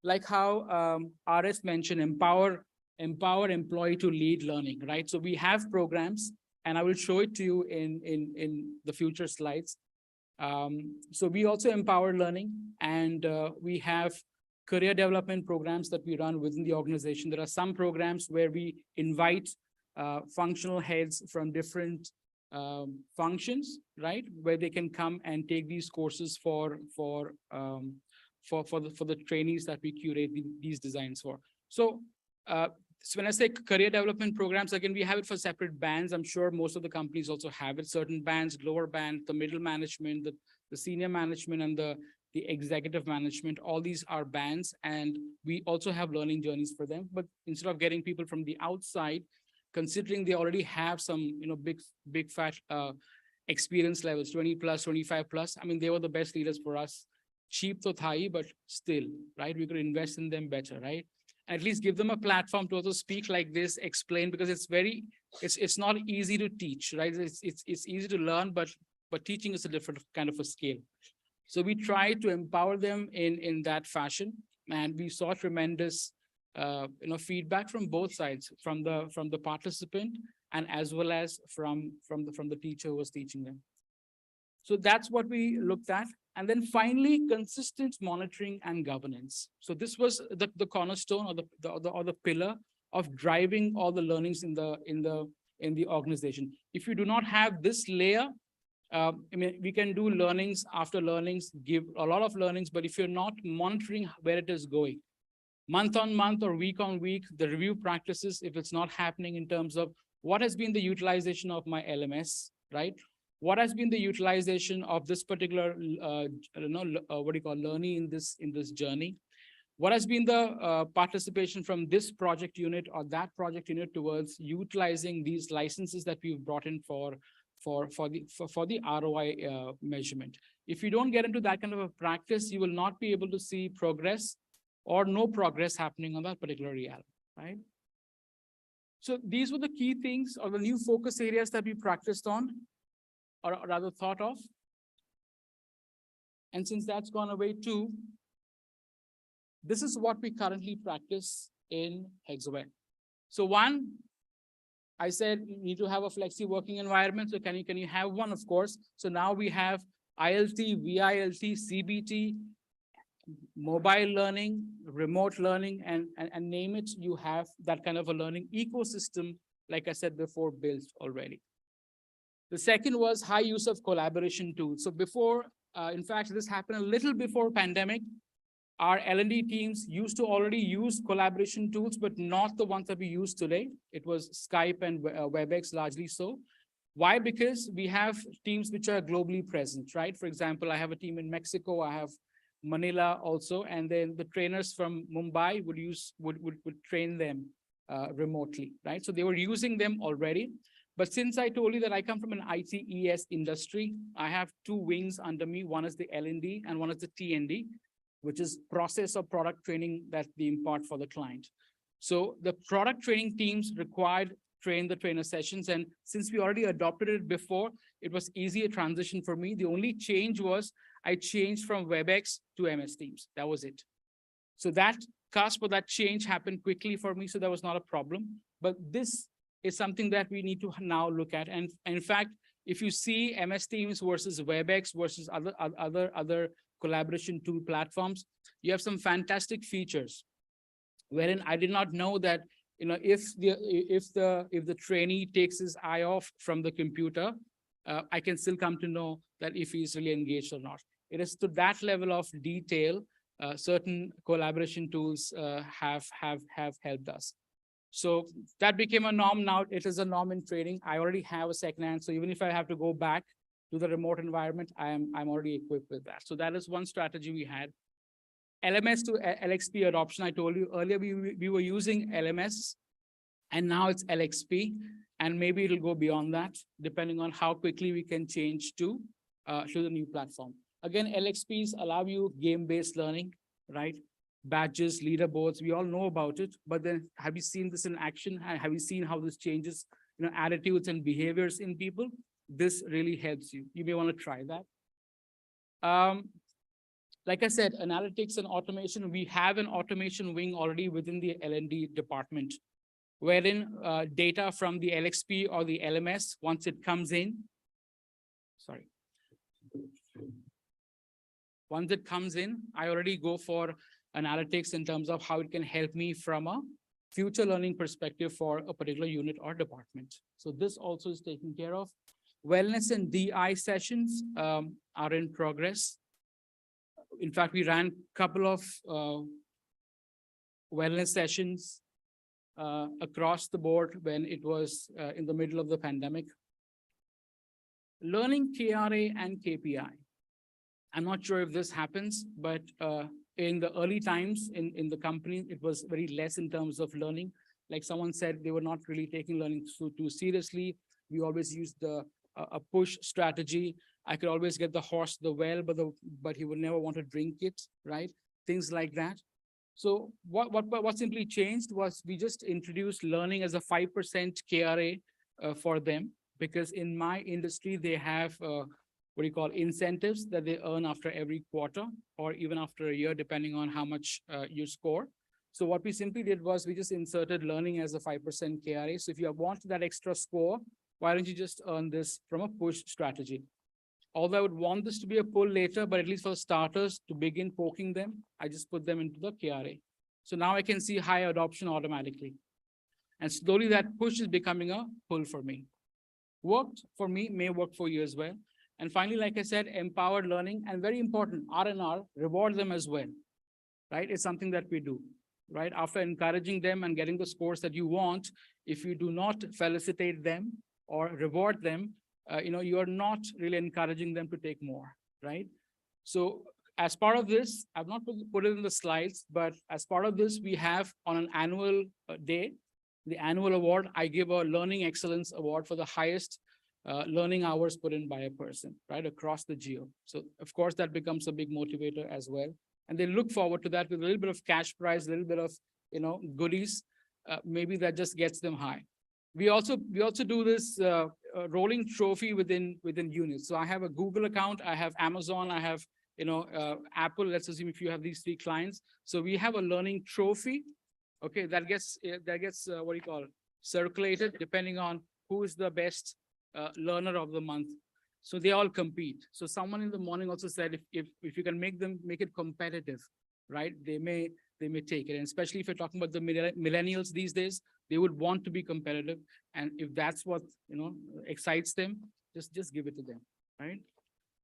like how RS mentioned, empower employee to lead learning, right? So we have programs, and I will show it to you in the future slides. So we also empower learning, and we have career development programs that we run within the organization. There are some programs where we invite functional heads from different functions, right? Where they can come and take these courses for the trainees that we curate these designs for. So, so when I say career development programs, again, we have it for separate bands. I'm sure most of the companies also have it, certain bands, lower band, the middle management, the senior management, and the executive management. All these are bands, and we also have learning journeys for them. But instead of getting people from the outside, considering they already have some, big fat experience levels, 20 plus, 25 plus. I mean, they were the best leaders for us. Cheap to thai, but still, right? We could invest in them better, right? At least give them a platform to also speak like this, explain, because it's not easy to teach, right? It's easy to learn, but teaching is a different kind of a scale. So we try to empower them in that fashion, and we saw tremendous feedback from both sides, from the participant and as well as from the teacher who was teaching them. So that's what we looked at. And then finally, consistent monitoring and governance. So this was the cornerstone or the pillar of driving all the learnings in the organization. If you do not have this layer, I mean, we can do learnings after learnings, give a lot of learnings, but if you're not monitoring where it is going, month on month or week on week, the review practices, if it's not happening in terms of what has been the utilization of my LMS, right? What has been the utilization of this particular, learning in this journey? What has been the participation from this project unit or that project unit towards utilizing these licenses that we've brought in for the ROI measurement? If you don't get into that kind of a practice, you will not be able to see progress or no progress happening on that particular reality, right? So these were the key things or the new focus areas that we practiced on, or rather thought of. And since that's gone away too, this is what we currently practice in Hexaware. So one, I said you need to have a flexi working environment. So can you have one? Of course. So now we have ILT, VILT, CBT, mobile learning, remote learning, and name it. You have that kind of a learning ecosystem, like I said before, built already. The second was high use of collaboration tools. So before, in fact, this happened a little before pandemic. Our L&D teams used to already use collaboration tools, but not the ones that we use today. It was Skype and WebEx largely so. Why? Because we have teams which are globally present, right? For example, I have a team in Mexico, I have Manila also, and then the trainers from Mumbai would train them remotely, right? So they were using them already. But since I told you that I come from an ITES industry, I have two wings under me. One is the L&D and one is the T&D, which is process or product training that we impart for the client. So the product training teams required train the trainer sessions. And since we already adopted it before, it was easier transition for me. The only change was I changed from WebEx to MS Teams. That was it. So that cusp or that change happened quickly for me. So that was not a problem. But this is something that we need to now look at. And in fact, if you see MS Teams versus WebEx versus other collaboration tool platforms, you have some fantastic features wherein I did not know that, if the trainee takes his eye off from the computer, I can still come to know that if he's really engaged or not. It is to that level of detail, certain collaboration tools have helped us. So that became a norm. Now it is a norm in training. I already have a second hand. So even if I have to go back to the remote environment, I'm already equipped with that. So that is one strategy we had. LMS to LXP adoption. I told you earlier, we were using LMS and now it's LXP, and maybe it'll go beyond that, depending on how quickly we can change to the new platform. Again, LXPs allow you game-based learning, right? Badges, leaderboards, we all know about it, but then have you seen this in action? Have you seen how this changes, attitudes and behaviors in people? This really helps you. You may want to try that. Like I said, analytics and automation, we have an automation wing already within the L&D department, wherein data from the LXP or the LMS, once it comes in, once it comes in, I already go for analytics in terms of how it can help me from a future learning perspective for a particular unit or department. So this also is taken care of. Wellness and DI sessions are in progress. In fact, we ran a couple of wellness sessions across the board when it was in the middle of the pandemic. Learning KRA and KPI. I'm not sure if this happens, but in the early times in the company, it was very less in terms of learning. Like someone said, they were not really taking learning too seriously. We always used a push strategy. I could always get the horse the well, but he would never want to drink it, right? Things like that. So what simply changed was we just introduced learning as a 5% KRA for them, because in my industry, they have what do you call incentives that they earn after every quarter or even after a year, depending on how much you score. So what we simply did was we just inserted learning as a 5% KRA. So if you want that extra score, why don't you just earn this from a push strategy? Although I would want this to be a pull later, but at least for starters to begin poking them, I just put them into the KRA. So now I can see high adoption automatically. And slowly that push is becoming a pull for me. Worked for me, may work for you as well. And finally, like I said, empowered learning, and very important, R&R, reward them as well, right? It's something that we do, right? After encouraging them and getting the scores that you want, if you do not felicitate them or reward them, you are not really encouraging them to take more, right? So as part of this, I've not put it in the slides, but as part of this, we have on an annual day, the annual award, I give a Learning Excellence Award for the highest learning hours put in by a person, right, across the geo. So of course, that becomes a big motivator as well. And they look forward to that with a little bit of cash prize, a little bit of, goodies. Maybe that just gets them high. We also do this rolling trophy within units. So I have a Google account, I have Amazon, I have, Apple. Let's assume if you have these 3 clients. So we have a learning trophy. Okay, that gets what do you call it, circulated depending on who is the best learner of the month. So they all compete. So someone in the morning also said, if you can make it competitive, right? They may take it. And especially if you're talking about the millennials these days, they would want to be competitive. And if that's what, excites them, just give it to them, right?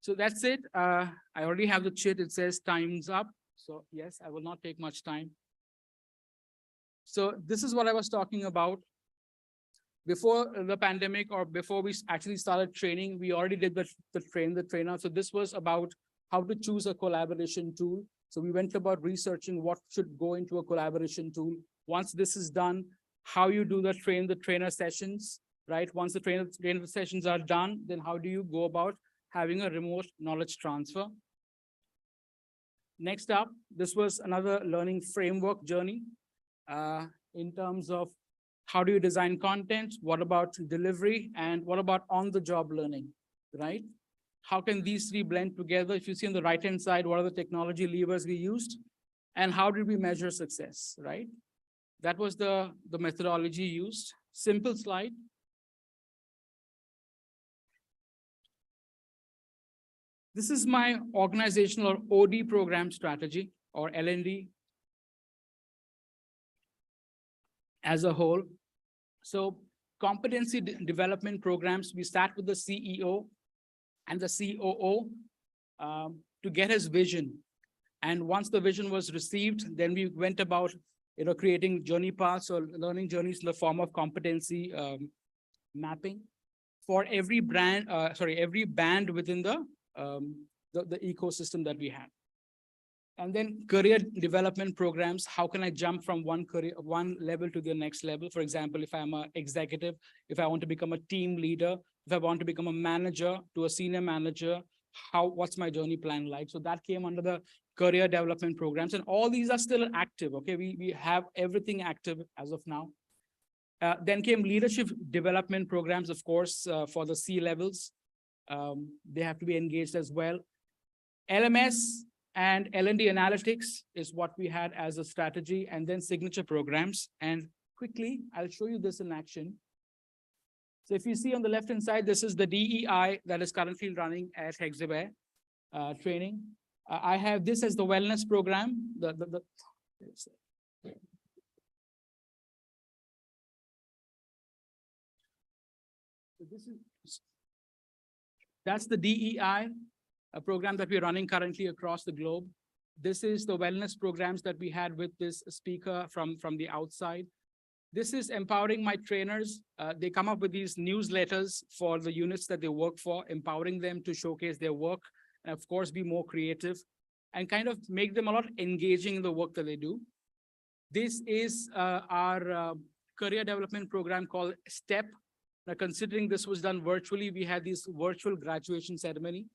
So that's it. I already have the chit. It says time's up. So yes, I will not take much time. So this is what I was talking about. Before the pandemic, or before we actually started training, we already did the train the trainer. So this was about how to choose a collaboration tool. So we went about researching what should go into a collaboration tool. Once this is done, how you do the train the trainer sessions, right? Once the trainer sessions are done, then how do you go about having a remote knowledge transfer? Next up, this was another learning framework journey in terms of how do you design content? What about delivery? And what about on-the-job learning, right? How can these 3 blend together? If you see on the right-hand side, what are the technology levers we used? And how did we measure success, right? That was the methodology used. Simple slide. This is my organizational or OD program strategy, or L&D as a whole. So competency development programs, we start with the CEO and the COO. to get his vision. And once the vision was received, then we went about, creating journey paths or learning journeys in the form of competency mapping for every every band within the ecosystem that we have. And then career development programs. How can I jump from one level to the next level? For example, if I'm an executive, if I want to become a team leader, if I want to become a manager to a senior manager, what's my journey plan like? So that came under the career development programs, and all these are still active. Okay, we have everything active as of now. Then came leadership development programs, of course, for the C levels. They have to be engaged as well. LMS and L&D analytics is what we had as a strategy, and then signature programs. And quickly, I'll show you this in action. So if you see on the left-hand side, this is the DEI that is currently running at Hexaware training. I have this as the wellness program. That's the DEI, a program that we're running currently across the globe. This is the wellness programs that we had with this speaker from the outside. This is empowering my trainers. They come up with these newsletters for the units that they work for, empowering them to showcase their work, and of course, be more creative and kind of make them a lot engaging in the work that they do. This is our career development program called STEP. Now, considering this was done virtually, we had this virtual graduation ceremony.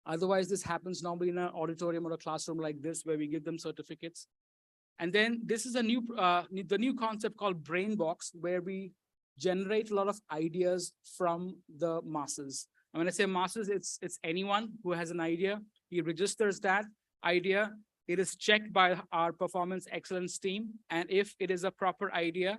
Otherwise, this happens normally in an auditorium or a classroom like this, where we give them certificates. And then this is the new concept called Brain Box, where we generate a lot of ideas from the masses. And when I say masses, it's anyone who has an idea. He registers that idea. It is checked by our performance excellence team. And if it is a proper idea,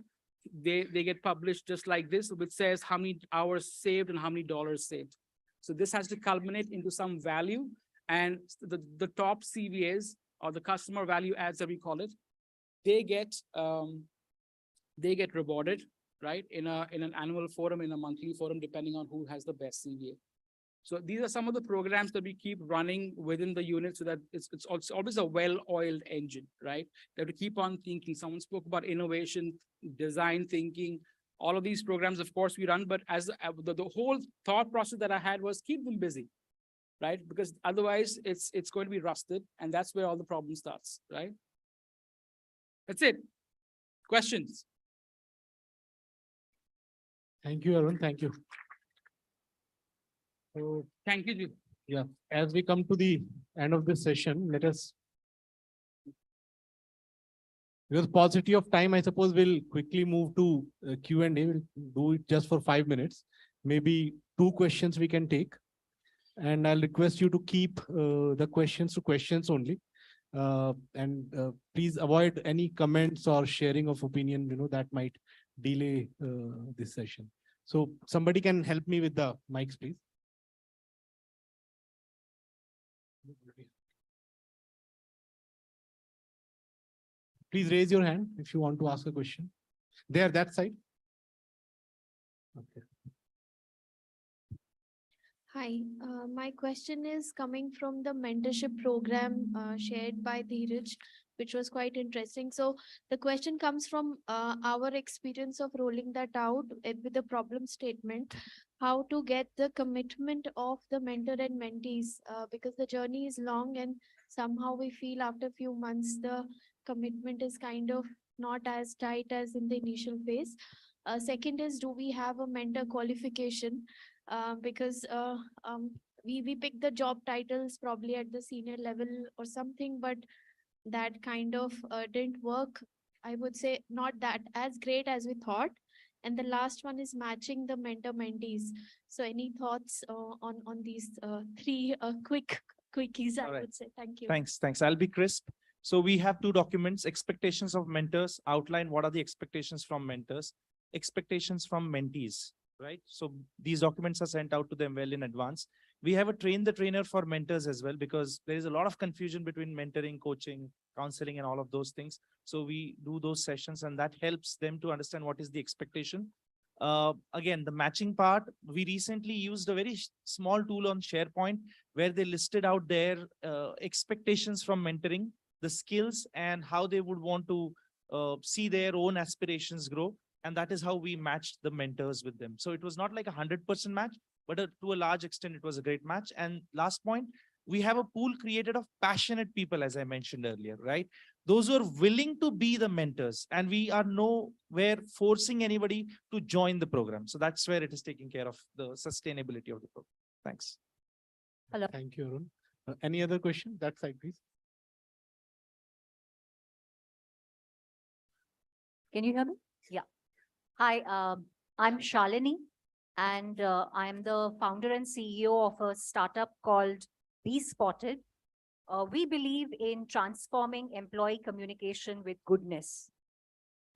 they get published just like this, which says how many hours saved and how many dollars saved. So this has to culminate into some value, and the top CVAs, or the customer value adds that we call it, they get rewarded, right, in an annual forum, in a monthly forum, depending on who has the best CVA. So these are some of the programs that we keep running within the unit, so that it's always a well-oiled engine, right? They have to keep on thinking. Someone spoke about innovation, design thinking. All of these programs, of course, we run, but as the whole thought process that I had was keep them busy, right? Because otherwise it's going to be rusted, and that's where all the problem starts, right? That's it. Questions? Thank you, Arun. Thank you. So, thank you. Yeah, as we come to the end of this session, let us, because paucity of time, I suppose we'll quickly move to Q&A. We'll do it just for 5 minutes. Maybe 2 questions we can take. And I'll request you to keep the questions to questions only. Please avoid any comments or sharing of opinion, that might delay this session. So somebody can help me with the mics, please. Please raise your hand if you want to ask a question. There, that side. Okay. Hi, my question is coming from the mentorship program shared by Dheeraj, which was quite interesting. So the question comes from our experience of rolling that out with the problem statement, how to get the commitment of the mentor and mentees, because the journey is long and somehow we feel after a few months the commitment is kind of not as tight as in the initial phase. Second is, do we have a mentor qualification? Because we pick the job titles probably at the senior level or something, but that kind of didn't work. I would say not that as great as we thought. And the last one is matching the mentor mentees. So any thoughts on these 3 quickies, I would say. Thank you. Thanks. I'll be crisp. So we have 2 documents: expectations of mentors, outline what are the expectations from mentors, expectations from mentees, right? So these documents are sent out to them well in advance. We have a train the trainer for mentors as well, because there is a lot of confusion between mentoring, coaching, counseling, and all of those things. So we do those sessions, and that helps them to understand what is the expectation. Again, the matching part, we recently used a very small tool on SharePoint where they listed out their expectations from mentoring, the skills and how they would want to see their own aspirations grow. And that is how we matched the mentors with them. So it was not like 100% match, but to a large extent, it was a great match. And last point, we have a pool created of passionate people, as I mentioned earlier, right? Those who are willing to be the mentors, and we are nowhere forcing anybody to join the program. So that's where it is taking care of the sustainability of the program. Thanks. Hello. Thank you, Arun. Any other question? That side, please. Can you hear me? Yeah. Hi, I'm Shalini, and I'm the founder and CEO of a startup called Be Spotted. We believe in transforming employee communication with goodness.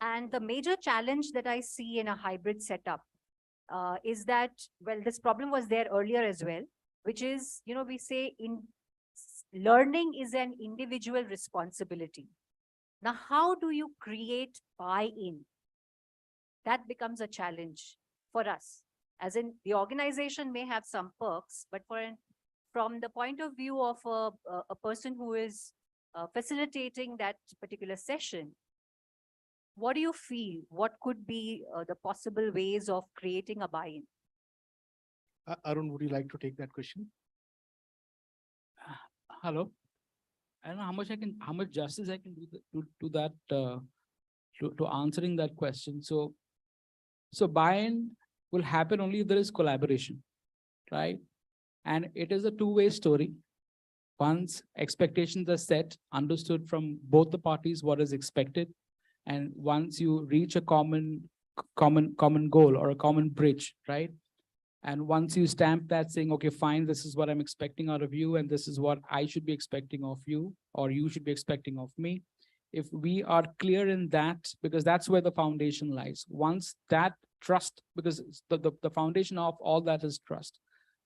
And the major challenge that I see in a hybrid setup is that, well, this problem was there earlier as well, which is, we say learning is an individual responsibility. Now, how do you create buy-in? That becomes a challenge for us. As in, the organization may have some perks, but from the point of view of a person who is facilitating that particular session, what do you feel? What could be the possible ways of creating a buy-in? Arun, would you like to take that question? Hello. I don't know how much justice I can do to that, to answering that question. So buy-in will happen only if there is collaboration, right? And it is a two-way story. Once expectations are set, understood from both the parties what is expected, and once you reach a common goal or a common bridge, right? And once you stamp that saying, okay, fine, this is what I'm expecting out of you, and this is what I should be expecting of you, or you should be expecting of me. If we are clear in that, because that's where the foundation lies. Once that trust, because the foundation of all that is trust.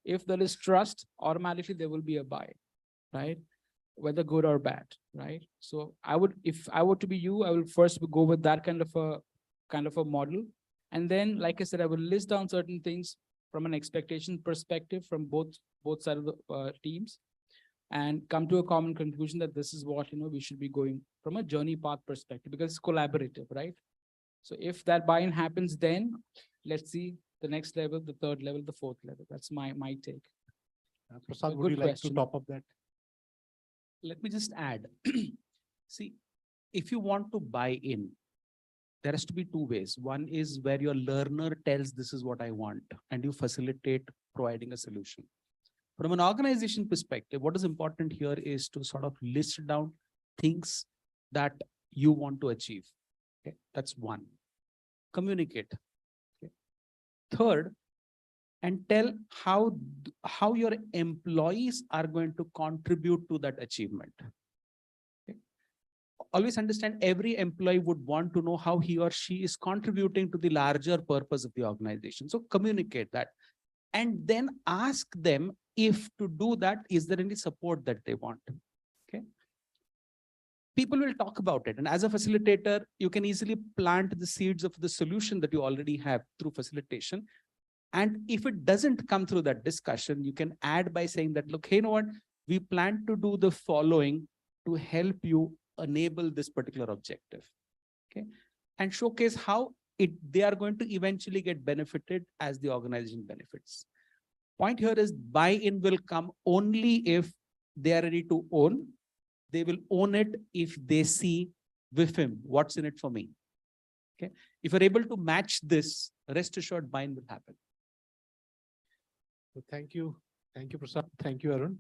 If there is trust, automatically there will be a buy, right? Whether good or bad, right? So if I were to be you, I will first go with that kind of a model. And then, like I said, I will list down certain things from an expectation perspective from both sides of the teams, and come to a common conclusion that this is what we should be going from a journey path perspective, because it's collaborative, right? So if that buy-in happens, then let's see the next level, the third level, the fourth level. That's my take. Prasad, would you like to top up that? Let me just add. See, if you want to buy in, there has to be two ways. One is where your learner tells this is what I want, and you facilitate providing a solution. From an organization perspective, what is important here is to sort of list down things that you want to achieve. Okay, that's one. Communicate. Okay. Third, and tell how your employees are going to contribute to that achievement. Okay. Always understand every employee would want to know how he or she is contributing to the larger purpose of the organization. So communicate that, and then ask them if to do that, is there any support that they want? Okay. People will talk about it. And as a facilitator, you can easily plant the seeds of the solution that you already have through facilitation. And if it doesn't come through that discussion, you can add by saying that, look, hey, you know what? We plan to do the following to help you enable this particular objective. Okay. And showcase how they are going to eventually get benefited as the organization benefits. Point here is buy-in will come only if they are ready to own. They will own it if they see with him what's in it for me. Okay. If you're able to match this, rest assured buy-in will happen. So thank you, Prasad. Thank you, Arun.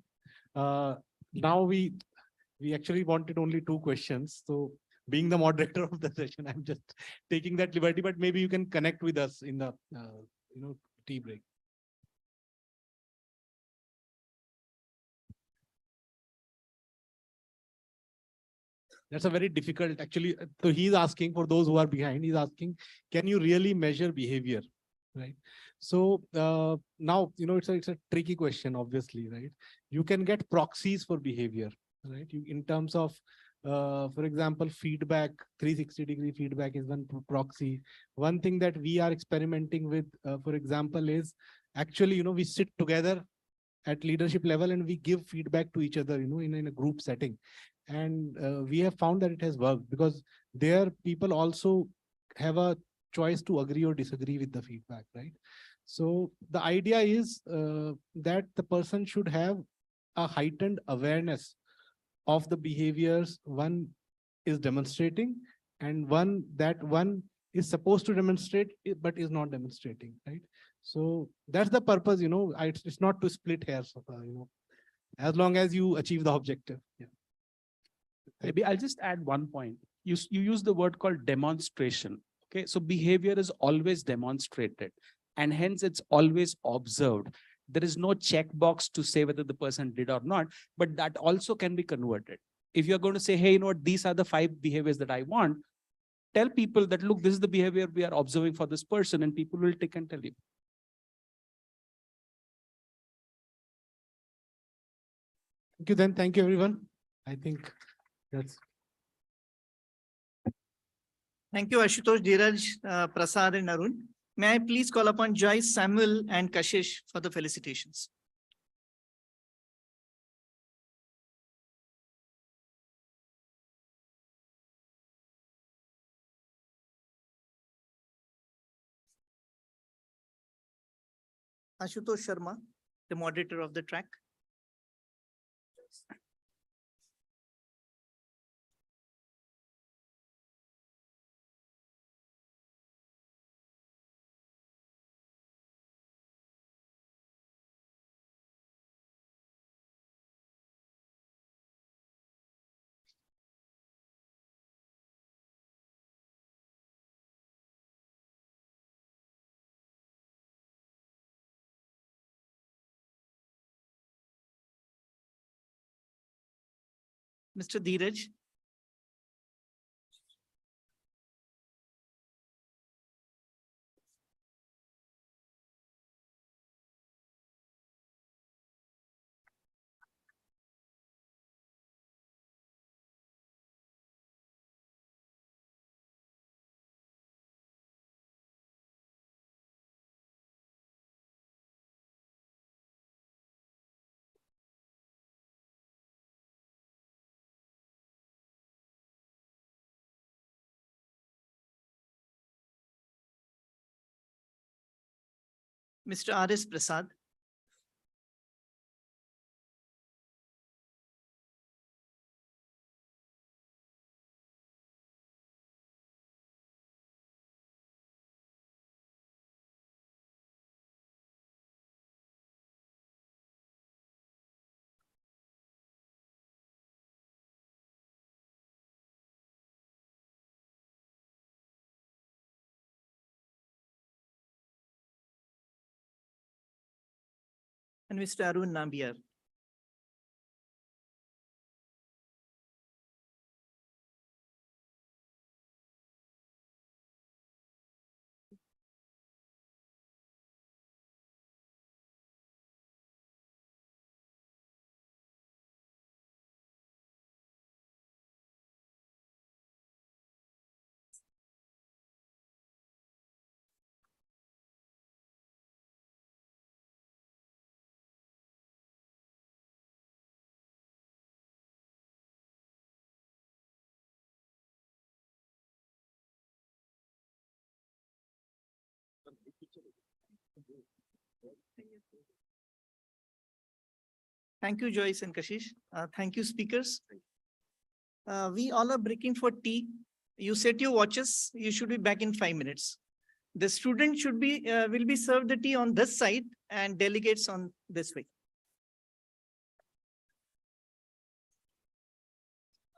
Now we actually wanted only 2 questions. So being the moderator of the session, I'm just taking that liberty. But maybe you can connect with us in the tea break. That's a very difficult, actually. So he's asking, for those who are behind, he's asking, can you really measure behavior? Right. So now, it's a tricky question, obviously, right? You can get proxies for behavior, right? In terms of For example, feedback, 360-degree feedback is one proxy. One thing that we are experimenting with, for example, is actually, we sit together at leadership level and we give feedback to each other, in a group setting. And we have found that it has worked because there people also have a choice to agree or disagree with the feedback, right? So the idea is that the person should have a heightened awareness of the behaviors one is demonstrating and one is supposed to demonstrate but is not demonstrating, right? So that's the purpose, it's not to split hairs, as long as you achieve the objective. Yeah. Maybe I'll just add one point. You use the word called demonstration. Okay, so behavior is always demonstrated and hence it's always observed. There is no checkbox to say whether the person did or not, but that also can be converted. If you're going to say, hey, these are the 5 behaviors that I want, tell people that, look, this is the behavior we are observing for this person, and people will take and tell you. Thank you then. Thank you, everyone. I think that's. Thank you, Ashutosh, Dheeraj, Prasad, and Arun. May I please call upon Joyce, Samuel, and Kashish for the felicitations. Ashutosh Sharma, the moderator of the track. Mr. Dheeraj. Mr. R.S. Prasad. And Mr. Arun Nambiar. Thank you, Joyce and Kashish. Thank you, speakers. We all are breaking for tea. You set your watches. You should be back in 5 minutes. The student will be served the tea on this side and delegates on this way.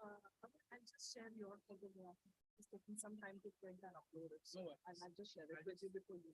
I'll just share your photograph. It's taking some time to print and upload it. So I'll just share it with you before you.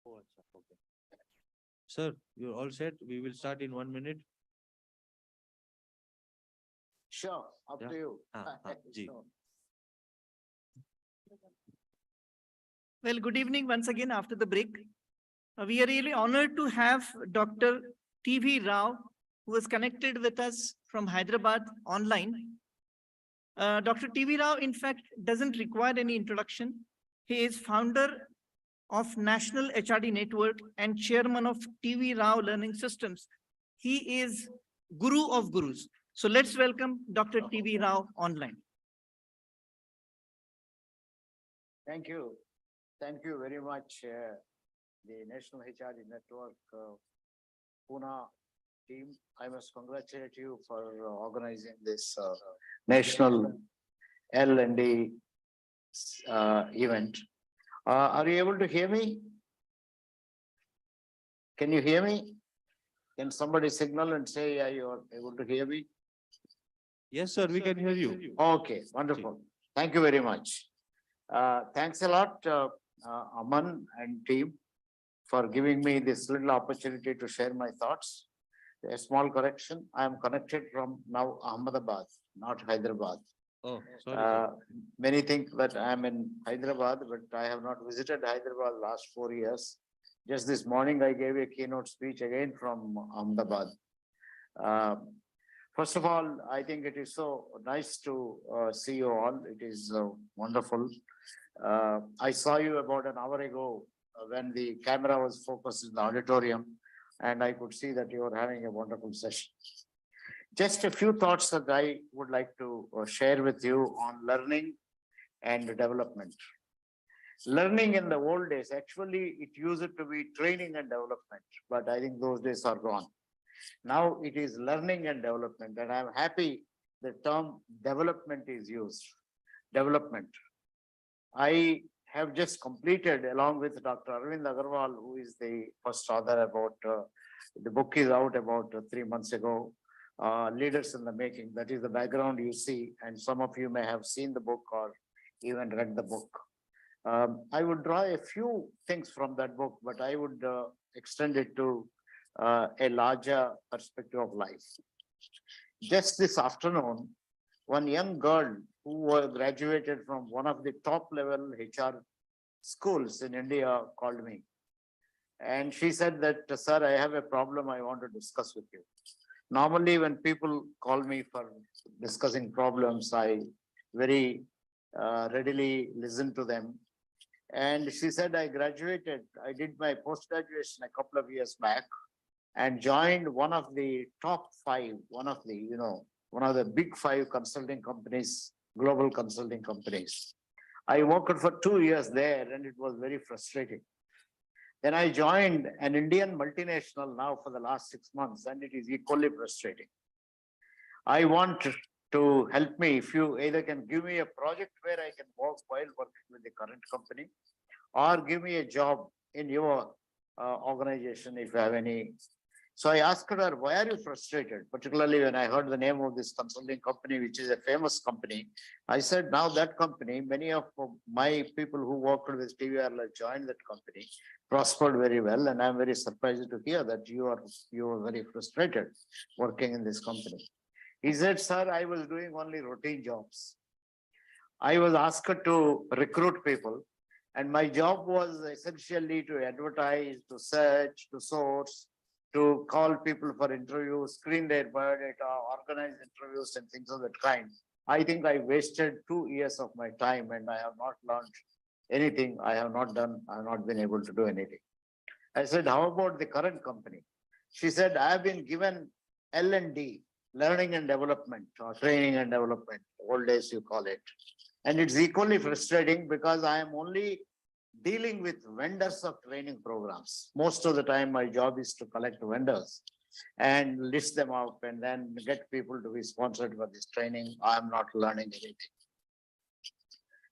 Oh, okay. Sir, you're all set. We will start in 1 minute. Sure, up to you. Ji. Well, good evening once again after the break. We are really honored to have Dr. T.V. Rao, who is connected with us from Hyderabad online. Dr. T.V. Rao, in fact, doesn't require any introduction. He is founder of National HRD Network and chairman of T.V. Rao Learning Systems. He is Guru of Gurus. So let's welcome Dr. T.V. Rao online. Thank you. Thank you very much, the National HRD Network Pune team. I must congratulate you for organizing this national L&D event. Are you able to hear me? Can you hear me? Can somebody signal and say, yeah, you are able to hear me? Yes, sir, we can hear you. Okay, wonderful. Thank you very much. Thanks a lot, Aman and team, for giving me this little opportunity to share my thoughts. A small correction, I am connected from now Ahmedabad, not Hyderabad. Oh, sorry. Many think that I am in Hyderabad, but I have not visited Hyderabad last 4 years. Just this morning, I gave a keynote speech again from Ahmedabad. First of all, I think it is so nice to see you all. It is wonderful. I saw you about an hour ago when the camera was focused in the auditorium, and I could see that you were having a wonderful session. Just a few thoughts that I would like to share with you on learning and development. Learning in the old days, actually, it used to be training and development, but I think those days are gone. Now it is learning and development, and I'm happy the term development is used. Development. I have just completed, along with Dr. Arvind Agarwal, who is the first author about, the book is out about 3 months ago, Leaders in the Making. That is the background you see, and some of you may have seen the book or even read the book. I would draw a few things from that book, but I would extend it to a larger perspective of life. Just this afternoon, one young girl who graduated from one of the top level HR schools in India called me. And she said that, sir, I have a problem I want to discuss with you. Normally, when people call me for discussing problems, I very readily listen to them. And she said, I graduated, I did my post-graduation a couple of years back and joined one of the top 5, one of the big 5 consulting companies, global consulting companies. I worked for 2 years there and it was very frustrating. Then I joined an Indian multinational now for the last 6 months and it is equally frustrating. I want to help me if you either can give me a project where I can work while working with the current company or give me a job in your organization if you have any. So I asked her, why are you frustrated? Particularly when I heard the name of this consulting company, which is a famous company. I said, now that company, many of my people who worked with TVR joined that company, prospered very well. And I'm very surprised to hear that you are very frustrated working in this company. He said, sir, I was doing only routine jobs. I was asked to recruit people. And my job was essentially to advertise, to search, to source, to call people for interviews, screen their biodata, organize interviews and things of that kind. I think I wasted 2 years of my time and I have not learned anything. I have not been able to do anything. I said, how about the current company? She said, I have been given L&D, learning and development, or training and development, old days you call it. And it's equally frustrating because I am only dealing with vendors of training programs. Most of the time, my job is to collect vendors and list them up and then get people to be sponsored for this training. I'm not learning anything.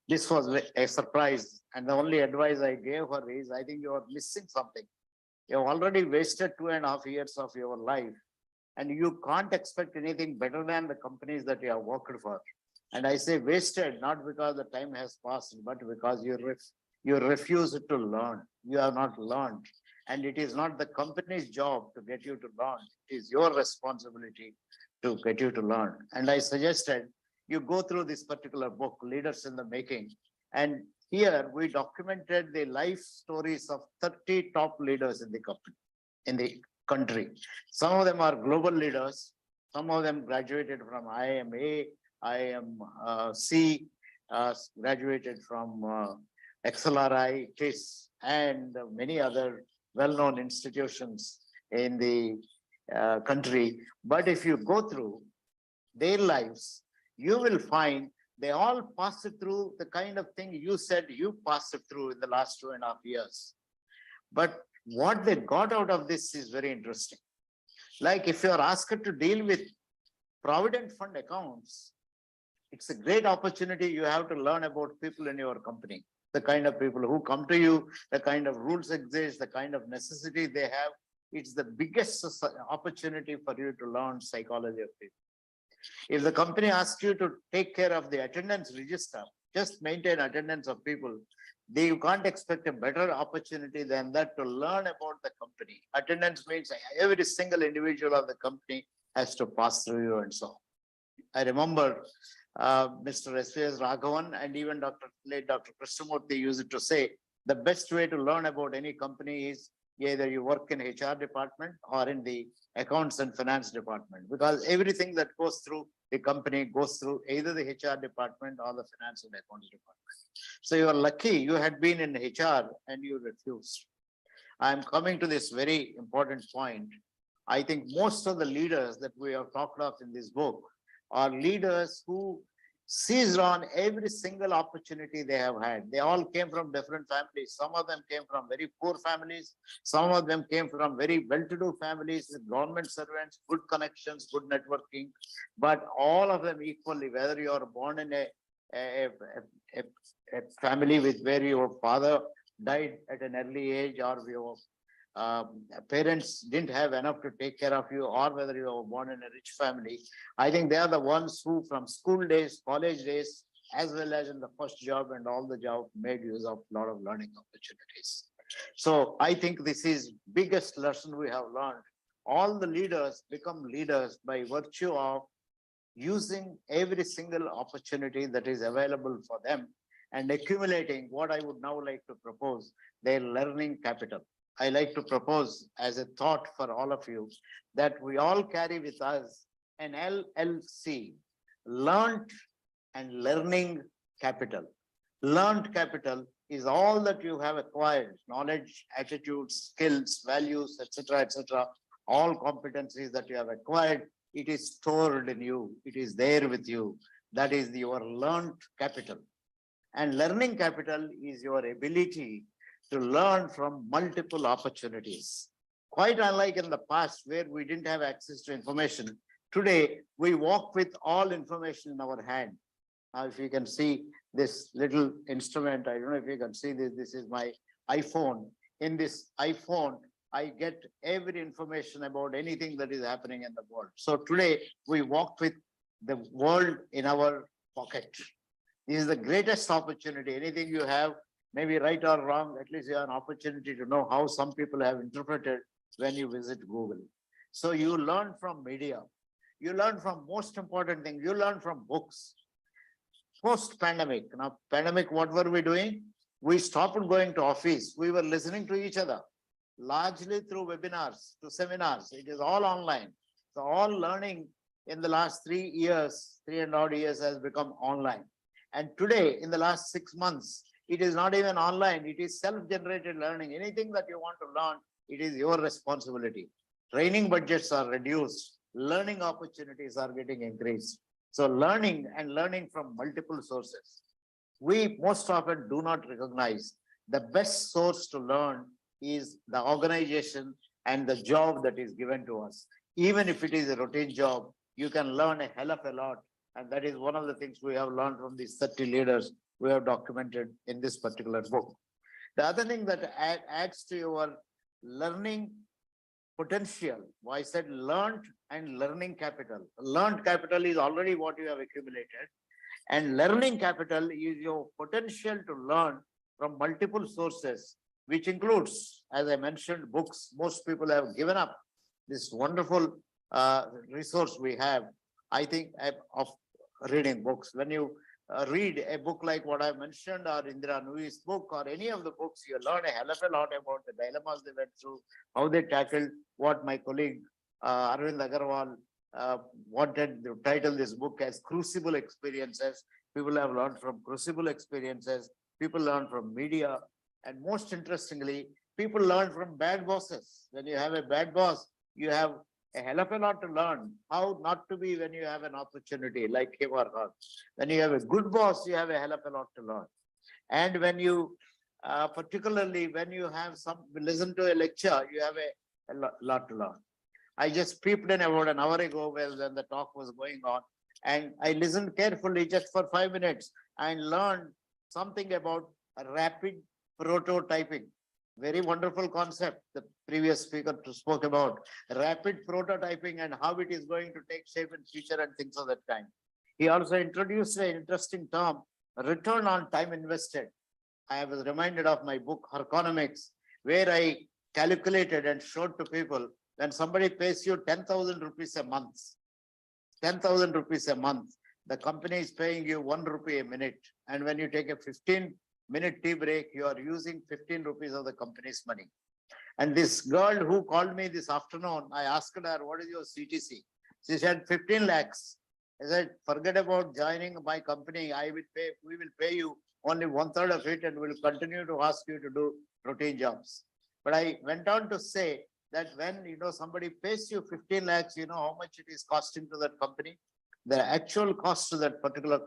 This was a surprise. And the only advice I gave her is, I think you are missing something. You have already wasted 2.5 years of your life and you can't expect anything better than the companies that you have worked for. And I say wasted, not because the time has passed, but because You refuse to learn. You have not learned. And it is not the company's job to get you to learn. It is your responsibility to get you to learn. And I suggested you go through this particular book, Leaders in the Making. And here we documented the life stories of 30 top leaders in the company, in the country. Some of them are global leaders. Some of them graduated from IMA, IMC, graduated from XLRI, KISS, and many other well-known institutions in the country. But if you go through their lives, you will find they all passed through the kind of thing you said you passed through in the last 2.5 years. But what they got out of this is very interesting. Like if you are asked to deal with provident fund accounts, it's a great opportunity. You have to learn about people in your company, the kind of people who come to you, the kind of rules exist, the kind of necessity they have. It's the biggest opportunity for you to learn psychology of people. If the company asks you to take care of the attendance register, just maintain attendance of people, you can't expect a better opportunity than that to learn about the company. Attendance means every single individual of the company has to pass through you and so on. I remember Mr. S.V.S. Raghavan and even late Dr. Krishnamurthy used to say, the best way to learn about any company is either you work in HR department or in the accounts and finance department, because everything that goes through the company goes through either the HR department or the finance and accounts department. So you are lucky you had been in HR and you refused. I am coming to this very important point. I think most of the leaders that we have talked of in this book are leaders who seized on every single opportunity they have had. They all came from different families. Some of them came from very poor families. Some of them came from very well-to-do families, government servants, good connections, good networking. But all of them equally, whether you are born in a family with where your father died at an early age, or your parents didn't have enough to take care of you, or whether you were born in a rich family, I think they are the ones who from school days, college days, as well as in the first job and all the job made use of a lot of learning opportunities. So I think this is biggest lesson we have learned. All the leaders become leaders by virtue of using every single opportunity that is available for them and accumulating what I would now like to propose, their learning capital. I like to propose as a thought for all of you that we all carry with us an LLC, learned and learning capital. Learned capital is all that you have acquired, knowledge, attitudes, skills, values, etc., all competencies that you have acquired. It is stored in you. It is there with you. That is your learned capital. And learning capital is your ability to learn from multiple opportunities. Quite unlike in the past where we didn't have access to information, today we walk with all information in our hand. Now, if you can see this little instrument, I don't know if you can see this, this is my iPhone. In this iPhone, I get every information about anything that is happening in the world. So today we walk with the world in our pocket. This is the greatest opportunity. Anything you have, maybe right or wrong, at least you have an opportunity to know how some people have interpreted when you visit Google. So you learn from media. You learn from most important thing. You learn from books. Post-pandemic, now pandemic, what were we doing? We stopped going to office. We were listening to each other, largely through webinars, to seminars. It is all online. So all learning in the last 3 years, 3.5 years has become online. And today, in the last 6 months, it is not even online. It is self-generated learning. Anything that you want to learn, it is your responsibility. Training budgets are reduced. Learning opportunities are getting increased. So learning and learning from multiple sources. We most often do not recognize the best source to learn is the organization and the job that is given to us. Even if it is a routine job, you can learn a hell of a lot. And that is one of the things we have learned from these 30 leaders we have documented in this particular book. The other thing that adds to your learning potential, I said learned and learning capital. Learned capital is already what you have accumulated. And learning capital is your potential to learn from multiple sources, which includes, as I mentioned, books. Most people have given up this wonderful resource we have, I think, of reading books. When you read a book like what I mentioned, or Indira Nui's book, or any of the books, you learn a hell of a lot about the dilemmas they went through, how they tackled what my colleague Arvind Agarwal wanted to title this book as Crucible Experiences. People have learned from crucible experiences, people learn from media, and most interestingly, people learn from bad bosses. When you have a bad boss, you have a hell of a lot to learn how not to be when you have an opportunity like him or her. When you have a good boss, you have a hell of a lot to learn. And when you, particularly when you have listen to a lecture, you have a lot to learn. I just peeped in about an hour ago when the talk was going on, and I listened carefully just for 5 minutes and learned something about rapid prototyping. Very wonderful concept the previous speaker spoke about, rapid prototyping and how it is going to take shape in future and things of that kind. He also introduced an interesting term, return on time invested. I was reminded of my book, Herconomics, where I calculated and showed to people, when somebody pays you 10,000 rupees a month, 10,000 rupees a month, the company is paying you 1 rupee a minute. And when you take a 15-minute tea break, you are using 15 rupees of the company's money. And this girl who called me this afternoon, I asked her, what is your CTC? She said, 15 lakhs. I said, forget about joining my company. We will pay you only 1/3 of it, and we'll continue to ask you to do routine jobs. But I went on to say that when somebody pays you 15 lakhs, you know how much it is costing to that company. The actual cost to that particular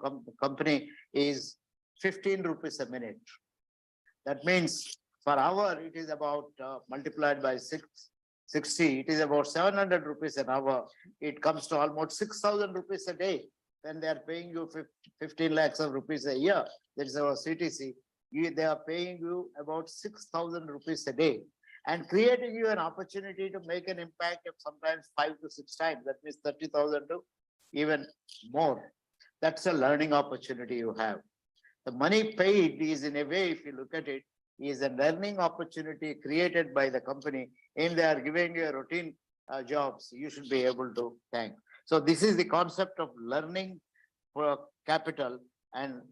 company is 15 rupees a minute. That means per hour, it is about multiplied by 60, it is about 700 rupees an hour. It comes to almost 6,000 rupees a day. When they are paying you 15 lakhs of rupees a year, that is our CTC, they are paying you about 6,000 rupees a day and creating you an opportunity to make an impact of sometimes 5 to 6 times. That means 30,000 to even more. That's a learning opportunity you have. The money paid is, in a way, if you look at it, is a learning opportunity created by the company, and they are giving you a routine jobs you should be able to thank. So this is the concept of learning for capital and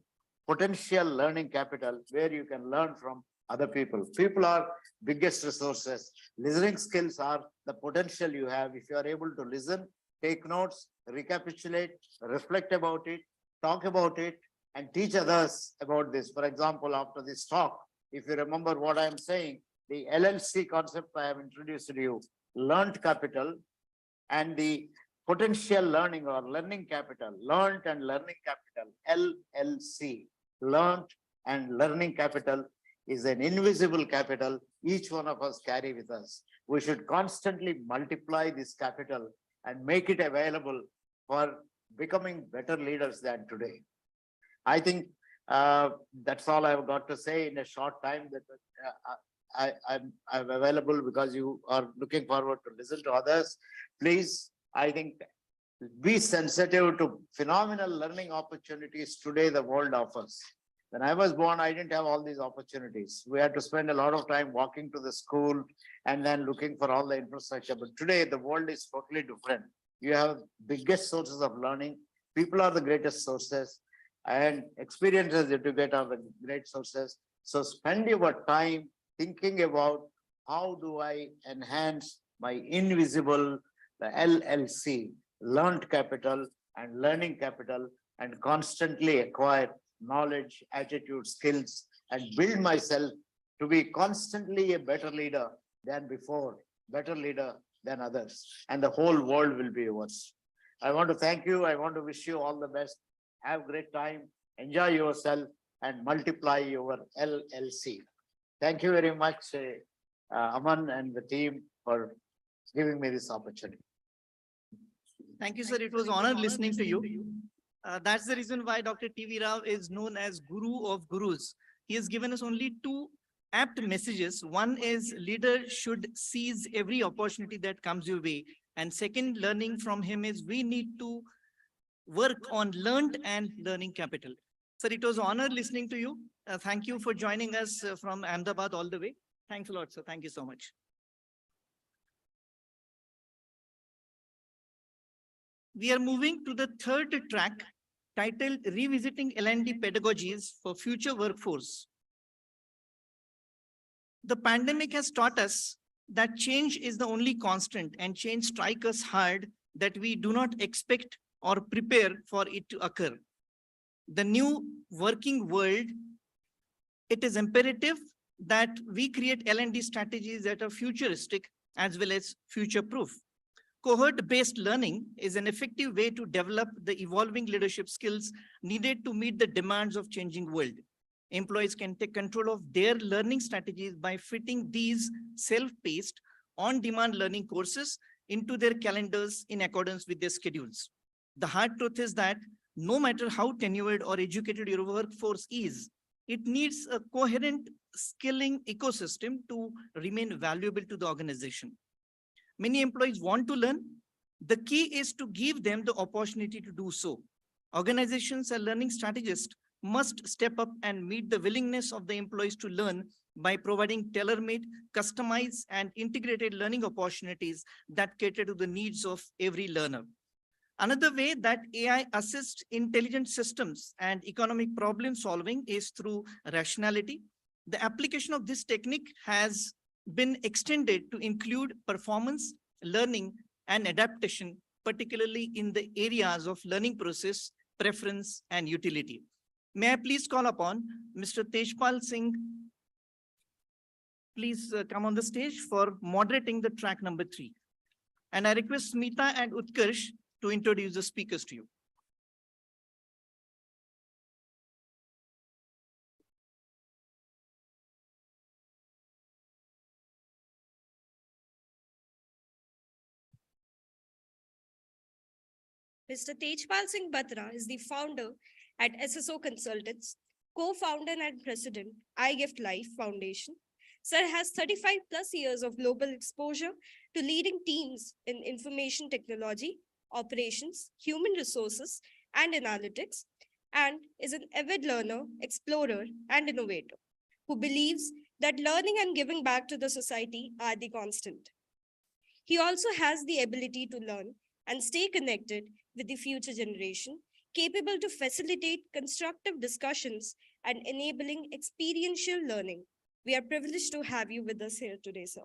potential learning capital, where you can learn from other people. People are biggest resources. Listening skills are the potential you have. If you are able to listen, take notes, recapitulate, reflect about it, talk about it, and teach others about this. For example, after this talk, if you remember what I am saying, the LLC concept I have introduced to you, learned capital, and the potential learning or learning capital, learned and learning capital, LLC, learned and learning capital is an invisible capital each one of us carry with us. We should constantly multiply this capital and make it available for becoming better leaders than today. I think that's all I've got to say in a short time. That I'm available because you are looking forward to listen to others. Please, I think, be sensitive to phenomenal learning opportunities today the world offers. When I was born, I didn't have all these opportunities. We had to spend a lot of time walking to the school and then looking for all the infrastructure. But today, the world is totally different. You have biggest sources of learning. People are the greatest sources, and experiences that you get are the great sources. So spend your time thinking about how do I enhance my invisible, the LLC, learned capital and learning capital, and constantly acquire knowledge, attitude, skills, and build myself to be constantly a better leader than before, better leader than others, and the whole world will be yours. I want to thank you. I want to wish you all the best. Have great time, enjoy yourself, and multiply your LLC. Thank you very much, Aman and the team, for giving me this opportunity. Thank you, sir. It was honored listening to you. That's the reason why Dr. T.V. Rao is known as Guru of Gurus. He has given us only 2 apt messages. One is leader should seize every opportunity that comes your way. And second, learning from him is we need to work on learned and learning capital. Sir, it was an honor listening to you. Thank you for joining us from Ahmedabad all the way. Thanks a lot, sir. Thank you so much. We are moving to the third track titled Revisiting L&D Pedagogies for Future Workforce. The pandemic has taught us that change is the only constant, and change strikes us hard that we do not expect or prepare for it to occur. The new working world, it is imperative that we create L&D strategies that are futuristic as well as future-proof. Cohort-based learning is an effective way to develop the evolving leadership skills needed to meet the demands of changing world. Employees can take control of their learning strategies by fitting these self-paced, on-demand learning courses into their calendars in accordance with their schedules. The hard truth is that no matter how tenured or educated your workforce is, it needs a coherent skilling ecosystem to remain valuable to the organization. Many employees want to learn. The key is to give them the opportunity to do so. Organizations and learning strategists must step up and meet the willingness of the employees to learn by providing tailor-made, customized, and integrated learning opportunities that cater to the needs of every learner. Another way that AI assists intelligent systems and economic problem solving is through rationality. The application of this technique has been extended to include performance, learning, and adaptation, particularly in the areas of learning process, preference, and utility. May I please call upon Mr. Tejpal Singh, please come on the stage for moderating the track number 3. And I request Smita and Utkarsh to introduce the speakers to you. Mr. Tejpal Singh Batra is the founder at SSO Consultants, co-founder and president, iGift Life Foundation. Sir has 35 plus years of global exposure to leading teams in information technology, operations, human resources, and analytics, and is an avid learner, explorer, and innovator who believes that learning and giving back to the society are the constant. He also has the ability to learn and stay connected with the future generation, capable to facilitate constructive discussions and enabling experiential learning. We are privileged to have you with us here today, sir.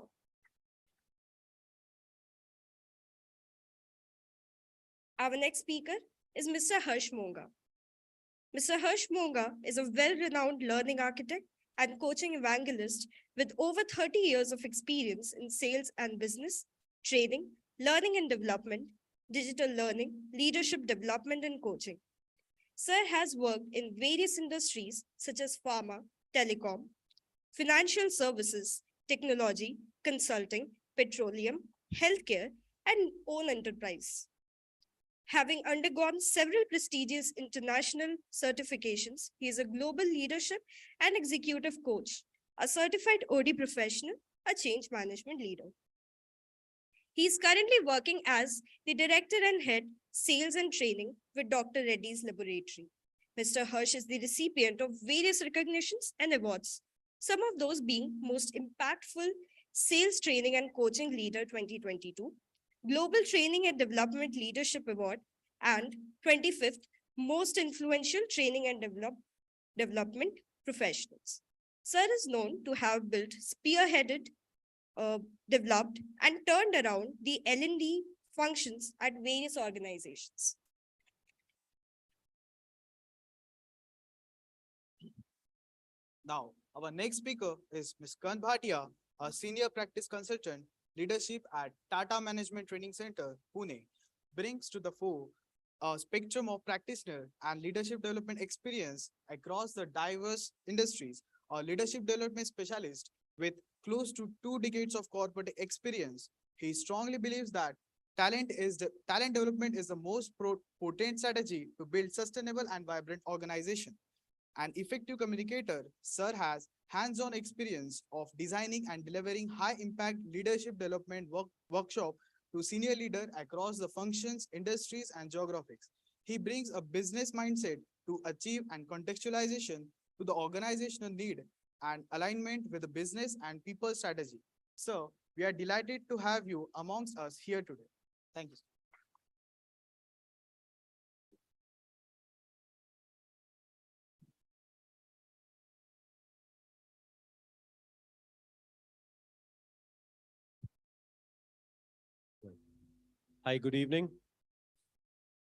Our next speaker is Mr. Harsh Monga. Mr. Harsh Monga is a well-renowned learning architect and coaching evangelist with over 30 years of experience in sales and business, training, learning and development, digital learning, leadership development, and coaching. Sir has worked in various industries such as pharma, telecom, financial services, technology, consulting, petroleum, healthcare, and own enterprise. Having undergone several prestigious international certifications, he is a global leadership and executive coach, a certified OD professional, a change management leader. He is currently working as the director and head sales and training with Dr. Reddy's Laboratory. Mr. Harsh is the recipient of various recognitions and awards, some of those being Most Impactful Sales Training and Coaching Leader 2022, Global Training and Development Leadership Award, and 25th Most Influential Training and Development Professionals. Sir is known to have built, spearheaded, developed, and turned around the L&D functions at various organizations. Now, our next speaker is Ms. Kant Bhatia, a senior practice consultant, leadership at Tata Management Training Center, Pune, brings to the fore a spectrum of practitioner and leadership development experience across the diverse industries. A leadership development specialist with close to 2 decades of corporate experience. He strongly believes that talent development is the most potent strategy to build sustainable and vibrant organization. An effective communicator, Sir has hands-on experience of designing and delivering high-impact leadership development workshop to senior leaders across the functions, industries, and geographies. He brings a business mindset to achieve and contextualization to the organizational need and alignment with the business and people strategy. So we are delighted to have you amongst us here today. Thank you. Hi, good evening.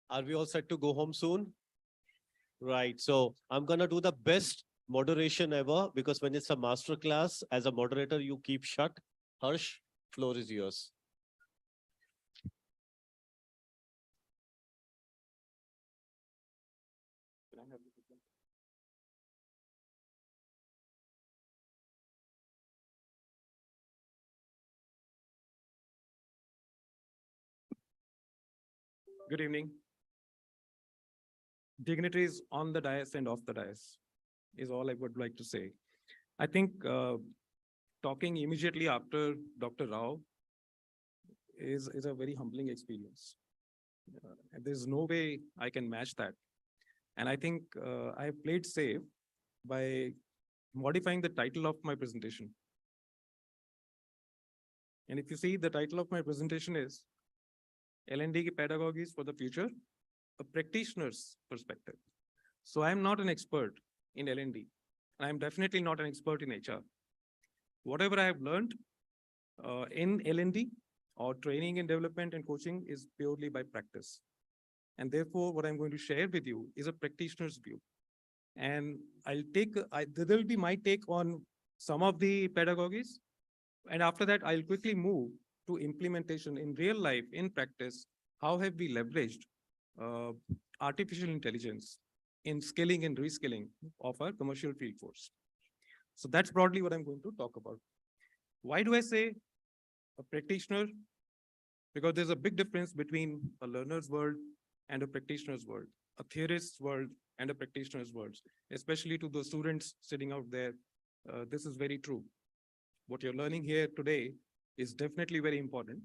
Are we all set to go home soon? Right. So I'm gonna do the best moderation ever because when it's a master class, as a moderator, you keep shut. Harsh, floor is yours. Good evening. Dignitaries on the dais and off the dais is all I would like to say. I think talking immediately after Dr. Rao is a very humbling experience. And there's no way I can match that. And I think I have played safe by modifying the title of my presentation. And if you see, the title of my presentation is L&D Pedagogies for the Future, a practitioner's perspective. So I'm not an expert in L&D. I'm definitely not an expert in HR. Whatever I have learned in L&D or training and development and coaching is purely by practice. And therefore, what I'm going to share with you is a practitioner's view. And there will be my take on some of the pedagogies. And after that, I'll quickly move to implementation in real life, in practice. How have we leveraged artificial intelligence in skilling and reskilling of our commercial field force? So that's broadly what I'm going to talk about. Why do I say a practitioner? Because there's a big difference between a learner's world and a practitioner's world, a theorist's world and a practitioner's world, especially to the students sitting out there. This is very true. What you're learning here today is definitely very important,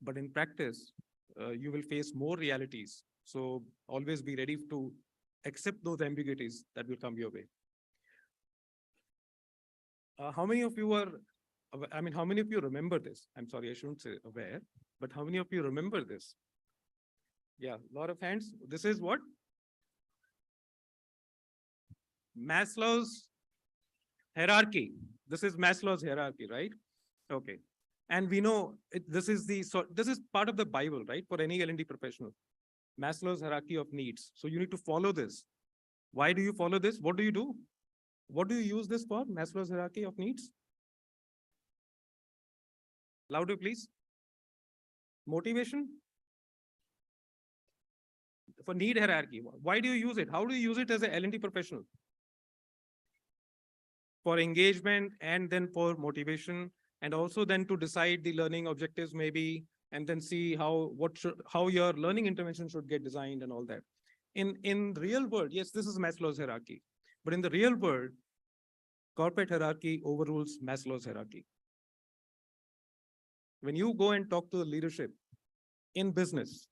but in practice, you will face more realities. So always be ready to accept those ambiguities that will come your way. How many of you are, how many of you remember this? I'm sorry, I shouldn't say aware, but how many of you remember this? Yeah, a lot of hands. This is what? Maslow's hierarchy. This is Maslow's hierarchy, right? Okay. And we know this is part of the Bible, right? For any L&D professional. Maslow's hierarchy of needs. So you need to follow this. Why do you follow this? What do you do? What do you use this for? Maslow's hierarchy of needs? Louder, please. Motivation? For need hierarchy. Why do you use it? How do you use it as an L&D professional? For engagement and then for motivation, and also then to decide the learning objectives maybe, and then see how your learning intervention should get designed and all that. In real world, yes, this is Maslow's hierarchy, but in the real world, corporate hierarchy overrules Maslow's hierarchy. When you go and talk to the leadership in business,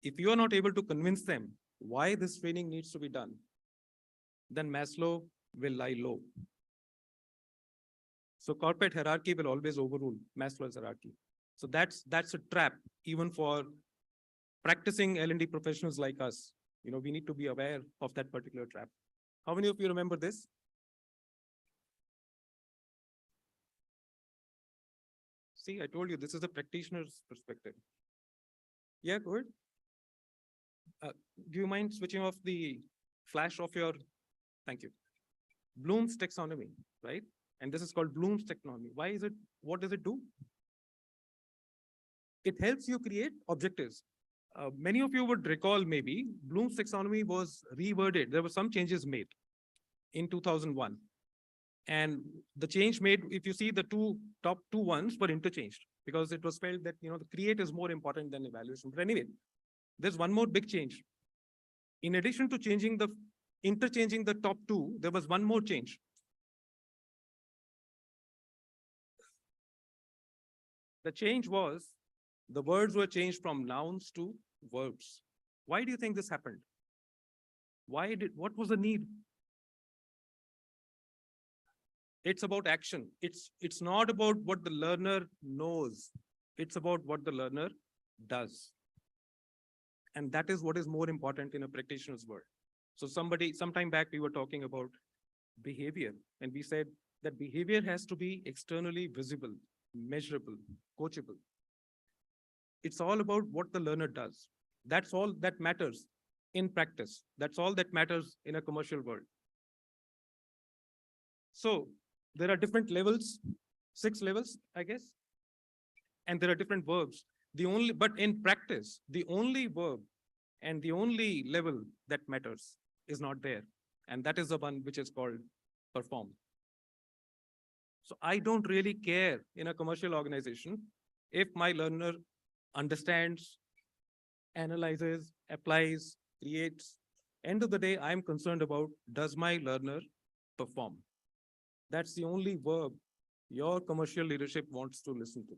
if you are not able to convince them why this training needs to be done, then Maslow will lie low. So corporate hierarchy will always overrule Maslow's hierarchy. So that's a trap even for practicing L&D professionals like us. You know, we need to be aware of that particular trap. How many of you remember this? See, I told you this is a practitioner's perspective. Yeah, good. Do you mind switching off the flash of your, thank you. Bloom's taxonomy, right? And this is called Bloom's taxonomy. Why is it, what does it do? It helps you create objectives. Many of you would recall maybe Bloom's taxonomy was reworded. There were some changes made in 2001. And the change made, if you see the top two ones were interchanged because it was felt that, the create is more important than evaluation. But anyway, there's one more big change. In addition to interchanging the top two, there was one more change. The change was the words were changed from nouns to verbs. Why do you think this happened? What was the need? It's about action. It's not about what the learner knows. It's about what the learner does. And that is what is more important in a practitioner's world. So sometime back, we were talking about behavior, and we said that behavior has to be externally visible, measurable, coachable. It's all about what the learner does. That's all that matters in practice. That's all that matters in a commercial world. So there are different levels, 6 levels, I guess. And there are different verbs. But in practice, the only verb and the only level that matters is not there. And that is the one which is called perform. So I don't really care in a commercial organization if my learner understands, analyzes, applies, creates. End of the day, I'm concerned about, does my learner perform? That's the only verb your commercial leadership wants to listen to.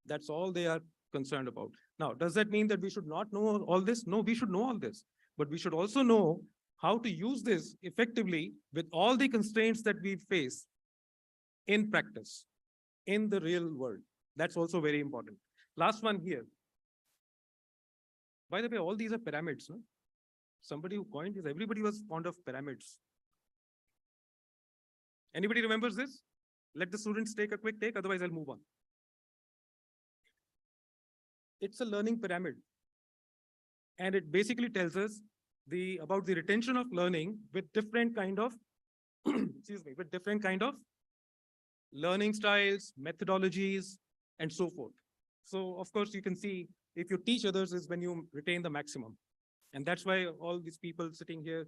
That's all they are concerned about. Now, does that mean that we should not know all this? No, we should know all this, but we should also know how to use this effectively with all the constraints that we face in practice, in the real world. That's also very important. Last one here. By the way, all these are pyramids. No? Somebody who coined this, everybody was fond of pyramids. Anybody remembers this? Let the students take a quick take, otherwise I'll move on. It's a learning pyramid. And it basically tells us about the retention of learning with different kind of, with different kind of learning styles, methodologies, and so forth. So of course you can see if you teach others is when you retain the maximum. And that's why all these people sitting here,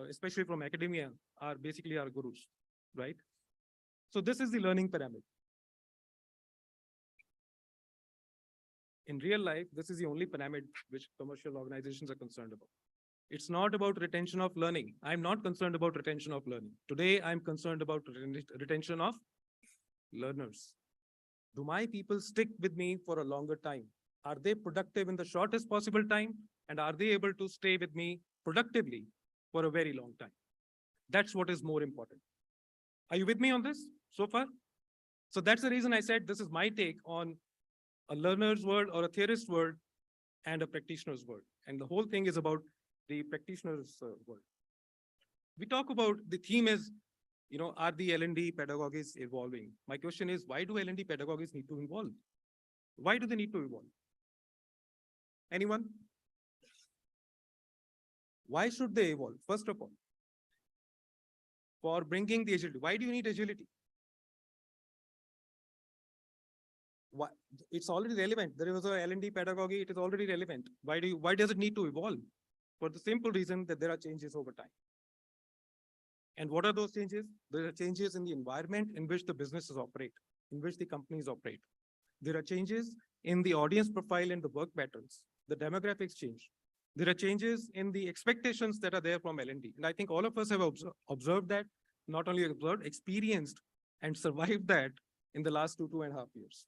especially from academia, are basically our gurus, right? So this is the learning pyramid. In real life, this is the only pyramid which commercial organizations are concerned about. It's not about retention of learning. I'm not concerned about retention of learning. Today, I'm concerned about retention of learners. Do my people stick with me for a longer time? Are they productive in the shortest possible time? And are they able to stay with me productively for a very long time? That's what is more important. Are you with me on this so far? So that's the reason I said this is my take on a learner's world or a theorist's world and a practitioner's world. And the whole thing is about the practitioner's world. We talk about, the theme is, are the L&D pedagogies evolving? My question is, why do L&D pedagogies need to evolve? Why do they need to evolve? Anyone? Why should they evolve? First of all, for bringing the agility. Why do you need agility? Why? It's already relevant. There was a L&D pedagogy, it is already relevant. Why does it need to evolve? For the simple reason that there are changes over time. And what are those changes? There are changes in the environment in which the businesses operate, in which the companies operate. There are changes in the audience profile and the work patterns. The demographics change. There are changes in the expectations that are there from L&D. And I think all of us have observed that, not only observed, experienced and survived that in the last 2.5 years.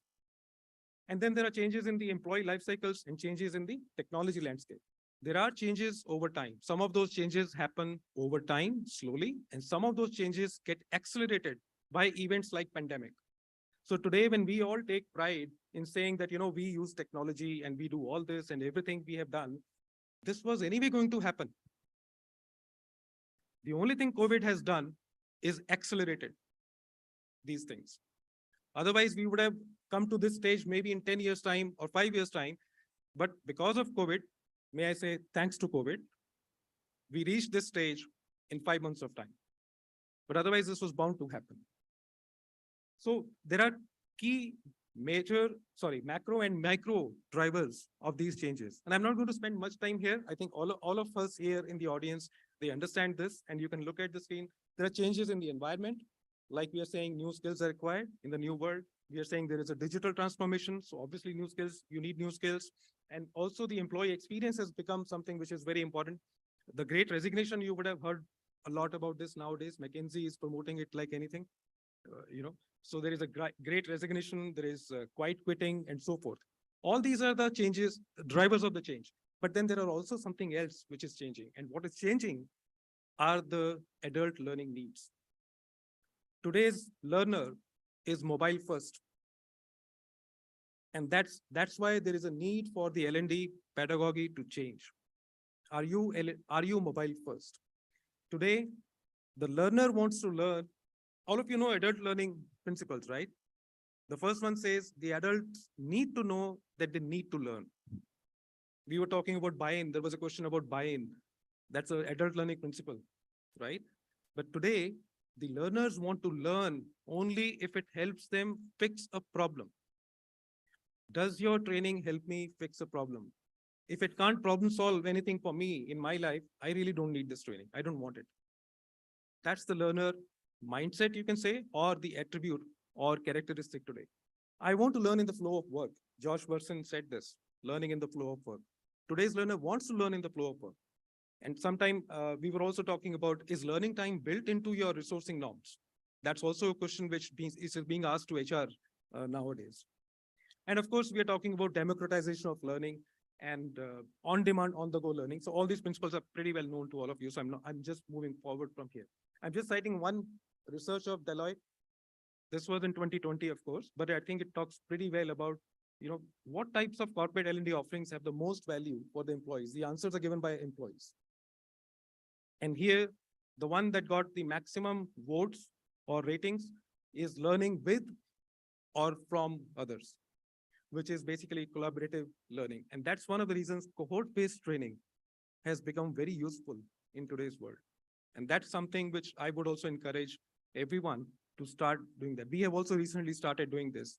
And then there are changes in the employee life cycles and changes in the technology landscape. There are changes over time. Some of those changes happen over time, slowly, and some of those changes get accelerated by events like pandemic. So today, when we all take pride in saying that, we use technology and we do all this and everything we have done, this was anyway going to happen. The only thing COVID has done is accelerated these things. Otherwise, we would have come to this stage maybe in 10 years' time or 5 years' time. But because of COVID, may I say, thanks to COVID, we reached this stage in 5 months of time. But otherwise, this was bound to happen. So there are key macro and micro drivers of these changes. And I'm not going to spend much time here. I think all of us here in the audience, they understand this, and you can look at the screen. There are changes in the environment. Like we are saying, new skills are required in the new world. We are saying there is a digital transformation. So obviously new skills, you need new skills. And also the employee experience has become something which is very important. The Great Resignation, you would have heard a lot about this nowadays. McKinsey is promoting it like anything, So there is a great resignation, there is quiet quitting and so forth. All these are the changes, drivers of the change. But then there are also something else which is changing. And what is changing are the adult learning needs. Today's learner is mobile first. And that's why there is a need for the L&D pedagogy to change. Are you mobile first? Today, the learner wants to learn. All of you know adult learning principles, right? The first one says the adults need to know that they need to learn. We were talking about buy-in. There was a question about buy-in. That's an adult learning principle, right? But today, the learners want to learn only if it helps them fix a problem. Does your training help me fix a problem? If it can't problem solve anything for me in my life, I really don't need this training. I don't want it. That's the learner mindset, you can say, or the attribute or characteristic today. I want to learn in the flow of work. Josh Bersin said this, learning in the flow of work. Today's learner wants to learn in the flow of work. And sometime we were also talking about, is learning time built into your resourcing norms? That's also a question which is being asked to HR nowadays. And of course, we are talking about democratization of learning and on-demand, on-the-go learning. So all these principles are pretty well known to all of you. So I'm just moving forward from here. I'm just citing one research of Deloitte. This was in 2020, of course, but I think it talks pretty well about, what types of corporate L&D offerings have the most value for the employees. The answers are given by employees. And here, the one that got the maximum votes or ratings is learning with or from others, which is basically collaborative learning. And that's one of the reasons cohort-based training has become very useful in today's world. And that's something which I would also encourage everyone to start doing that. We have also recently started doing this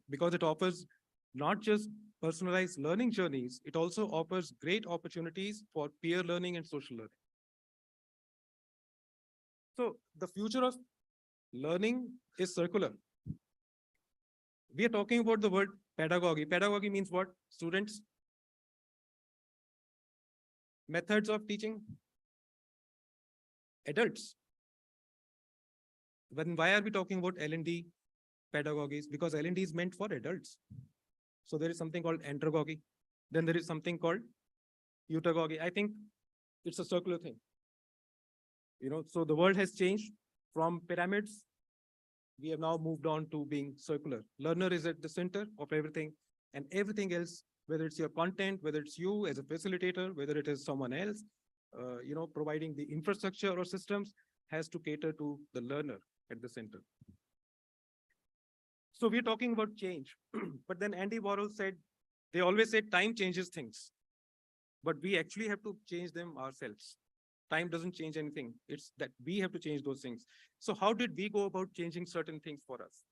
because it offers not just personalized learning journeys, it also offers great opportunities for peer learning and social learning. So the future of learning is circular. We are talking about the word pedagogy. Pedagogy means what? Students. Methods of teaching. Adults. Then why are we talking about L&D pedagogies? Because L&D is meant for adults. So there is something called andragogy. Then there is something called utagogy. I think it's a circular thing. So the world has changed from pyramids. We have now moved on to being circular. Learner is at the center of everything, and everything else, whether it's your content, whether it's you as a facilitator, whether it is someone else, providing the infrastructure or systems, has to cater to the learner at the center. So we're talking about change, but then Andy Warhol said, they always say time changes things, but we actually have to change them ourselves. Time doesn't change anything. It's that we have to change those things. So how did we go about changing certain things for us?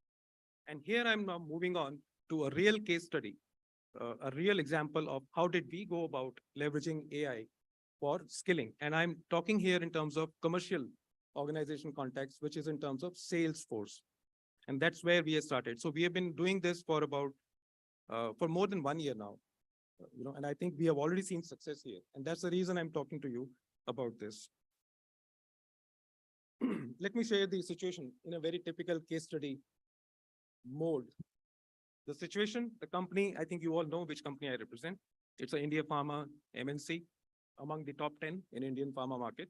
And here I'm now moving on to a real case study, a real example of how did we go about leveraging AI for skilling. And I'm talking here in terms of commercial organization context, which is in terms of Salesforce. And that's where we have started. So we have been doing this for about, for more than 1 year now, and I think we have already seen success here. And that's the reason I'm talking to you about this. Let me share the situation in a very typical case study mode. The situation, the company, I think you all know which company I represent. It's an India Pharma MNC, among the top 10 in Indian pharma market.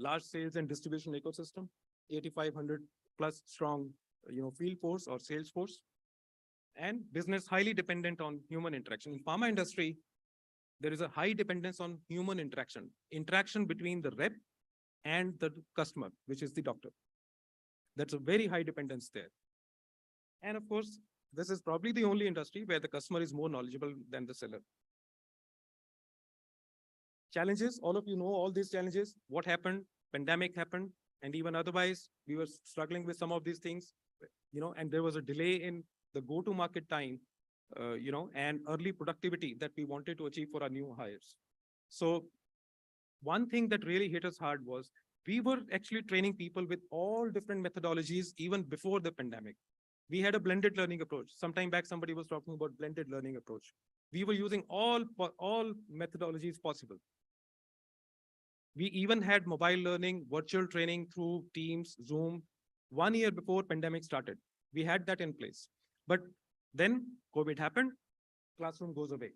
Large sales and distribution ecosystem, 8,500 plus strong, field force or sales force, and business highly dependent on human interaction. In pharma industry, there is a high dependence on human interaction between the rep and the customer, which is the doctor. That's a very high dependence there. And of course, this is probably the only industry where the customer is more knowledgeable than the seller. Challenges, all of you know all these challenges. What happened? Pandemic happened. And even otherwise, we were struggling with some of these things, and there was a delay in the go-to-market time, and early productivity that we wanted to achieve for our new hires. So one thing that really hit us hard was we were actually training people with all different methodologies even before the pandemic. We had a blended learning approach. Sometime back, somebody was talking about blended learning approach. We were using all methodologies possible. We even had mobile learning, virtual training through Teams, Zoom, 1 year before pandemic started. We had that in place. But then COVID happened, classroom goes away.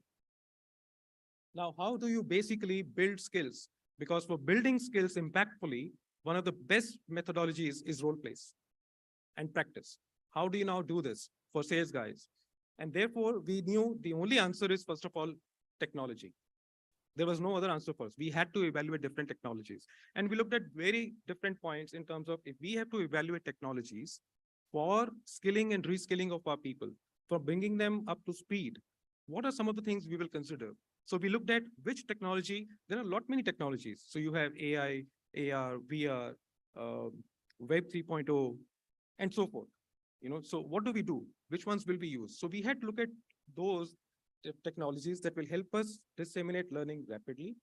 Now, how do you basically build skills? Because for building skills impactfully, one of the best methodologies is role plays and practice. How do you now do this for sales guys? And therefore, we knew the only answer is, first of all, technology. There was no other answer for us. We had to evaluate different technologies. And we looked at very different points in terms of if we have to evaluate technologies for skilling and reskilling of our people, for bringing them up to speed, what are some of the things we will consider? So we looked at which technology, there are a lot many technologies. So you have AI, AR, VR, Web 3.0, and so forth. So what do we do? Which ones will we use? So we had to look at those technologies that will help us disseminate learning rapidly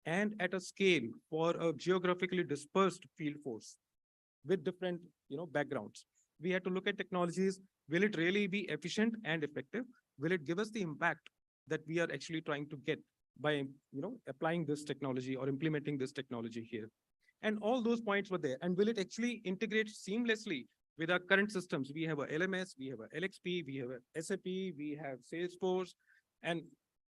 and at a scale for a geographically dispersed field force with different backgrounds. We had to look at technologies. Will it really be efficient and effective? Will it give us the impact that we are actually trying to get by applying this technology or implementing this technology here? And all those points were there. And will it actually integrate seamlessly with our current systems? We have a LMS, we have a LXP, we have a SAP, we have Salesforce, and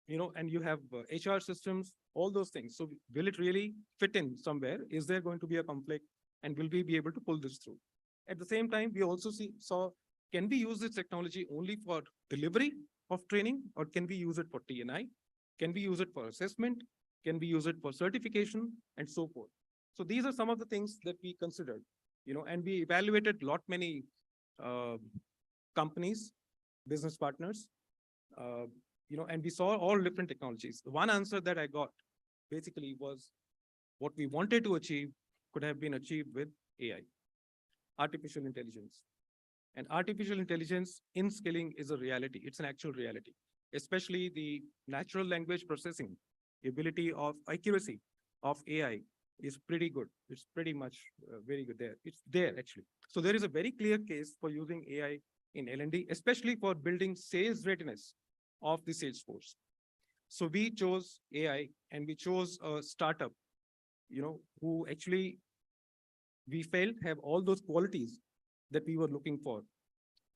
you have HR systems, all those things. So will it really fit in somewhere? Is there going to be a conflict? And will we be able to pull this through? At the same time, we also saw, can we use this technology only for delivery of training, or can we use it for TNI? Can we use it for assessment? Can we use it for certification, and so forth? So these are some of the things that we considered, and we evaluated many companies, business partners, and we saw all different technologies. The one answer that I got basically was what we wanted to achieve could have been achieved with AI, artificial intelligence. And artificial intelligence in skilling is a reality. It's an actual reality, especially the natural language processing ability of accuracy of AI is pretty good. It's pretty much very good there. It's there actually. So there is a very clear case for using AI in L&D, especially for building sales readiness of the sales force. So we chose AI, and we chose a startup, who actually we felt have all those qualities that we were looking for.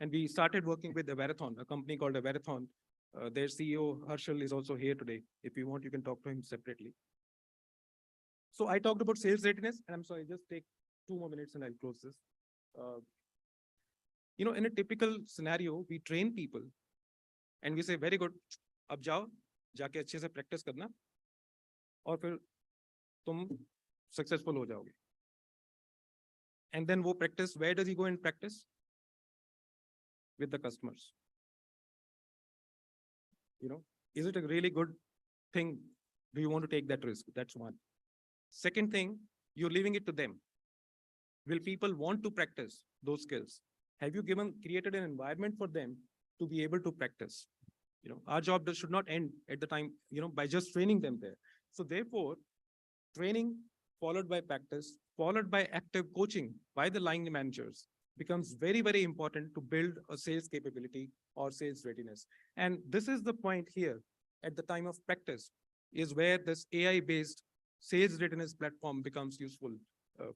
And we started working with Averathon, a company called Averathon. Their CEO, Harshal, is also here today. If you want, you can talk to him separately. So I talked about sales readiness, and I'm sorry, just take 2 more minutes and I'll close this. In a typical scenario, we train people and we say, very good, ab jao, jaake अच्छे से practice करना, और फिर तुम successful हो जाओगे. And then वो practice, where does he go and practice? With the customers. Is it a really good thing? Do you want to take that risk? That's one. Second thing, you're leaving it to them. Will people want to practice those skills? Have you created an environment for them to be able to practice? Our job should not end at the time, by just training them there. So therefore, training followed by practice, followed by active coaching by the line managers becomes very, very important to build a sales capability or sales readiness. And this is the point here at the time of practice is where this AI-based sales readiness platform becomes useful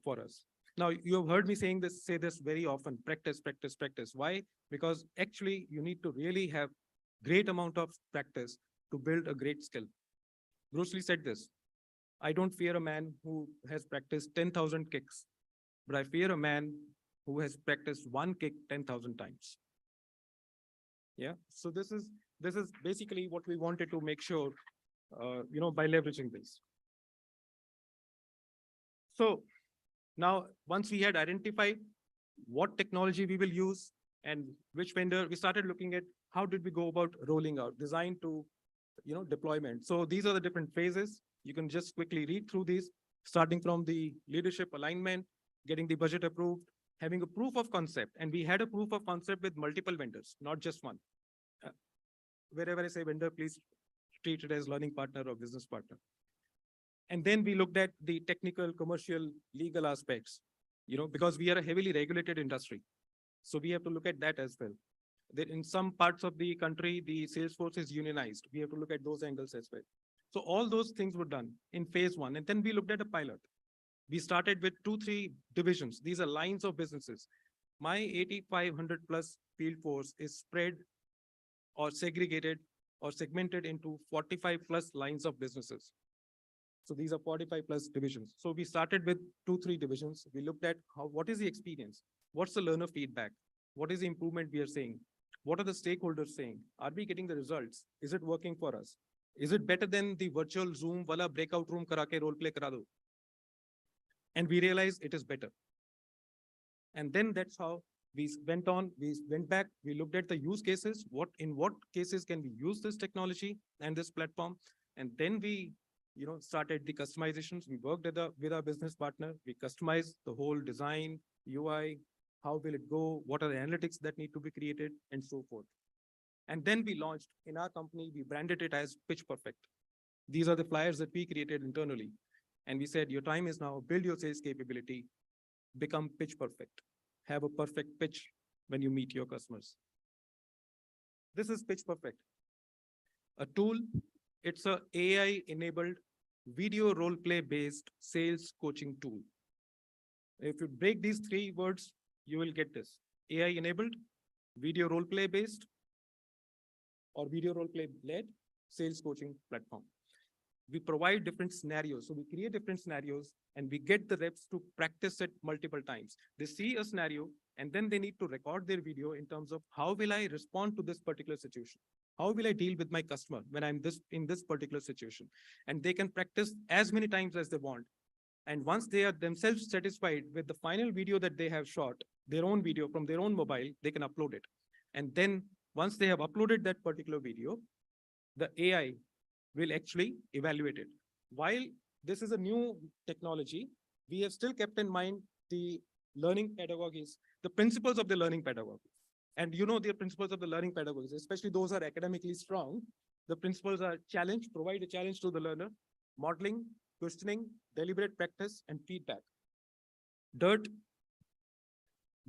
for us. Now, you have heard me say this very often, practice, practice, practice. Why? Because actually you need to really have great amount of practice to build a great skill. Bruce Lee said this, I don't fear a man who has practiced 10,000 kicks, but I fear a man who has practiced one kick 10,000 times. Yeah, so this is basically what we wanted to make sure, by leveraging this. So now, once we had identified what technology we will use and which vendor, we started looking at how did we go about rolling out, design to, deployment. So these are the different phases. You can just quickly read through these, starting from the leadership alignment, getting the budget approved, having a proof of concept. And we had a proof of concept with multiple vendors, not just one. Wherever I say vendor, please treat it as learning partner or business partner. And then we looked at the technical, commercial, legal aspects, because we are a heavily regulated industry. So we have to look at that as well. In some parts of the country, the sales force is unionized. We have to look at those angles as well. So all those things were done in phase one. And then we looked at a pilot. We started with 2-3 divisions. These are lines of businesses. My 8,500 plus field force is spread or segregated or segmented into 45 plus lines of businesses. So these are 45 plus divisions. So we started with 2-3 divisions. We looked at what is the experience? What's the learner feedback? What is the improvement we are seeing? What are the stakeholders saying? Are we getting the results? Is it working for us? Is it better than the virtual Zoom wala breakout room karake role play kara do? And we realized it is better. And then that's how we went on, we went back, we looked at the use cases, in what cases can we use this technology and this platform? And then we started the customizations. We worked with our business partner. We customized the whole design, UI, how will it go? What are the analytics that need to be created and so forth. And then we launched in our company, we branded it as Pitch Perfect. These are the flyers that we created internally. And we said, your time is now, build your sales capability, become pitch perfect. Have a perfect pitch when you meet your customers. This is Pitch Perfect. A tool, it's a AI-enabled video role play based sales coaching tool. If you break these 3 words, you will get this. AI-enabled, video role play based, or video role play led sales coaching platform. We provide different scenarios. So we create different scenarios and we get the reps to practice it multiple times. They see a scenario and then they need to record their video in terms of how will I respond to this particular situation? How will I deal with my customer when I'm in this particular situation? And they can practice as many times as they want. And once they are themselves satisfied with the final video that they have shot, their own video from their own mobile, they can upload it. And then once they have uploaded that particular video, the AI will actually evaluate it. While this is a new technology, we have still kept in mind the learning pedagogies, the principles of the learning pedagogy. And the principles of the learning pedagogies, especially those are academically strong. The principles are challenge, provide a challenge to the learner, modeling, questioning, deliberate practice, and feedback. DIRT,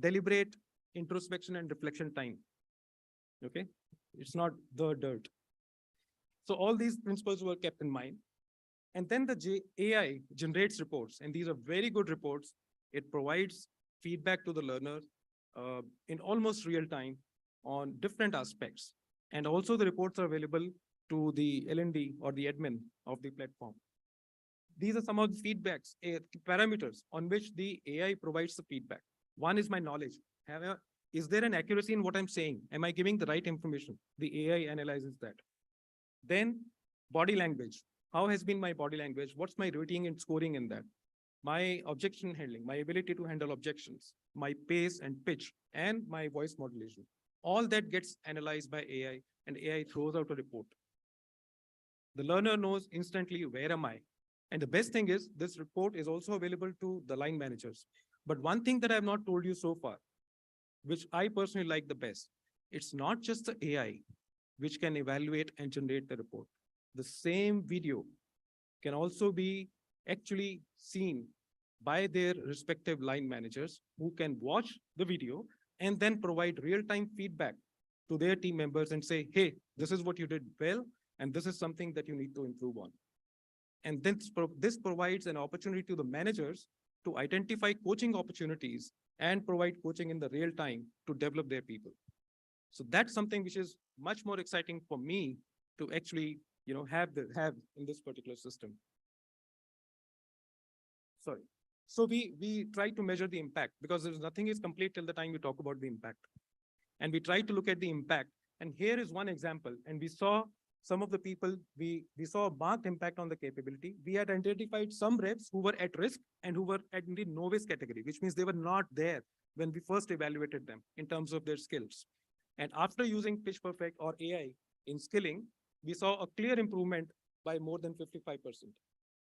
deliberate introspection and reflection time. Okay, it's not the dirt. So all these principles were kept in mind. And then the AI generates reports, and these are very good reports. It provides feedback to the learner in almost real time on different aspects. And also the reports are available to the L&D or the admin of the platform. These are some of the feedbacks, parameters on which the AI provides the feedback. One is my knowledge. Is there an accuracy in what I'm saying? Am I giving the right information? The AI analyzes that. Then body language. How has been my body language? What's my rating and scoring in that? My objection handling, my ability to handle objections, my pace and pitch, and my voice modulation. All that gets analyzed by AI, and AI throws out a report. The learner knows instantly, where am I? And the best thing is, this report is also available to the line managers. But one thing that I have not told you so far, which I personally like the best, it's not just the AI which can evaluate and generate the report. The same video can also be actually seen by their respective line managers who can watch the video and then provide real-time feedback to their team members and say, hey, this is what you did well, and this is something that you need to improve on. And then this provides an opportunity to the managers to identify coaching opportunities and provide coaching in the real time to develop their people. So that's something which is much more exciting for me to actually, have in this particular system. Sorry. So we try to measure the impact because nothing is complete till the time we talk about the impact. And we try to look at the impact. And here is one example. And we saw some of the people, we saw a marked impact on the capability. We had identified some reps who were at risk and who were at the novice category, which means they were not there when we first evaluated them in terms of their skills. And after using Pitch Perfect or AI in skilling, we saw a clear improvement by more than 55%.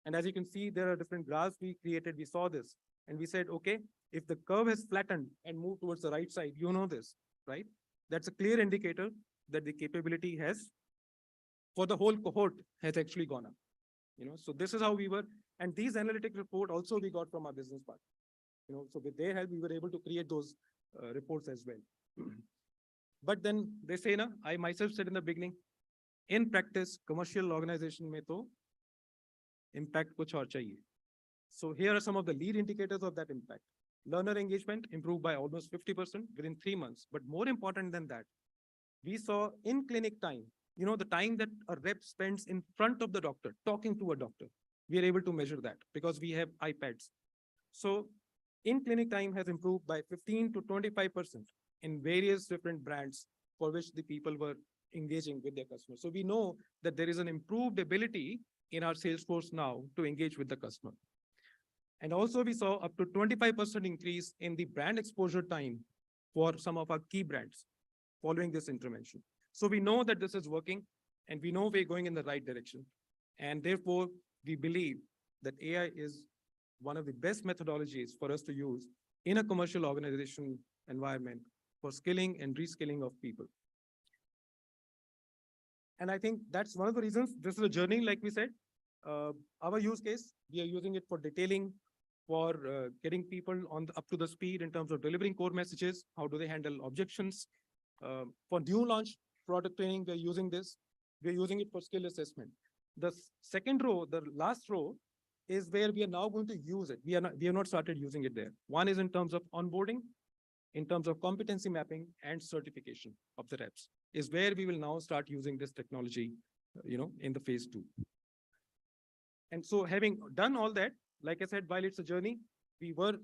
And as you can see, there are different graphs we created. We saw this and we said, okay, if the curve has flattened and moved towards the right side, this, right? That's a clear indicator that the capability has, for the whole cohort, has actually gone up. So this is how we were. And these analytic report also we got from our business partner. So with their help, we were able to create those reports as well. But then they say, I myself said in the beginning, in practice, commercial organization mein to impact kuch aur chahiye. So here are some of the lead indicators of that impact. Learner engagement improved by almost 50% within 3 months. But more important than that, we saw in clinic time the time that a rep spends in front of the doctor, talking to a doctor. We are able to measure that because we have iPads. So in-clinic time has improved by 15 to 25% in various different brands for which the people were engaging with their customers. So we know that there is an improved ability in our sales force now to engage with the customer. And also we saw up to 25% increase in the brand exposure time for some of our key brands following this intervention. So we know that this is working and we know we're going in the right direction. And therefore, we believe that AI is one of the best methodologies for us to use in a commercial organization environment for skilling and reskilling of people. And I think that's one of the reasons this is a journey, like we said. Our use case, we are using it for detailing, for getting people up to the speed in terms of delivering core messages. How do they handle objections? For new launch product training, we're using this. We're using it for skill assessment. The second row, the last row, is where we are now going to use it. We have not started using it there. One is in terms of onboarding, in terms of competency mapping and certification of the reps, is where we will now start using this technology, in the phase 2. And so having done all that, like I said, while it's a journey, we were,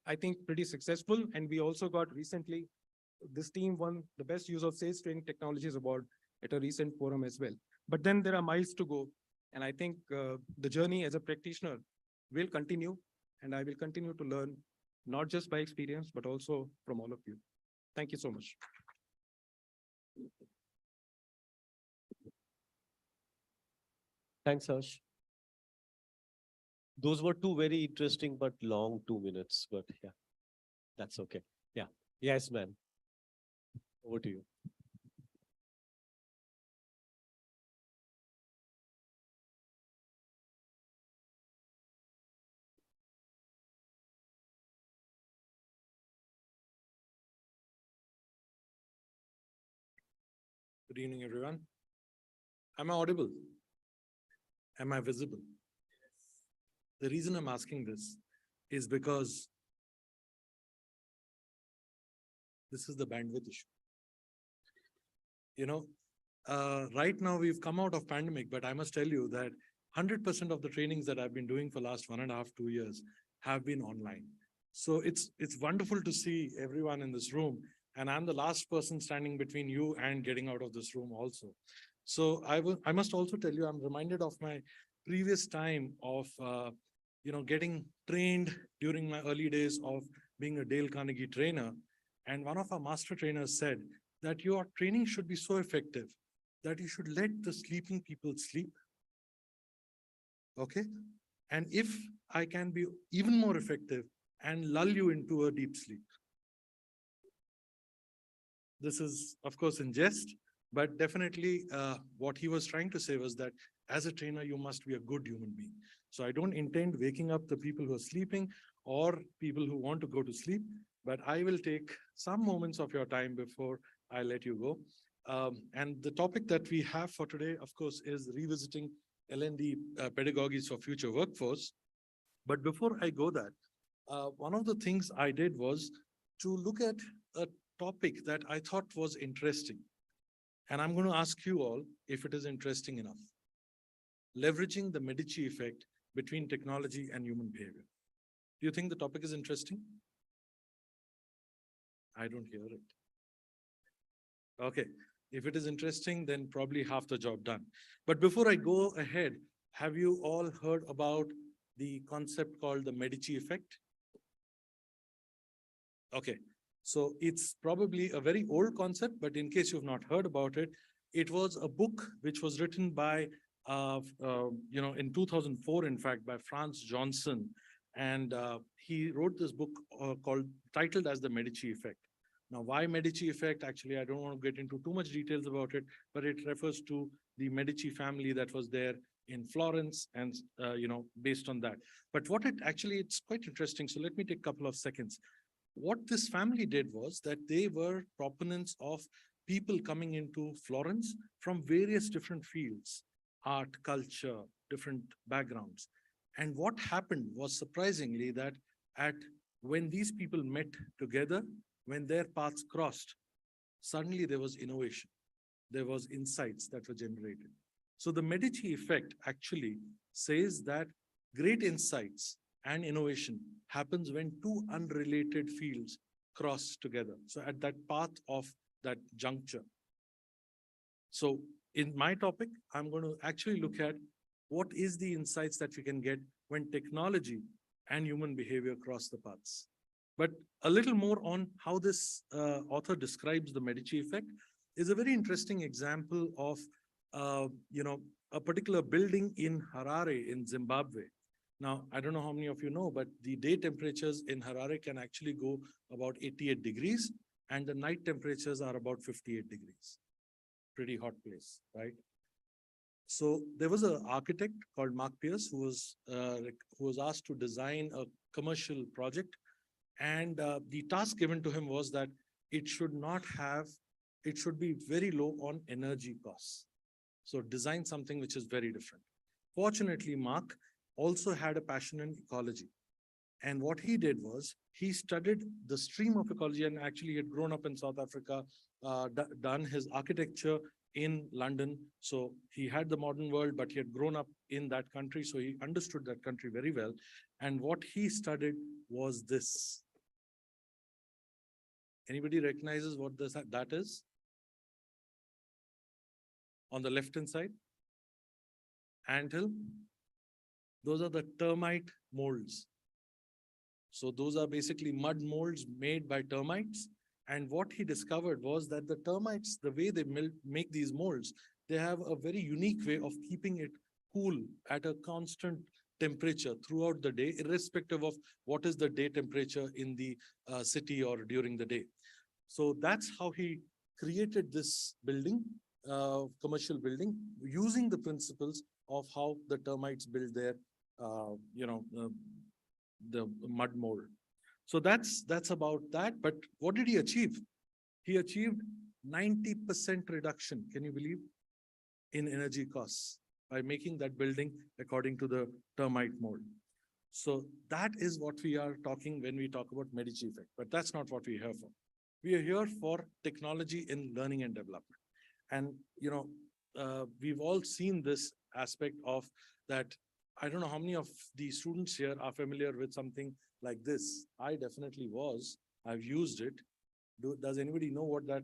I think, pretty successful. And we also got recently, this team won the best use of sales training technologies award at a recent forum as well. But then there are miles to go. And I think the journey as a practitioner will continue, and I will continue to learn, not just by experience, but also from all of you. Thank you so much. Thanks, Harsh. Those were two very interesting but long 2 minutes, but yeah, that's okay. Yeah. Yes, ma'am. Over to you. Good evening, everyone. Am I audible? Am I visible? The reason I'm asking this is because this is the bandwidth issue. Right now we've come out of pandemic, but I must tell you that 100% of the trainings that I've been doing for the last 1.5 to 2 years have been online. So it's wonderful to see everyone in this room. And I'm the last person standing between you and getting out of this room also. So I must also tell you, I'm reminded of my previous time of, getting trained during my early days of being a Dale Carnegie trainer. And one of our master trainers said that your training should be so effective that you should let the sleeping people sleep. Okay. And if I can be even more effective and lull you into a deep sleep. This is, of course, in jest, but definitely what he was trying to say was that as a trainer, you must be a good human being. So I don't intend waking up the people who are sleeping or people who want to go to sleep, but I will take some moments of your time before I let you go. And the topic that we have for today, of course, is revisiting L&D pedagogies for future workforce. But before I go that, one of the things I did was to look at a topic that I thought was interesting. And I'm going to ask you all if it is interesting enough. Leveraging the Medici effect between technology and human behavior. Do you think the topic is interesting? I don't hear it. Okay. If it is interesting, then probably half the job done. But before I go ahead, have you all heard about the concept called the Medici effect? Okay. So it's probably a very old concept, but in case you've not heard about it, it was a book which was written by, in 2004, in fact, by Franz Johnson. And he wrote this book titled as the Medici effect. Now, why Medici effect? Actually, I don't want to get into too much details about it, but it refers to the Medici family that was there in Florence and, based on that. But it's quite interesting. So let me take a couple of seconds. What this family did was that they were proponents of people coming into Florence from various different fields, art, culture, different backgrounds. And what happened was surprisingly that when these people met together, when their paths crossed, suddenly there was innovation. there was insights that were generated. So the Medici effect actually says that great insights and innovation happens when two unrelated fields cross together. So at that path of that juncture. So in my topic, I'm going to actually look at what is the insights that we can get when technology and human behavior cross the paths. But a little more on how this author describes the Medici effect is a very interesting example of, a particular building in Harare in Zimbabwe. Now, I don't know how many of you know, but the day temperatures in Harare can actually go about 88 degrees and the night temperatures are about 58 degrees. Pretty hot place, right? So there was an architect called Mark Pierce who was asked to design a commercial project. And the task given to him was that it should be very low on energy costs. So design something which is very different. Fortunately, Mark also had a passion in ecology. And what he did was he studied the stream of ecology, and actually had grown up in South Africa, done his architecture in London. So he had the modern world, but he had grown up in that country. So he understood that country very well. And what he studied was this. Anybody recognizes what that is? On the left-hand side, anthill. Those are the termite molds. So those are basically mud molds made by termites. And what he discovered was that the termites, the way they make these molds, they have a very unique way of keeping it cool at a constant temperature throughout the day, irrespective of what is the day temperature in the city or during the day. So that's how he created this building, commercial building, using the principles of how the termites build their, the mud mold. So that's about that. But what did he achieve? He achieved 90% reduction, can you believe, in energy costs by making that building according to the termite mold. So that is what we are talking when we talk about Medici effect, but that's not what we're here for. We are here for technology in learning and development. And, we've all seen this aspect of that. I don't know how many of the students here are familiar with something like this. I definitely was. I've used it. Does anybody know what that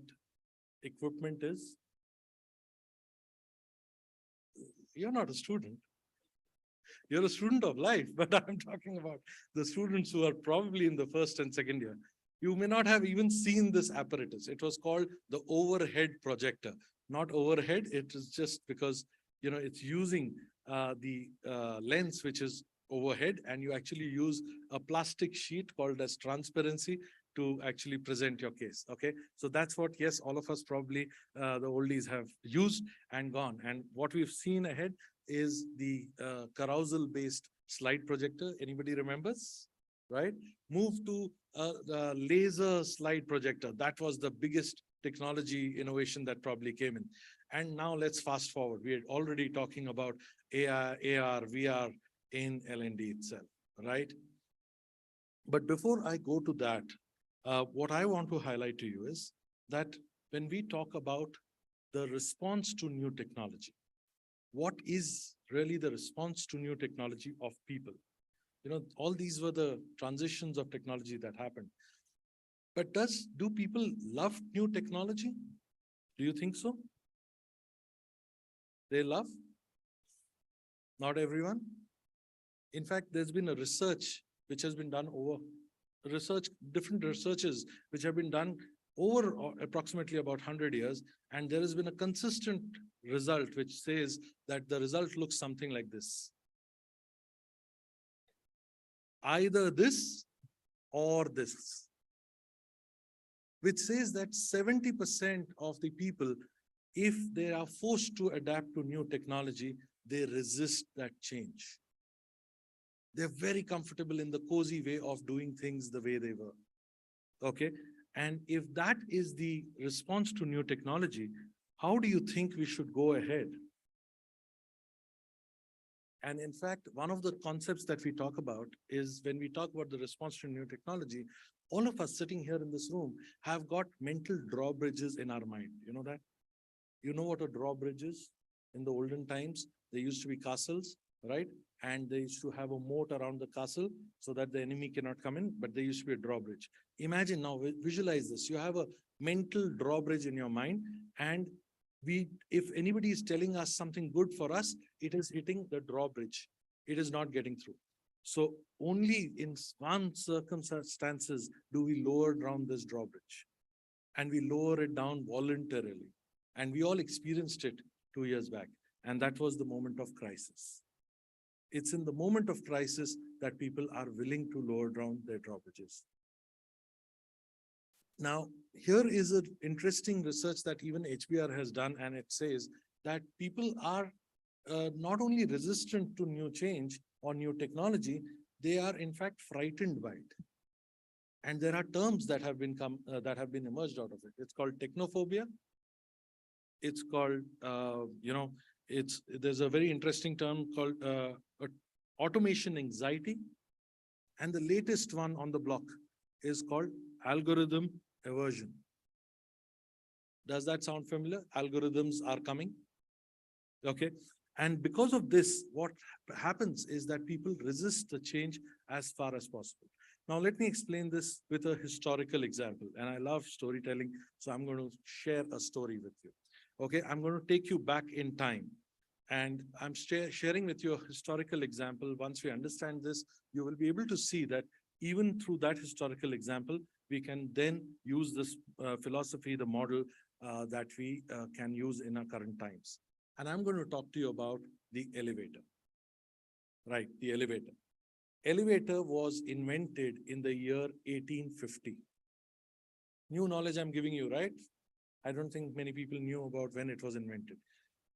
equipment is? You're not a student. You're a student of life, but I'm talking about the students who are probably in the first and second year. You may not have even seen this apparatus. It was called the overhead projector. Not overhead, it is just because, it's using the lens, which is overhead, and you actually use a plastic sheet called as transparency to actually present your case. Okay, so that's what, yes, all of us probably, the oldies, have used and gone. And what we've seen ahead is the carousel-based slide projector. Anybody remembers? Right? Move to the laser slide projector. That was the biggest technology innovation that probably came in. And now let's fast forward. We're already talking about AI, AR, VR in L&D itself, right? But before I go to that, what I want to highlight to you is that when we talk about the response to new technology, what is really the response to new technology of people? All these were the transitions of technology that happened. But do people love new technology? Do you think so? They love? Not everyone. In fact, there's been a research which has been done different researches which have been done over approximately about 100 years. And there has been a consistent result which says that the result looks something like this. Either this or this, which says that 70% of the people, if they are forced to adapt to new technology, they resist that change. They're very comfortable in the cozy way of doing things the way they were. Okay. And if that is the response to new technology, how do you think we should go ahead? And in fact, one of the concepts that we talk about is when we talk about the response to new technology, all of us sitting here in this room have got mental drawbridges in our mind. You know that? You know what a drawbridge is? In the olden times, there used to be castles, right? And they used to have a moat around the castle so that the enemy cannot come in, but there used to be a drawbridge. Imagine now, visualize this. You have a mental drawbridge in your mind, and if anybody is telling us something good for us, it is hitting the drawbridge. It is not getting through. So only in some circumstances do we lower down this drawbridge, and we lower it down voluntarily. And we all experienced it 2 years back. And that was the moment of crisis. It's in the moment of crisis that people are willing to lower down their drawbridges. Now, here is an interesting research that even HBR has done, and it says that people are not only resistant to new change or new technology, they are in fact frightened by it. And there are terms that have been emerged out of it. It's called technophobia. It's called, there's a very interesting term called automation anxiety. And the latest one on the block is called algorithm aversion. Does that sound familiar? Algorithms are coming. Okay. And because of this, what happens is that people resist the change as far as possible. Now, let me explain this with a historical example. And I love storytelling, so I'm going to share a story with you. Okay, I'm going to take you back in time. And I'm sharing with you a historical example. Once we understand this, you will be able to see that even through that historical example, we can then use this philosophy, the model that we can use in our current times. And I'm going to talk to you about the elevator. Right, the elevator. Elevator was invented in the year 1850. New knowledge I'm giving you, right? I don't think many people knew about when it was invented.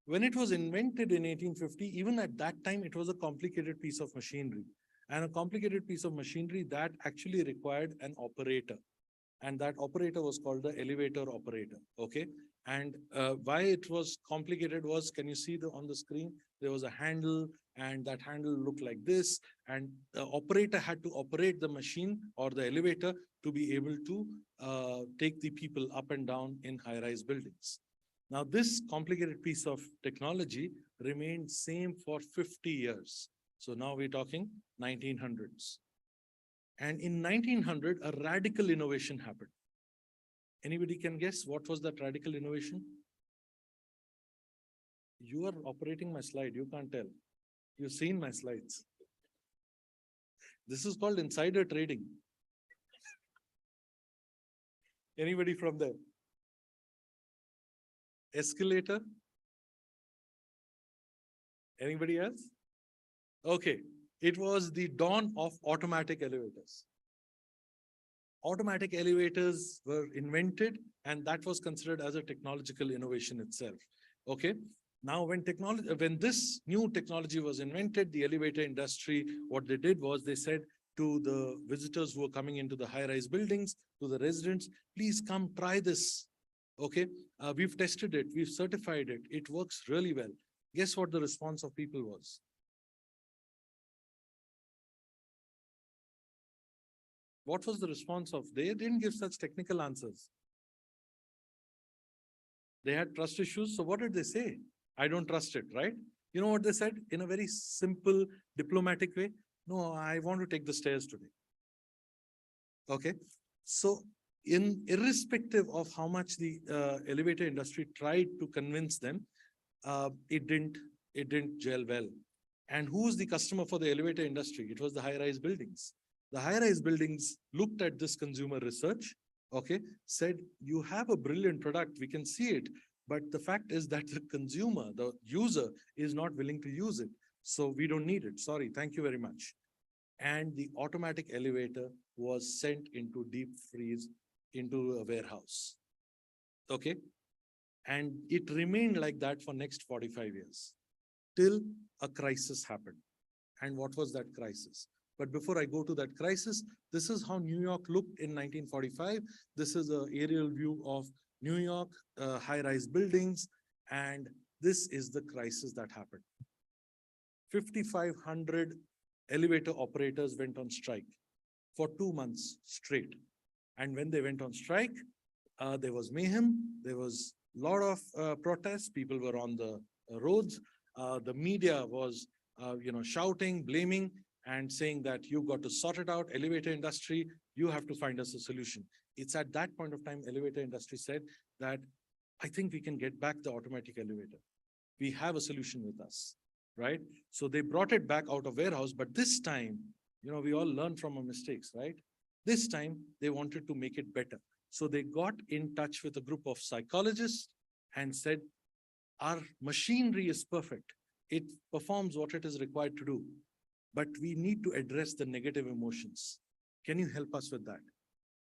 When it was invented in 1850, even at that time, it was a complicated piece of machinery. And a complicated piece of machinery that actually required an operator. And that operator was called the elevator operator, okay? And why it was complicated was, can you see on the screen? There was a handle, and that handle looked like this. And the operator had to operate the machine or the elevator to be able to take the people up and down in high-rise buildings. Now, this complicated piece of technology remained same for 50 years. So now we're talking 1900s. And in 1900, a radical innovation happened. Anybody can guess what was that radical innovation? You are operating my slide, you can't tell. You've seen my slides. This is called insider trading. Anybody from there? Escalator? Anybody else? Okay. It was the dawn of automatic elevators. Automatic elevators were invented, and that was considered as a technological innovation itself. Okay. Now, when this new technology was invented, the elevator industry, what they did was they said to the visitors who were coming into the high-rise buildings, to the residents, please come try this. Okay. We've tested it. We've certified it. It works really well. Guess what the response of people was? What was the response of? They didn't give such technical answers. They had trust issues. So what did they say? I don't trust it, right? You know what they said in a very simple, diplomatic way? No, I want to take the stairs today. Okay. So irrespective of how much the elevator industry tried to convince them, it didn't gel well. And who was the customer for the elevator industry? It was the high-rise buildings. The high-rise buildings looked at this consumer research, okay, said, you have a brilliant product, we can see it, but the fact is that the consumer, the user, is not willing to use it. So we don't need it. Sorry, thank you very much. And the automatic elevator was sent into deep freeze into a warehouse. Okay. And it remained like that for next 45 years till a crisis happened. And what was that crisis? But before I go to that crisis, this is how New York looked in 1945. This is an aerial view of New York, high-rise buildings, and this is the crisis that happened. 5,500 elevator operators went on strike for 2 months straight. And when they went on strike, there was mayhem, there was lot of protests. People were on the roads. The media was, shouting, blaming, and saying that you got to sort it out. Elevator industry, you have to find us a solution. It's at that point of time, elevator industry said that I think we can get back the automatic elevator. We have a solution with us, right? So they brought it back out of warehouse, but this time, we all learn from our mistakes, right? This time they wanted to make it better. So they got in touch with a group of psychologists and said, our machinery is perfect. It performs what it is required to do, but we need to address the negative emotions. Can you help us with that?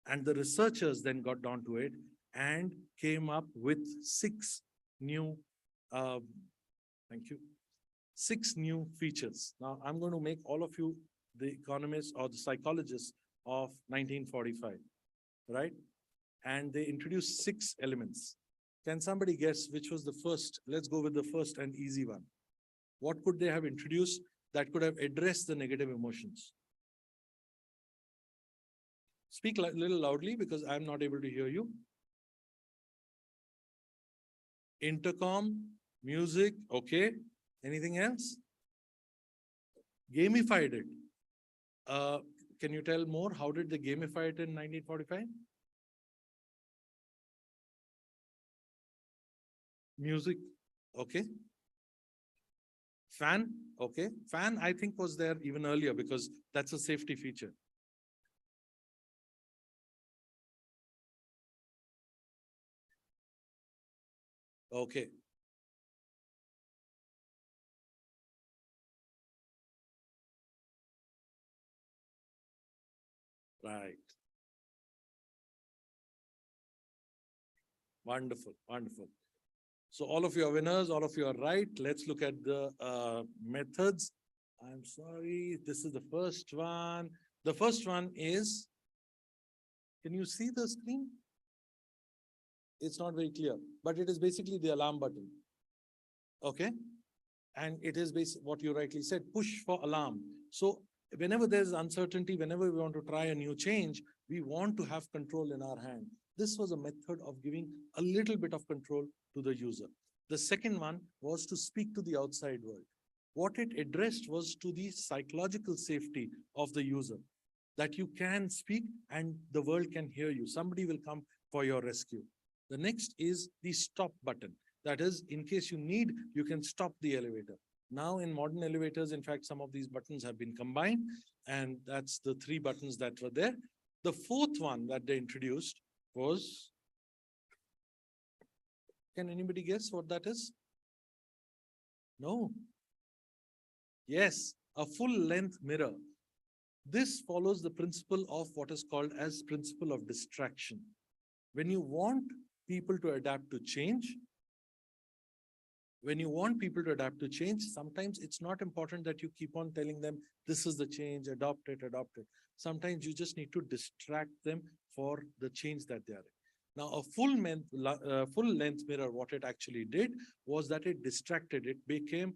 And the researchers then got down to it and came up with 6 new, thank you, 6 new features. Now I'm going to make all of you the economists or the psychologists of 1945, right? And they introduced 6 elements. Can somebody guess which was the first? Let's go with the first and easy one. What could they have introduced that could have addressed the negative emotions? Speak a little loudly because I'm not able to hear you. Intercom, music, okay. Anything else? Gamified it. Can you tell more? How did they gamify it in 1945? Music, okay. Fan, okay. Fan, I think, was there even earlier because that's a safety feature. Okay. Right. Wonderful, wonderful. So all of you are winners, all of you are right. Let's look at the methods. I'm sorry, this is the first one. The first one is, can you see the screen? It's not very clear, but it is basically the alarm button. Okay. And it is basically what you rightly said, push for alarm. So whenever there's uncertainty, whenever we want to try a new change, we want to have control in our hand. This was a method of giving a little bit of control to the user. The second one was to speak to the outside world. What it addressed was to the psychological safety of the user, that you can speak and the world can hear you. Somebody will come for your rescue. The next is the stop button. That is, in case you need, you can stop the elevator. Now in modern elevators, in fact, some of these buttons have been combined, and that's the 3 buttons that were there. The fourth one that they introduced was, can anybody guess what that is? No. Yes, a full-length mirror. This follows the principle of what is called as principle of distraction. When you want people to adapt to change, sometimes it's not important that you keep on telling them, this is the change, adopt it, adopt it. Sometimes you just need to distract them for the change that they are in. Now, a full-length mirror, what it actually did was that it distracted. It became,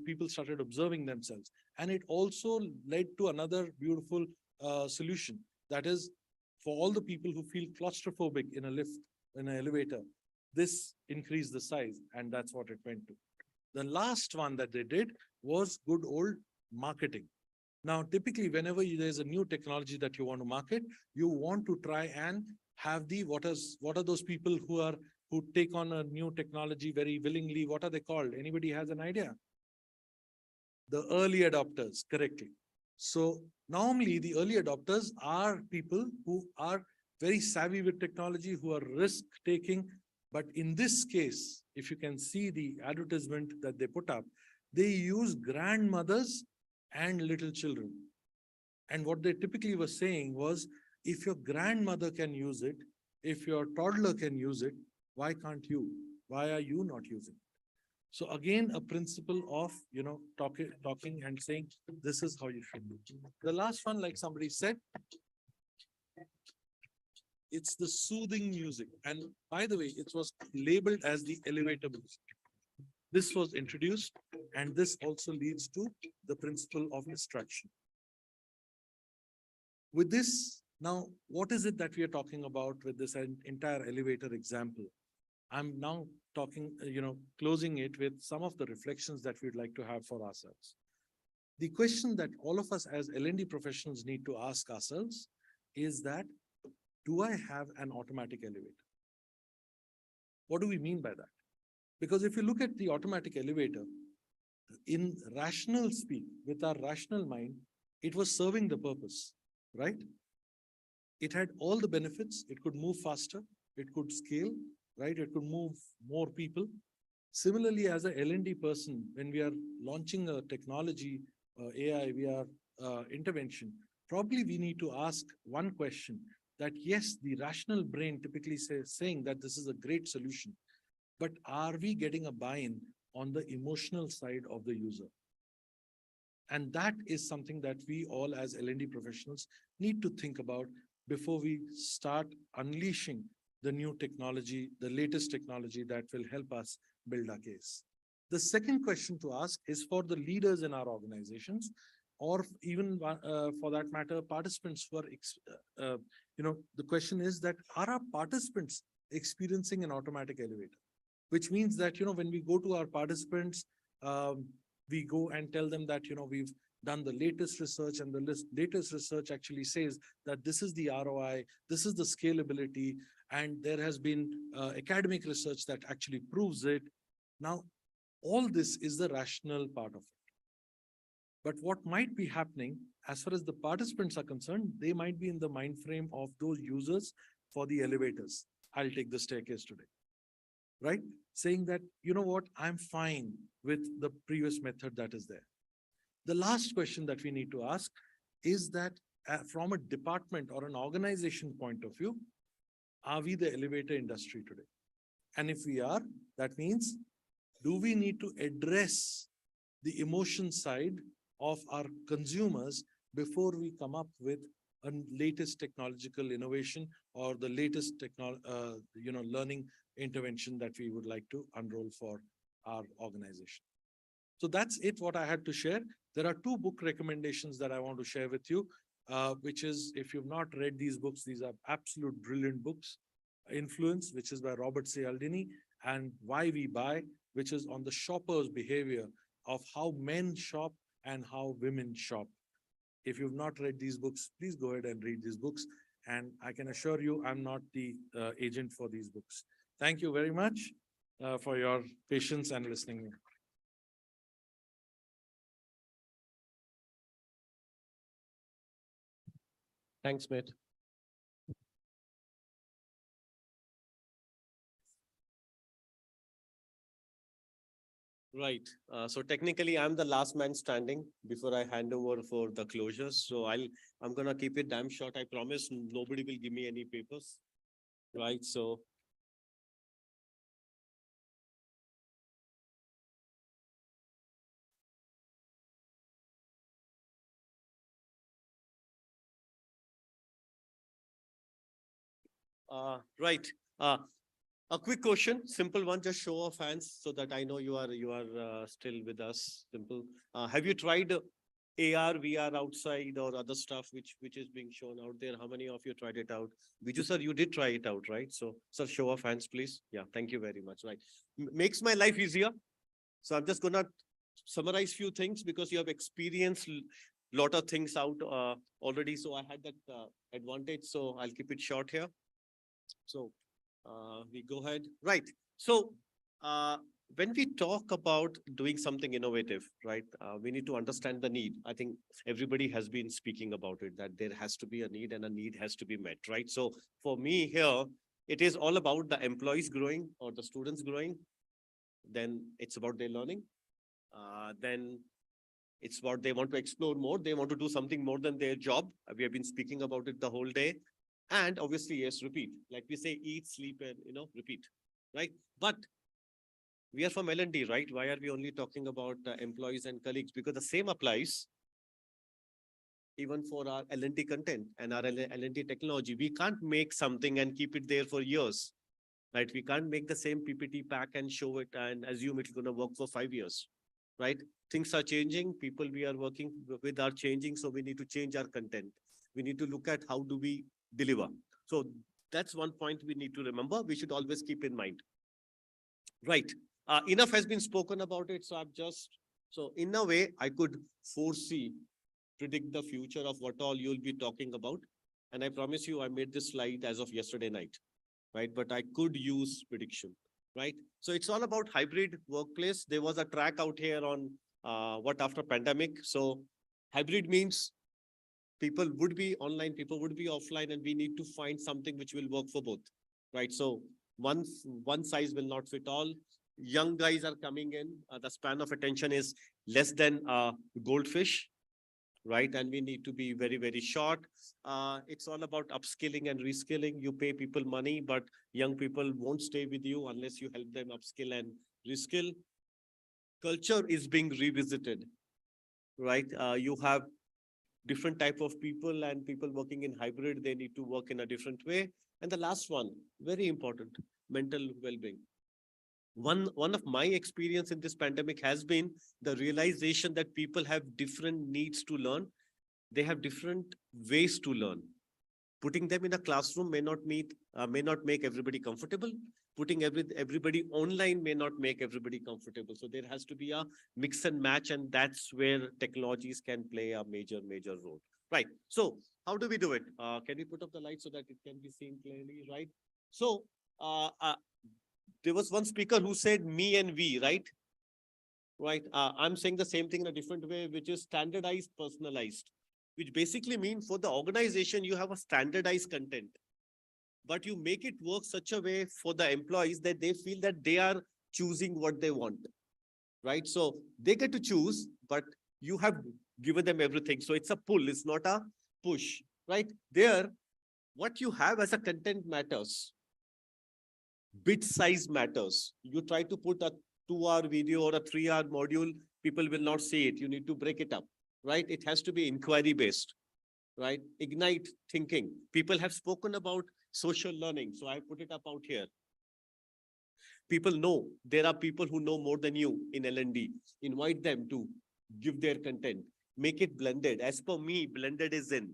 people started observing themselves. And it also led to another beautiful solution. That is, for all the people who feel claustrophobic in a lift, in an elevator, this increased the size, and that's what it went to. The last one that they did was good old marketing. Now, typically, whenever there's a new technology that you want to market, you want to try and have the, what are those people who take on a new technology very willingly? What are they called? Anybody has an idea? The early adopters, correctly. So normally the early adopters are people who are very savvy with technology, who are risk-taking. But in this case, if you can see the advertisement that they put up, they use grandmothers and little children. And what they typically were saying was, if your grandmother can use it, if your toddler can use it, why can't you? Why are you not using it? So again, a principle of, talking and saying, this is how you should do. The last one, like somebody said, it's the soothing music. And by the way, it was labeled as the elevator music. This was introduced, and this also leads to the principle of distraction. With this, now, what is it that we are talking about with this entire elevator example? I'm now talking, closing it with some of the reflections that we'd like to have for ourselves. The question that all of us as L&D professionals need to ask ourselves is that, do I have an automatic elevator? What do we mean by that? Because if you look at the automatic elevator, in rational speak, with our rational mind, it was serving the purpose, right? It had all the benefits. It could move faster. It could scale, right? It could move more people. Similarly, as a L&D person, when we are launching a technology, AI, VR intervention, probably we need to ask one question that yes, the rational brain typically saying that this is a great solution, but are we getting a buy-in on the emotional side of the user? And that is something that we all as L&D professionals need to think about before we start unleashing the new technology, the latest technology that will help us build our case. The second question to ask is for the leaders in our organizations, or even for that matter, participants who are, the question is that, are our participants experiencing an automatic elevator? Which means that, when we go to our participants, we go and tell them that, we've done the latest research, and the latest research actually says that this is the ROI, this is the scalability, and there has been academic research that actually proves it. Now, all this is the rational part of it. But what might be happening, as far as the participants are concerned, they might be in the mind frame of those users for the elevators. I'll take the staircase today, right? Saying that, you know what, I'm fine with the previous method that is there. The last question that we need to ask is that from a department or an organization point of view, are we the elevator industry today? And if we are, that means, do we need to address the emotion side of our consumers before we come up with a latest technological innovation or the latest learning intervention that we would like to unroll for our organization? So that's it, what I had to share. There are two book recommendations that I want to share with you, which is, if you've not read these books, these are absolute brilliant books. Influence, which is by Robert Cialdini, and Why We Buy, which is on the shopper's behavior of how men shop and how women shop. If you've not read these books, please go ahead and read these books. And I can assure you, I'm not the agent for these books. Thank you very much for your patience and listening. Thanks, mate. Right. So technically, I'm the last man standing before I hand over for the closures. So I'm gonna keep it damn short. I promise nobody will give me any papers. Right. So. Right. A quick question, simple one, just show of hands so that I know you are still with us. Simple. Have you tried AR, VR outside or other stuff which is being shown out there? How many of you tried it out? Viju sir, you did try it out, right? So, sir, show of hands, please. Yeah, thank you very much. Right. Makes my life easier. So I'm just gonna summarize few things because you have experienced lot of things out already. So I had that advantage. So I'll keep it short here. So we go ahead. Right. So when we talk about doing something innovative, right, we need to understand the need. I think everybody has been speaking about it, that there has to be a need and a need has to be met, right? So for me here, it is all about the employees growing or the students growing. Then it's about their learning. Then it's about they want to explore more. They want to do something more than their job. We have been speaking about it the whole day. And obviously, yes, repeat. Like we say, eat, sleep, and repeat, right? But we are from L&D, right? Why are we only talking about employees and colleagues? Because the same applies even for our L&D content and our L&D technology. We can't make something and keep it there for years, right? We can't make the same PPT pack and show it and assume it's going to work for 5 years, right? Things are changing. People we are working with are changing. So we need to change our content. We need to look at how do we deliver. So that's one point we need to remember. We should always keep in mind. Right. Enough has been spoken about it. So so in a way, I could predict the future of what all you'll be talking about. And I promise you, I made this slide as of yesterday night, right? But I could use prediction, right? So it's all about hybrid workplace. There was a track out here on what after pandemic. So hybrid means people would be online, people would be offline, and we need to find something which will work for both, right? So one size will not fit all. Young guys are coming in. The span of attention is less than goldfish, right? And we need to be very, very short. It's all about upskilling and reskilling. You pay people money, but young people won't stay with you unless you help them upskill and reskill. Culture is being revisited, right? You have different type of people, and people working in hybrid, they need to work in a different way. And the last one, very important, mental well-being. One of my experience in this pandemic has been the realization that people have different needs to learn. They have different ways to learn. Putting them in a classroom may not make everybody comfortable. Putting everybody online may not make everybody comfortable. So there has to be a mix and match, and that's where technologies can play a major role. Right. So how do we do it? Can we put up the light so that it can be seen clearly? Right. So there was one speaker who said me and we, right? Right. I'm saying the same thing in a different way, which is standardized, personalized, which basically means for the organization, you have a standardized content, but you make it work such a way for the employees that they feel that they are choosing what they want, right? So they get to choose, but you have given them everything. So it's a pull, it's not a push, right? There, what you have as a content matters. Bit size matters. You try to put a 2-hour video or a 3-hour module, people will not see it. You need to break it up, right? It has to be inquiry based, right? Ignite thinking. People have spoken about social learning. So I put it up out here. People know, there are people who know more than you in L&D. Invite them to give their content. Make it blended. As per me, blended is in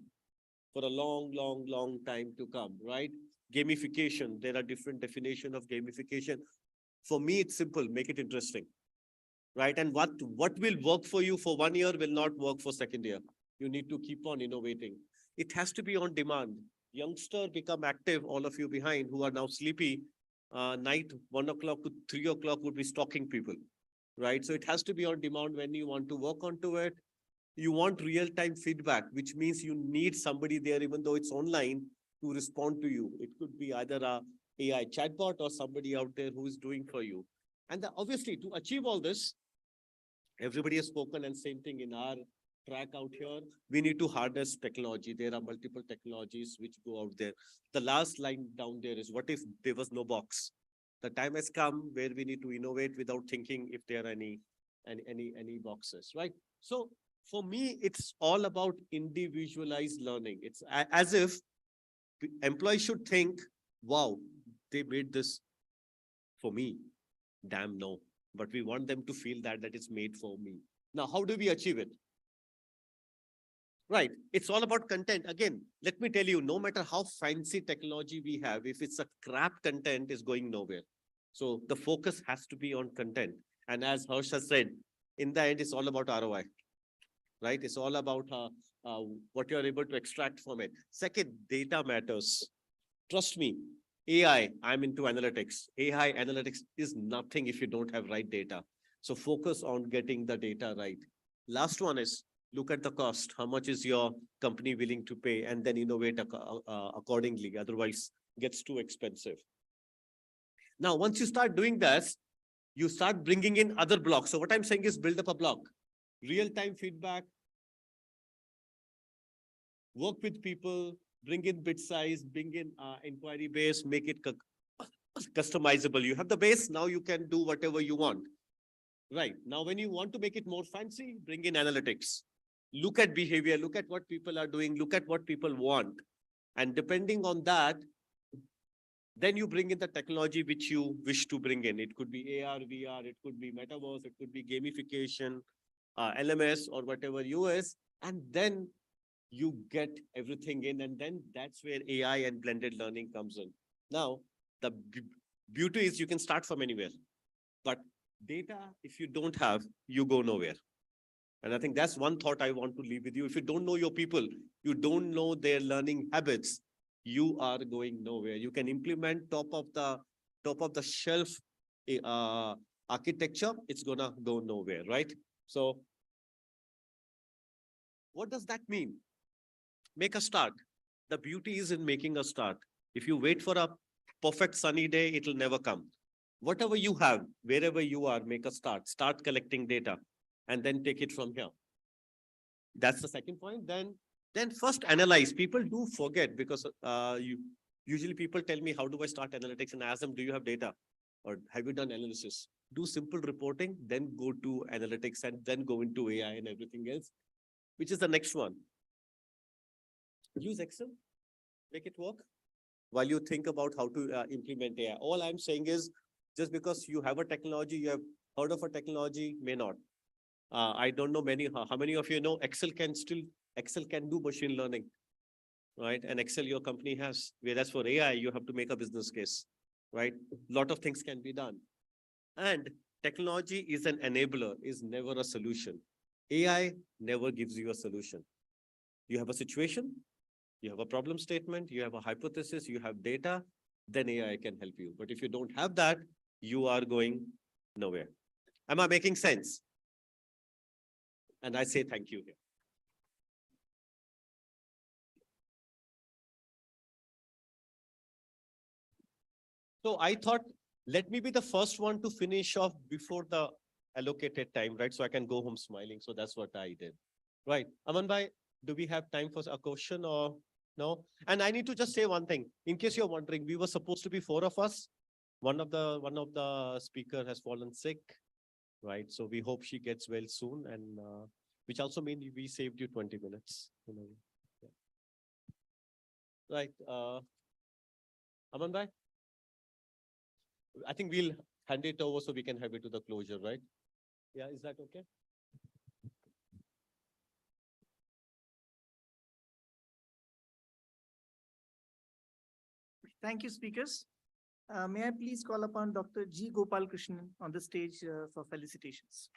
for a long time to come, right? Gamification. There are different definitions of gamification. For me, it's simple. Make it interesting, right? And what will work for you for 1 year will not work for second year. You need to keep on innovating. It has to be on demand. Youngster become active, all of you behind who are now sleepy. Night 1 o'clock to 3 o'clock would be stalking people, right? So it has to be on demand when you want to work onto it. You want real-time feedback, which means you need somebody there, even though it's online, to respond to you. It could be either a AI chatbot or somebody out there who is doing for you. And obviously, to achieve all this, everybody has spoken, and same thing in our track out here, we need to harness technology. There are multiple technologies which go out there. The last line down there is, what if there was no box? The time has come where we need to innovate without thinking if there are any boxes, right? So for me, it's all about individualized learning. It's as if employees should think, wow, they made this for me. Damn no. But we want them to feel that it's made for me. Now, how do we achieve it? Right. It's all about content. Again, let me tell you, no matter how fancy technology we have, if it's a crap content, is going nowhere. So the focus has to be on content. And as Harsh has said, in the end, it's all about ROI, right? It's all about what you're able to extract from it. Second, data matters. Trust me, AI, I'm into analytics. AI analytics is nothing if you don't have right data. So focus on getting the data right. Last one is, look at the cost. How much is your company willing to pay? And then innovate accordingly. Otherwise, it gets too expensive. Now, once you start doing this, you start bringing in other blocks. So what I'm saying is build up a block. Real-time feedback. Work with people. Bring in bit size. Bring in inquiry base. Make it customizable. You have the base. Now you can do whatever you want. Right. Now, when you want to make it more fancy, bring in analytics. Look at behavior, look at what people are doing, look at what people want. And depending on that, then you bring in the technology which you wish to bring in. It could be AR, VR, it could be metaverse, it could be gamification, LMS or whatever US. And then you get everything in, and then that's where AI and blended learning comes in. Now, the beauty is you can start from anywhere. But data, if you don't have, you go nowhere. And I think that's one thought I want to leave with you. If you don't know your people, you don't know their learning habits, you are going nowhere. You can implement top of the shelf architecture, it's gonna go nowhere, right? So what does that mean? Make a start. The beauty is in making a start. If you wait for a perfect sunny day, it'll never come. Whatever you have, wherever you are, make a start. Start collecting data and then take it from here. That's the second point. Then first analyze. People do forget because usually people tell me, how do I start analytics? And I ask them, do you have data? Or have you done analysis? Do simple reporting, then go to analytics and then go into AI and everything else, which is the next one. Use Excel, make it work while you think about how to implement AI. All I'm saying is, just because you have a technology, you have heard of a technology, may not. I don't know how many of you know Excel can do machine learning, right? And Excel your company has, whereas for AI, you have to make a business case, right? A lot of things can be done. And technology is an enabler, is never a solution. AI never gives you a solution. You have a situation, you have a problem statement, you have a hypothesis, you have data, then AI can help you. But if you don't have that, you are going nowhere. Am I making sense? And I say thank you here. So I thought, let me be the first one to finish off before the allocated time, right? So I can go home smiling. So that's what I did. Right. Aman bhai, do we have time for a question or no? And I need to just say one thing. In case you're wondering, we were supposed to be 4 of us. One of the speaker has fallen sick, right? So we hope she gets well soon, and which also means we saved you 20 minutes. You know. Yeah. Right. Aman bhai, I think we'll hand it over so we can have it to the closure, right? Yeah, is that okay? Thank you, speakers. May I please call upon Dr. G. Gopal Krishnan on the stage for felicitations.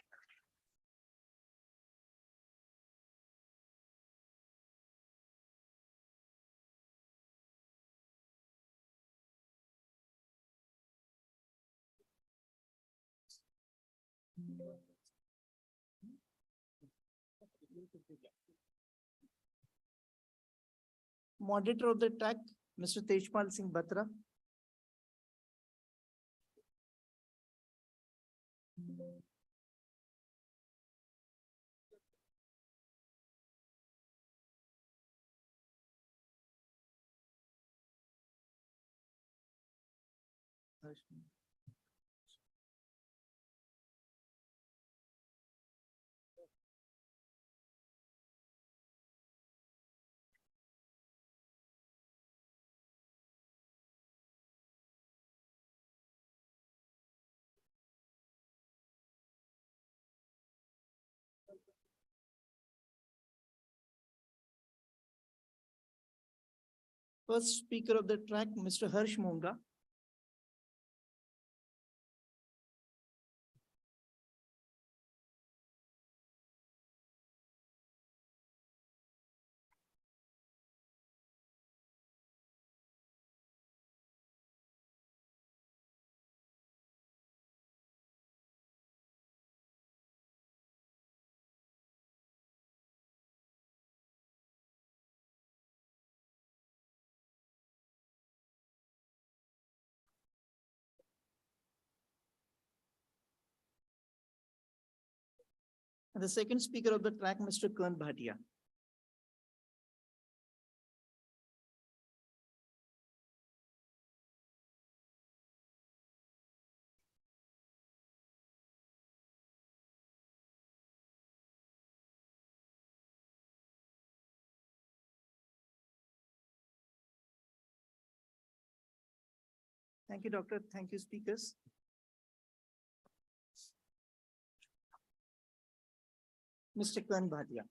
Moderator of the track, Mr. Tejpal Singh Batra. First speaker of the track, Mr. Harsh Monga. And the second speaker of the track, Mr. Kern Bhatia. Thank you, Doctor. Thank you, speakers. Mr. Kern Bhatia.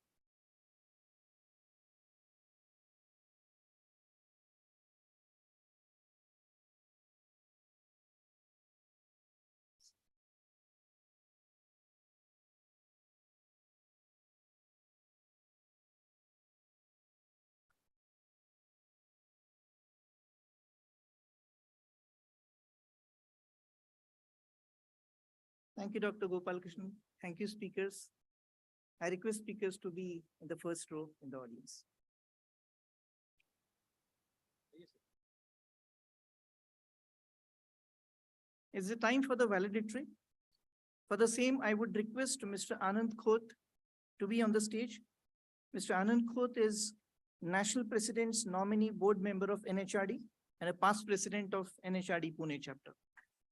Thank you, Dr. Gopalakrishnan. Thank you, speakers. I request speakers to be in the first row in the audience. It's the time for the valedictory. For the same, I would request Mr. Anand Khote to be on the stage. Mr. Anand Khote is National President's nominee board member of NHRD and a past president of NHRD Pune chapter.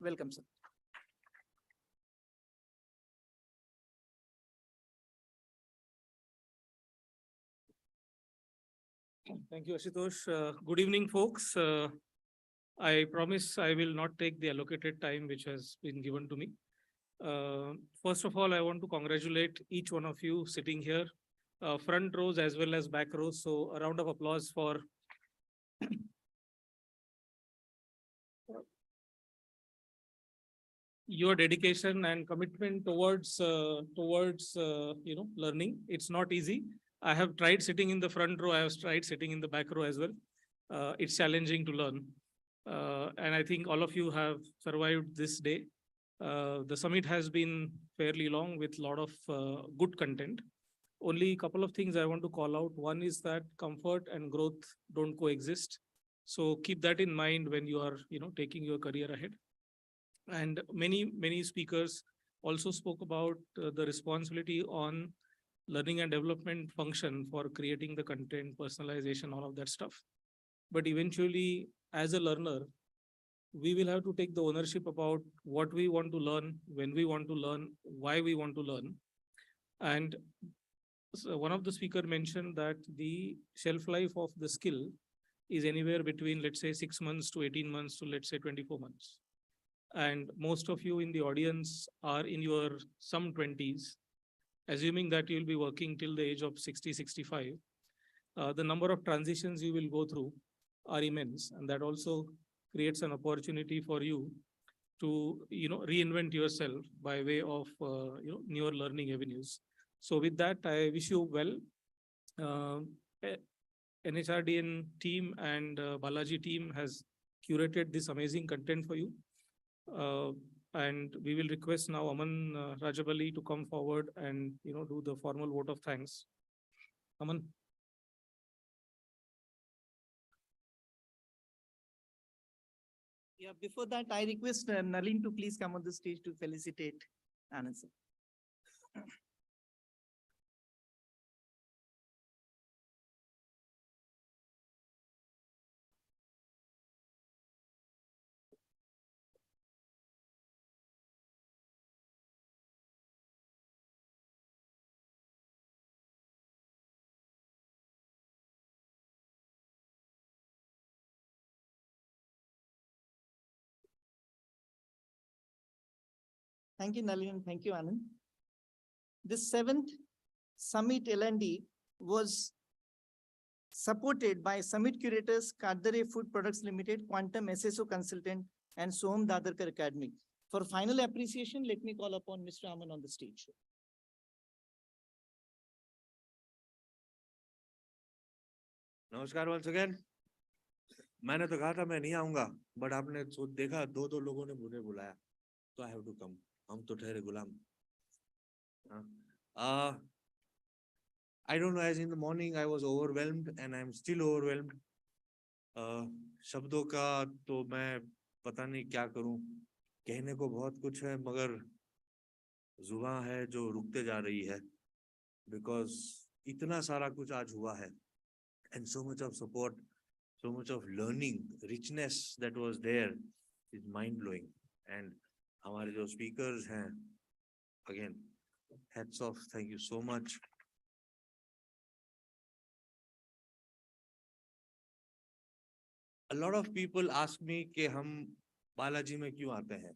Welcome, sir. Thank you, Ashutosh. Good evening, folks. I promise I will not take the allocated time which has been given to me. First of all, I want to congratulate each one of you sitting here, front rows as well as back rows. So a round of applause for your dedication and commitment towards learning. It's not easy. I have tried sitting in the front row. I have tried sitting in the back row as well. It's challenging to learn. And I think all of you have survived this day. The summit has been fairly long with a lot of good content. Only a couple of things I want to call out. One is that comfort and growth don't coexist. So keep that in mind when you are, taking your career ahead. And many speakers also spoke about the responsibility on learning and development function for creating the content, personalization, all of that stuff. But eventually, as a learner, we will have to take the ownership about what we want to learn, when we want to learn, why we want to learn. And so one of the speakers mentioned that the shelf life of the skill is anywhere between, let's say, 6 months to 18 months to, let's say, 24 months. And most of you in the audience are in your some 20s, assuming that you'll be working till the age of 60, 65. The number of transitions you will go through are immense, and that also creates an opportunity for you to reinvent yourself by way of newer learning avenues. So with that, I wish you well. NHRDN team and Balaji team has curated this amazing content for you. And we will request now Aman Rajabali to come forward and do the formal vote of thanks. Aman. Yeah, before that, I request Nalin to please come on the stage to felicitate Anand sir. Thank you, Nalin. Thank you, Anand. This 7th Summit L&D was supported by Summit Curators, Kadare Food Products Limited, Quantum SSO Consultant, and Som Dadarkar Academy. For final appreciation, let me call upon Mr. Aman on the stage. नमस्कार once again. मैंने तो कहा था मैं नहीं आऊंगा, but आपने देखा दो लोगों ने मुझे बुलाया, तो I have to come. हम तो ठहरे गुलाम. I don't know, as in the morning I was overwhelmed and I'm still overwhelmed. शब्दों का तो मैं पता नहीं क्या करूं. कहने को बहुत कुछ है, मगर जुबान है जो रुकते जा रही है, because इतना सारा कुछ आज हुआ है. And so much of support, so much of learning, richness that was there is mind-blowing. And हमारे जो speakers हैं, again, hats off, thank you so much. A lot of people ask me कि हम बालाजी में क्यों आते हैं?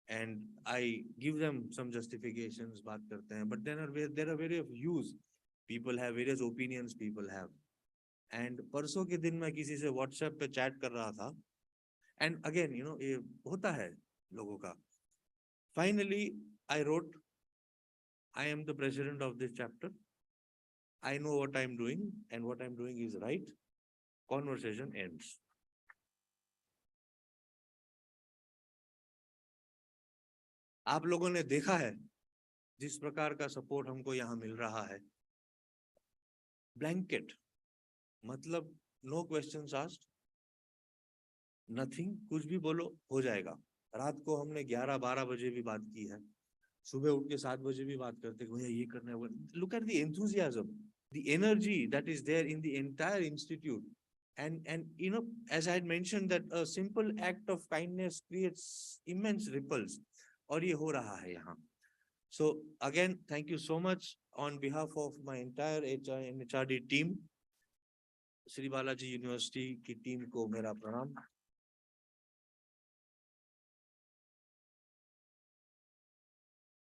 And I give them some justifications, बात करते हैं, but then there are various views. People have various opinions, people have. And परसों के दिन मैं किसी से WhatsApp पे chat कर रहा था. And again, ये होता है लोगों का. Finally, I wrote, I am the president of this chapter. I know what I'm doing and what I'm doing is right. Conversation ends. आप लोगों ने देखा है जिस प्रकार का सपोर्ट हमको यहाँ मिल रहा है, ब्लैंकेट, मतलब नो क्वेश्चंस आस्क्ड, नथिंग, कुछ भी बोलो हो जाएगा। रात को हमने 11-12 बजे भी बात की है, सुबह उठ के 7 बजे भी बात करते भैया ये करना है। Look at the enthusiasm, the energy that is there in the entire institute, and you know, as I had mentioned that a simple act of kindness creates immense ripples, और ये हो रहा है यहाँ। So again, thank you so much on behalf of my entire HR and HRD team, Shri Balaji university की team को मेरा प्रणाम।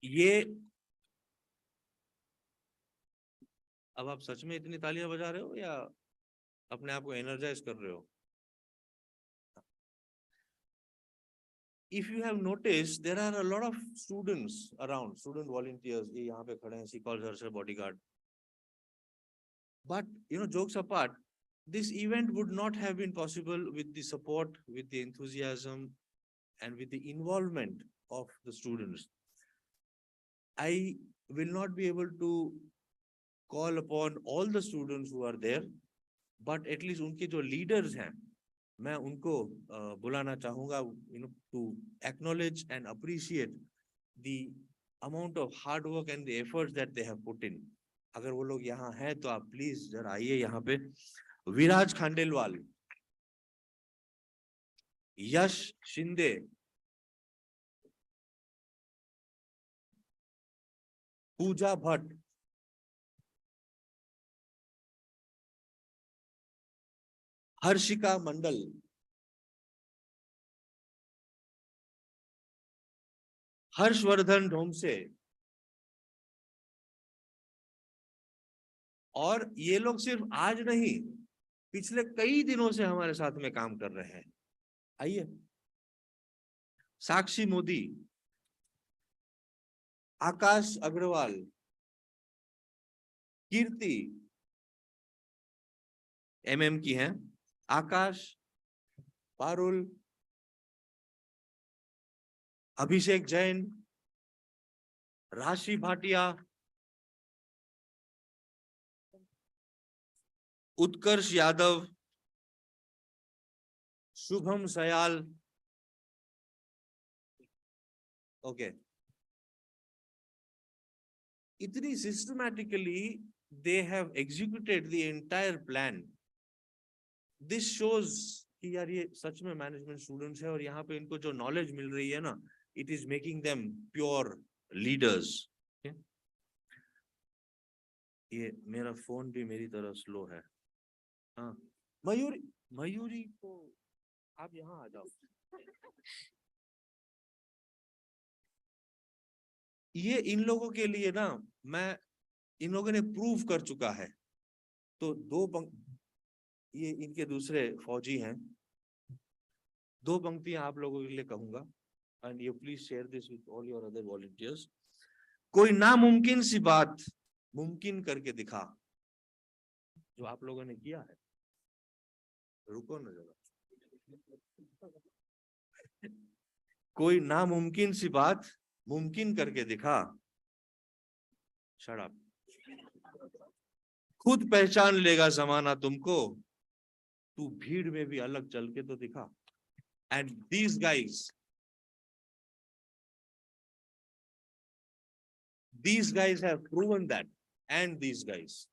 ये अब आप सच में इतनी तालियां बजा रहे हो या अपने आप को एनर्जाइज कर रहे हो? If you have noticed, there are a lot of students around, student volunteers. ये यहाँ पे खड़े हैं, she calls herself bodyguard. But you know, jokes apart, this event would not have been possible with the support, with the enthusiasm, and with the involvement of the students. I will not be able to call upon all the students who are there, but at least उनके जो leaders हैं, मैं उनको बुलाना चाहूंगा, you know, to acknowledge and appreciate the amount of hard work and the efforts that they have put in. अगर वो लोग यहाँ हैं तो आप प्लीज जरा आइए यहाँ पे। विराज खांडेलवाल, यश शिंदे, पूजा भट्ट, हर्षिका मंडल, हर्षवर्धन ढोमसे, और ये लोग सिर्फ आज नहीं, पिछले कई दिनों से हमारे साथ में काम कर रहे हैं। आइए। साक्षी मोदी, आकाश अग्रवाल, कीर्ति MM की हैं, आकाश, पारुल, अभिषेक जैन, राशि भाटिया, उत्कर्ष यादव, शुभम सयाल। ओके, इतनी systematically they have executed the entire plan. This shows कि यार ये सच में मैनेजमेंट स्टूडेंट्स है, और यहाँ पे इनको जो नॉलेज मिल रही है ना, it is making them pure leaders. Okay? ये मेरा फोन भी मेरी तरह स्लो है। हाँ, मयूरी को आप यहाँ आ जाओ। ये इन लोगों के लिए ना, मैं इन लोगों ने प्रूव कर चुका है। तो ये इनके दूसरे फौजी हैं, 2 पंक्तियां आप लोगों के लिए कहूंगा, and you please share this with all your other volunteers. कोई नामुमकिन सी बात मुमकिन करके दिखा, जो आप लोगों ने किया है। रुको ना जरा। कोई नामुमकिन सी बात मुमकिन करके दिखा। Shut up. खुद पहचान लेगा जमाना तुमको, तू भीड़ में भी अलग चल के तो दिखा। And these guys have proven that, and these guys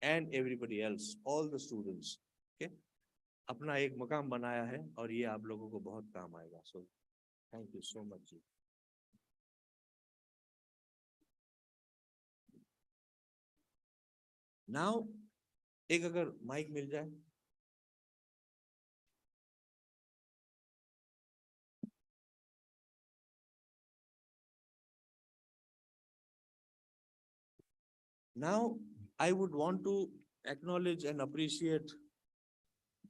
and everybody else, all the students, okay, अपना एक मकाम बनाया है, और ये आप लोगों को बहुत काम आएगा। So thank you so much. Now, एक अगर माइक मिल जाए। Now, I would want to acknowledge and appreciate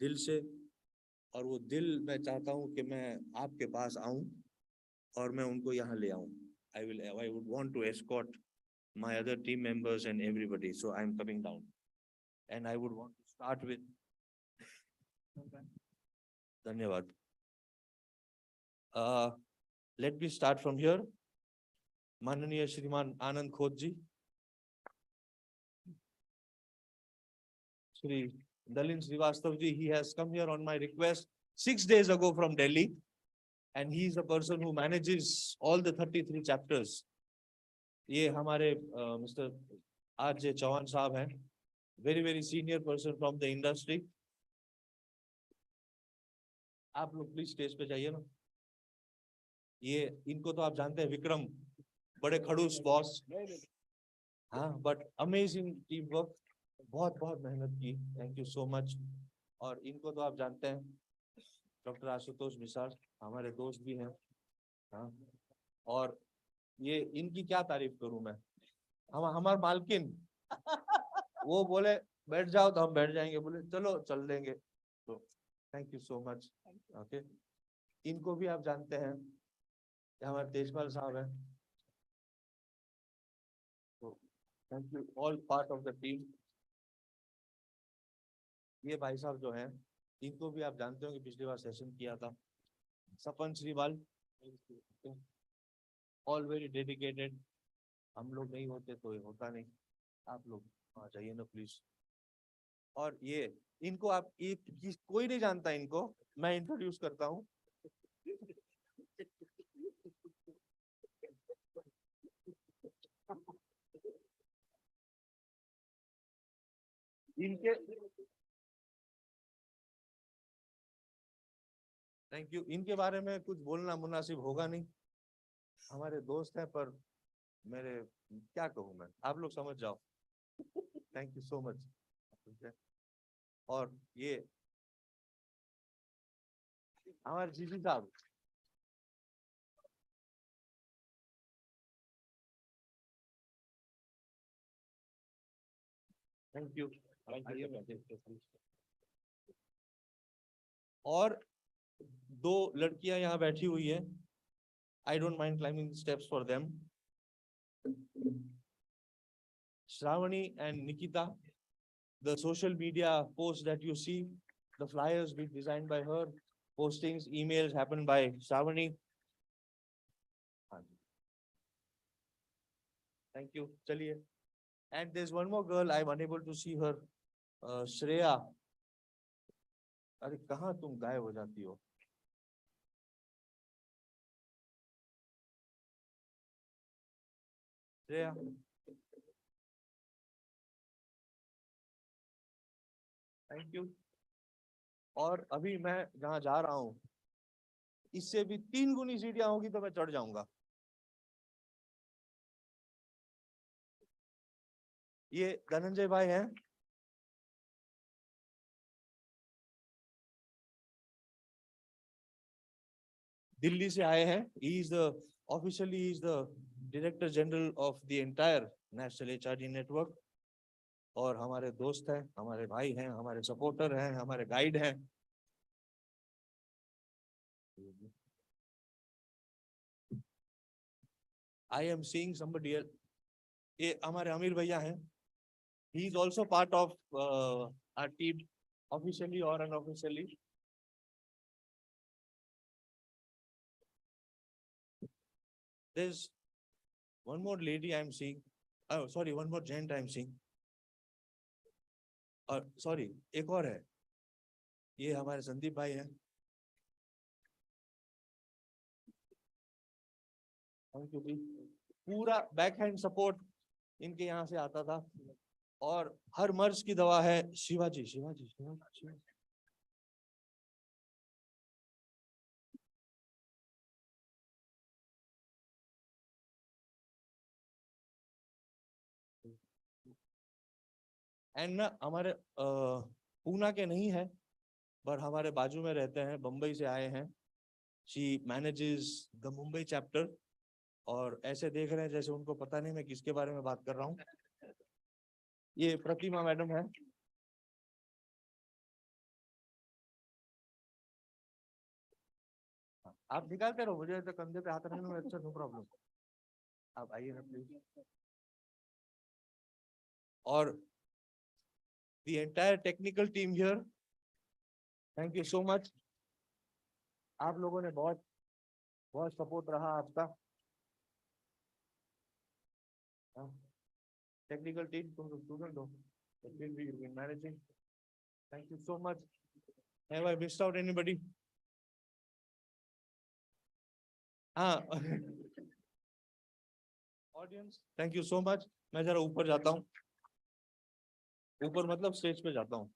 दिल से, और वो दिल मैं चाहता हूं कि मैं आपके पास आऊं और मैं उनको यहाँ ले आऊं। I would want to escort my other team members and everybody. So I'm coming down, and I would want to start with. धन्यवाद. Let me start from here. माननीय श्रीमान आनंद खोत जी, Shri Dalin Srivastav ji, he has come here on my request 6 days ago from Delhi, and he is the person who manages all the 33 chapters. ये हमारे Mr. R.J. Chauhan साहब हैं, very senior person from the industry. आप लोग please stage पे जाइए ना. ये इनको तो आप जानते हैं, विक्रम, बड़े खड़ूस बॉस, हाँ, बट अमेजिंग टीम वर्क, बहुत मेहनत की, थैंक यू सो मच. और इनको तो आप जानते हैं, डॉक्टर आशुतोष मिसाल हमारे दोस्त भी हैं, हाँ. और ये इनकी क्या तारीफ करूं मैं, हमारे मालकिन वो बोले बैठ जाओ तो हम बैठ जाएंगे, बोले चलो चल देंगे, तो thank you so much. Okay, इनको भी आप जानते हैं, हमारे तेजपाल साहब हैं, तो thank you, all part of the team. ये भाई साहब जो हैं, इनको भी आप जानते हो कि पिछली बार सेशन किया था, सपन श्रीवाल, ऑल वेरी डेडिकेटेड. हम लोग नहीं होते तो ये होता नहीं, आप लोग आ जाइए ना प्लीज. और ये इनको आप कोई नहीं जानता, इनको मैं इंट्रोड्यूस करता हूँ. इनके थैंक यू, इनके बारे में कुछ बोलना मुनासिब होगा नहीं, हमारे दोस्त हैं, पर मेरे क्या कहूँ मैं, आप लोग समझ जाओ. Thank you so much. और ये हमारे जीजी साहब, थैंक यू. और दो लड़कियां यहाँ बैठी हुई है, I don't mind climbing steps for them, Shravani and Nikita. The social media posts that you see, the flyers be designed by her, postings, emails happen by Shravani. Thank you. Chaliye. And there's one more girl, I'm unable to see her, Shreya. अरे कहाँ तुम गायब हो जाती हो? Shreya, thank you. और अभी मैं जहाँ जा रहा हूँ, इससे भी 3 गुनी सीढ़ियां होगी तो मैं चढ़ जाऊंगा. ये धनंजय भाई हैं, दिल्ली से आए हैं. He is the officially he is the Director General of the entire National HRD Network. और हमारे दोस्त हैं, हमारे भाई हैं, हमारे सपोर्टर हैं, हमारे गाइड हैं. I am seeing somebody else. ये हमारे अमीर भैया हैं. He is also part of our team, officially or unofficially. There's one more lady I'm seeing. Oh, sorry, one more gent I'm seeing. Sorry, एक और है. ये हमारे संदीप भाई हैं. Thank you. पूरा बैकहैंड सपोर्ट इनके यहाँ से आता था. और हर मर्ज की दवा है शिवाजी. एंड ना हमारे पूना के नहीं है, पर हमारे बाजू में रहते हैं, बम्बई से आए हैं. She manages the Mumbai chapter. और ऐसे देख रहे हैं जैसे उनको पता नहीं मैं किसके बारे में बात कर रहा हूँ. ये प्रतिमा मैडम है. आप निकालते रहो, मुझे तो कंधे पे हाथ रखने में अच्छा, नो प्रॉब्लम. आप आइए ना प्लीज. और the entire technical team here, thank you so much. आप लोगों ने बहुत सपोर्ट रहा आपका. Technical team, तुम लोग student हो, but will be managing. Thank you so much. Have I missed out anybody? Audience, thank you so much. मैं जरा ऊपर जाता हूँ. ऊपर मतलब स्टेज पे जाता हूँ.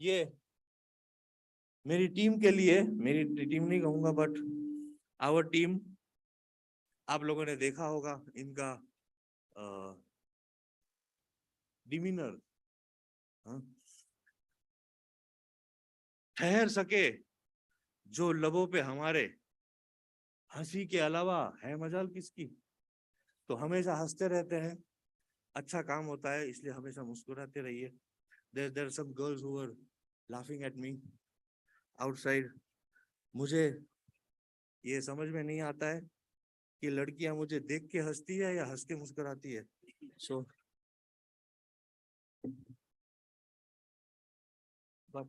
ये मेरी टीम के लिए, मेरी टीम नहीं कहूंगा, बट आवर टीम, आप लोगों ने देखा होगा इनका डिमीनर, ठहर सके जो लबों पे हमारे हंसी के अलावा है मजाल किसकी, तो हमेशा हंसते रहते हैं, अच्छा काम होता है, इसलिए हमेशा मुस्कुराते रहिए. There are some girls who were laughing at me outside. मुझे ये समझ में नहीं आता है कि लड़कियां मुझे देख के हंसती है या हंस के मुस्कुराती है. So but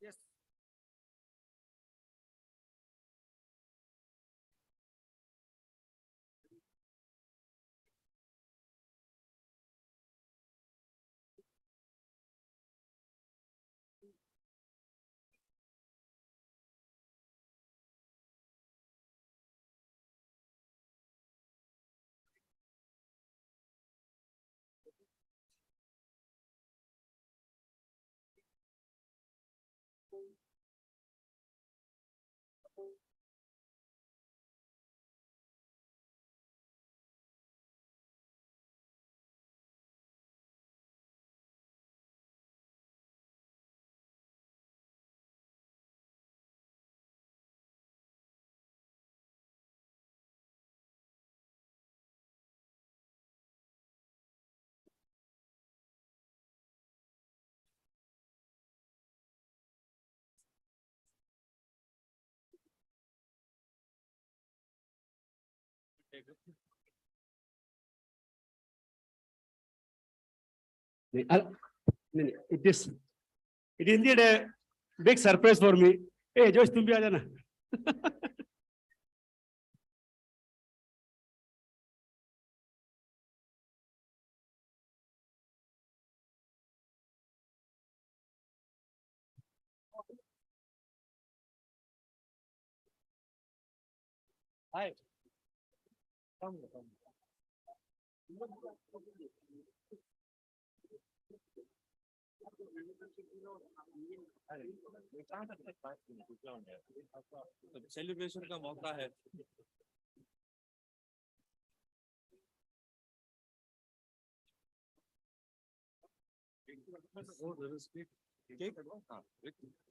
Yes. It is indeed a big surprise for me. Hey, Josh, तुम भी आ जाना. Hi. सेलिब्रेशन का मौका है.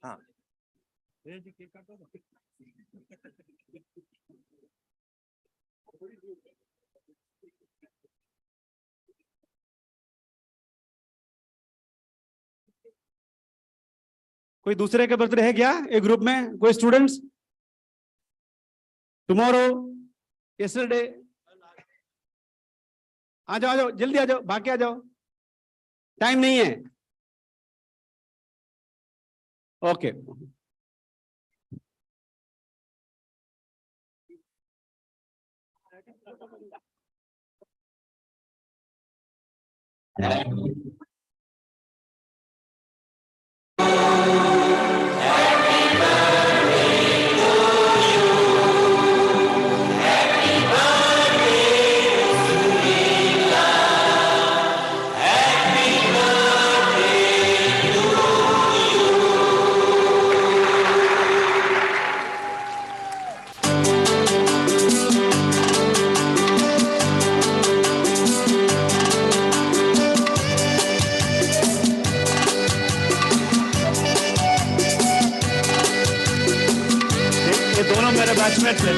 हाँ. कोई दूसरे के बर्थडे है क्या एक ग्रुप में? कोई स्टूडेंट्स? Tomorrow, yesterday? आ जाओ जल्दी आ जाओ, भाग के आ जाओ, टाइम नहीं है. ओके. बैचमेट है.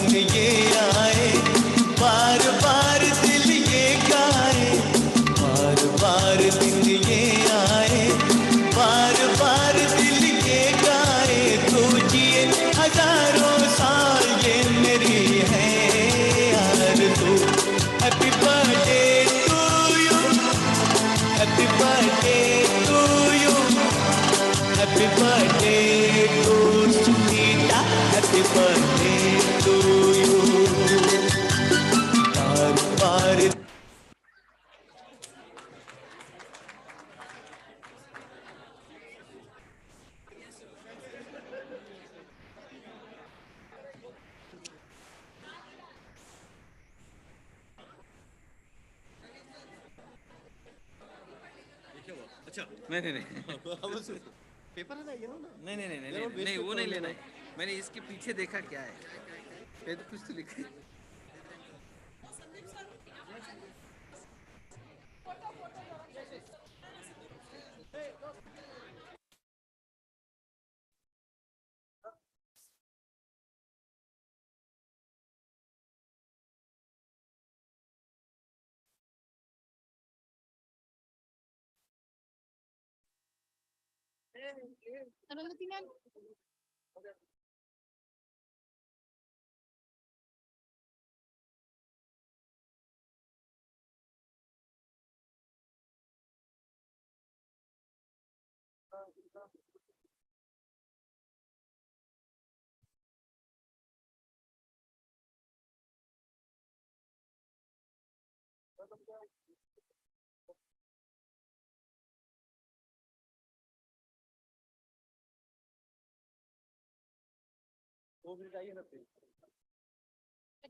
दिन ये आए, बार बार दिल ये गाए, बार बार दिन ये आए, बार बार दिल ये गाए, तू जिए हजारों साल ये मेरी है यार तू। Happy birthday to you, happy birthday to you, happy birthday to Sunita, happy birthday to you. बार बार नहीं नहीं नहीं पेपर है ना ये ना? नहीं नहीं नहीं यार, नहीं वो नहीं waste वो पेपर नहीं है लेना ना। है। मैंने इसके पीछे देखा क्या है, ये तो कुछ तो लिखा है। वो भी चाहिए ना फिर।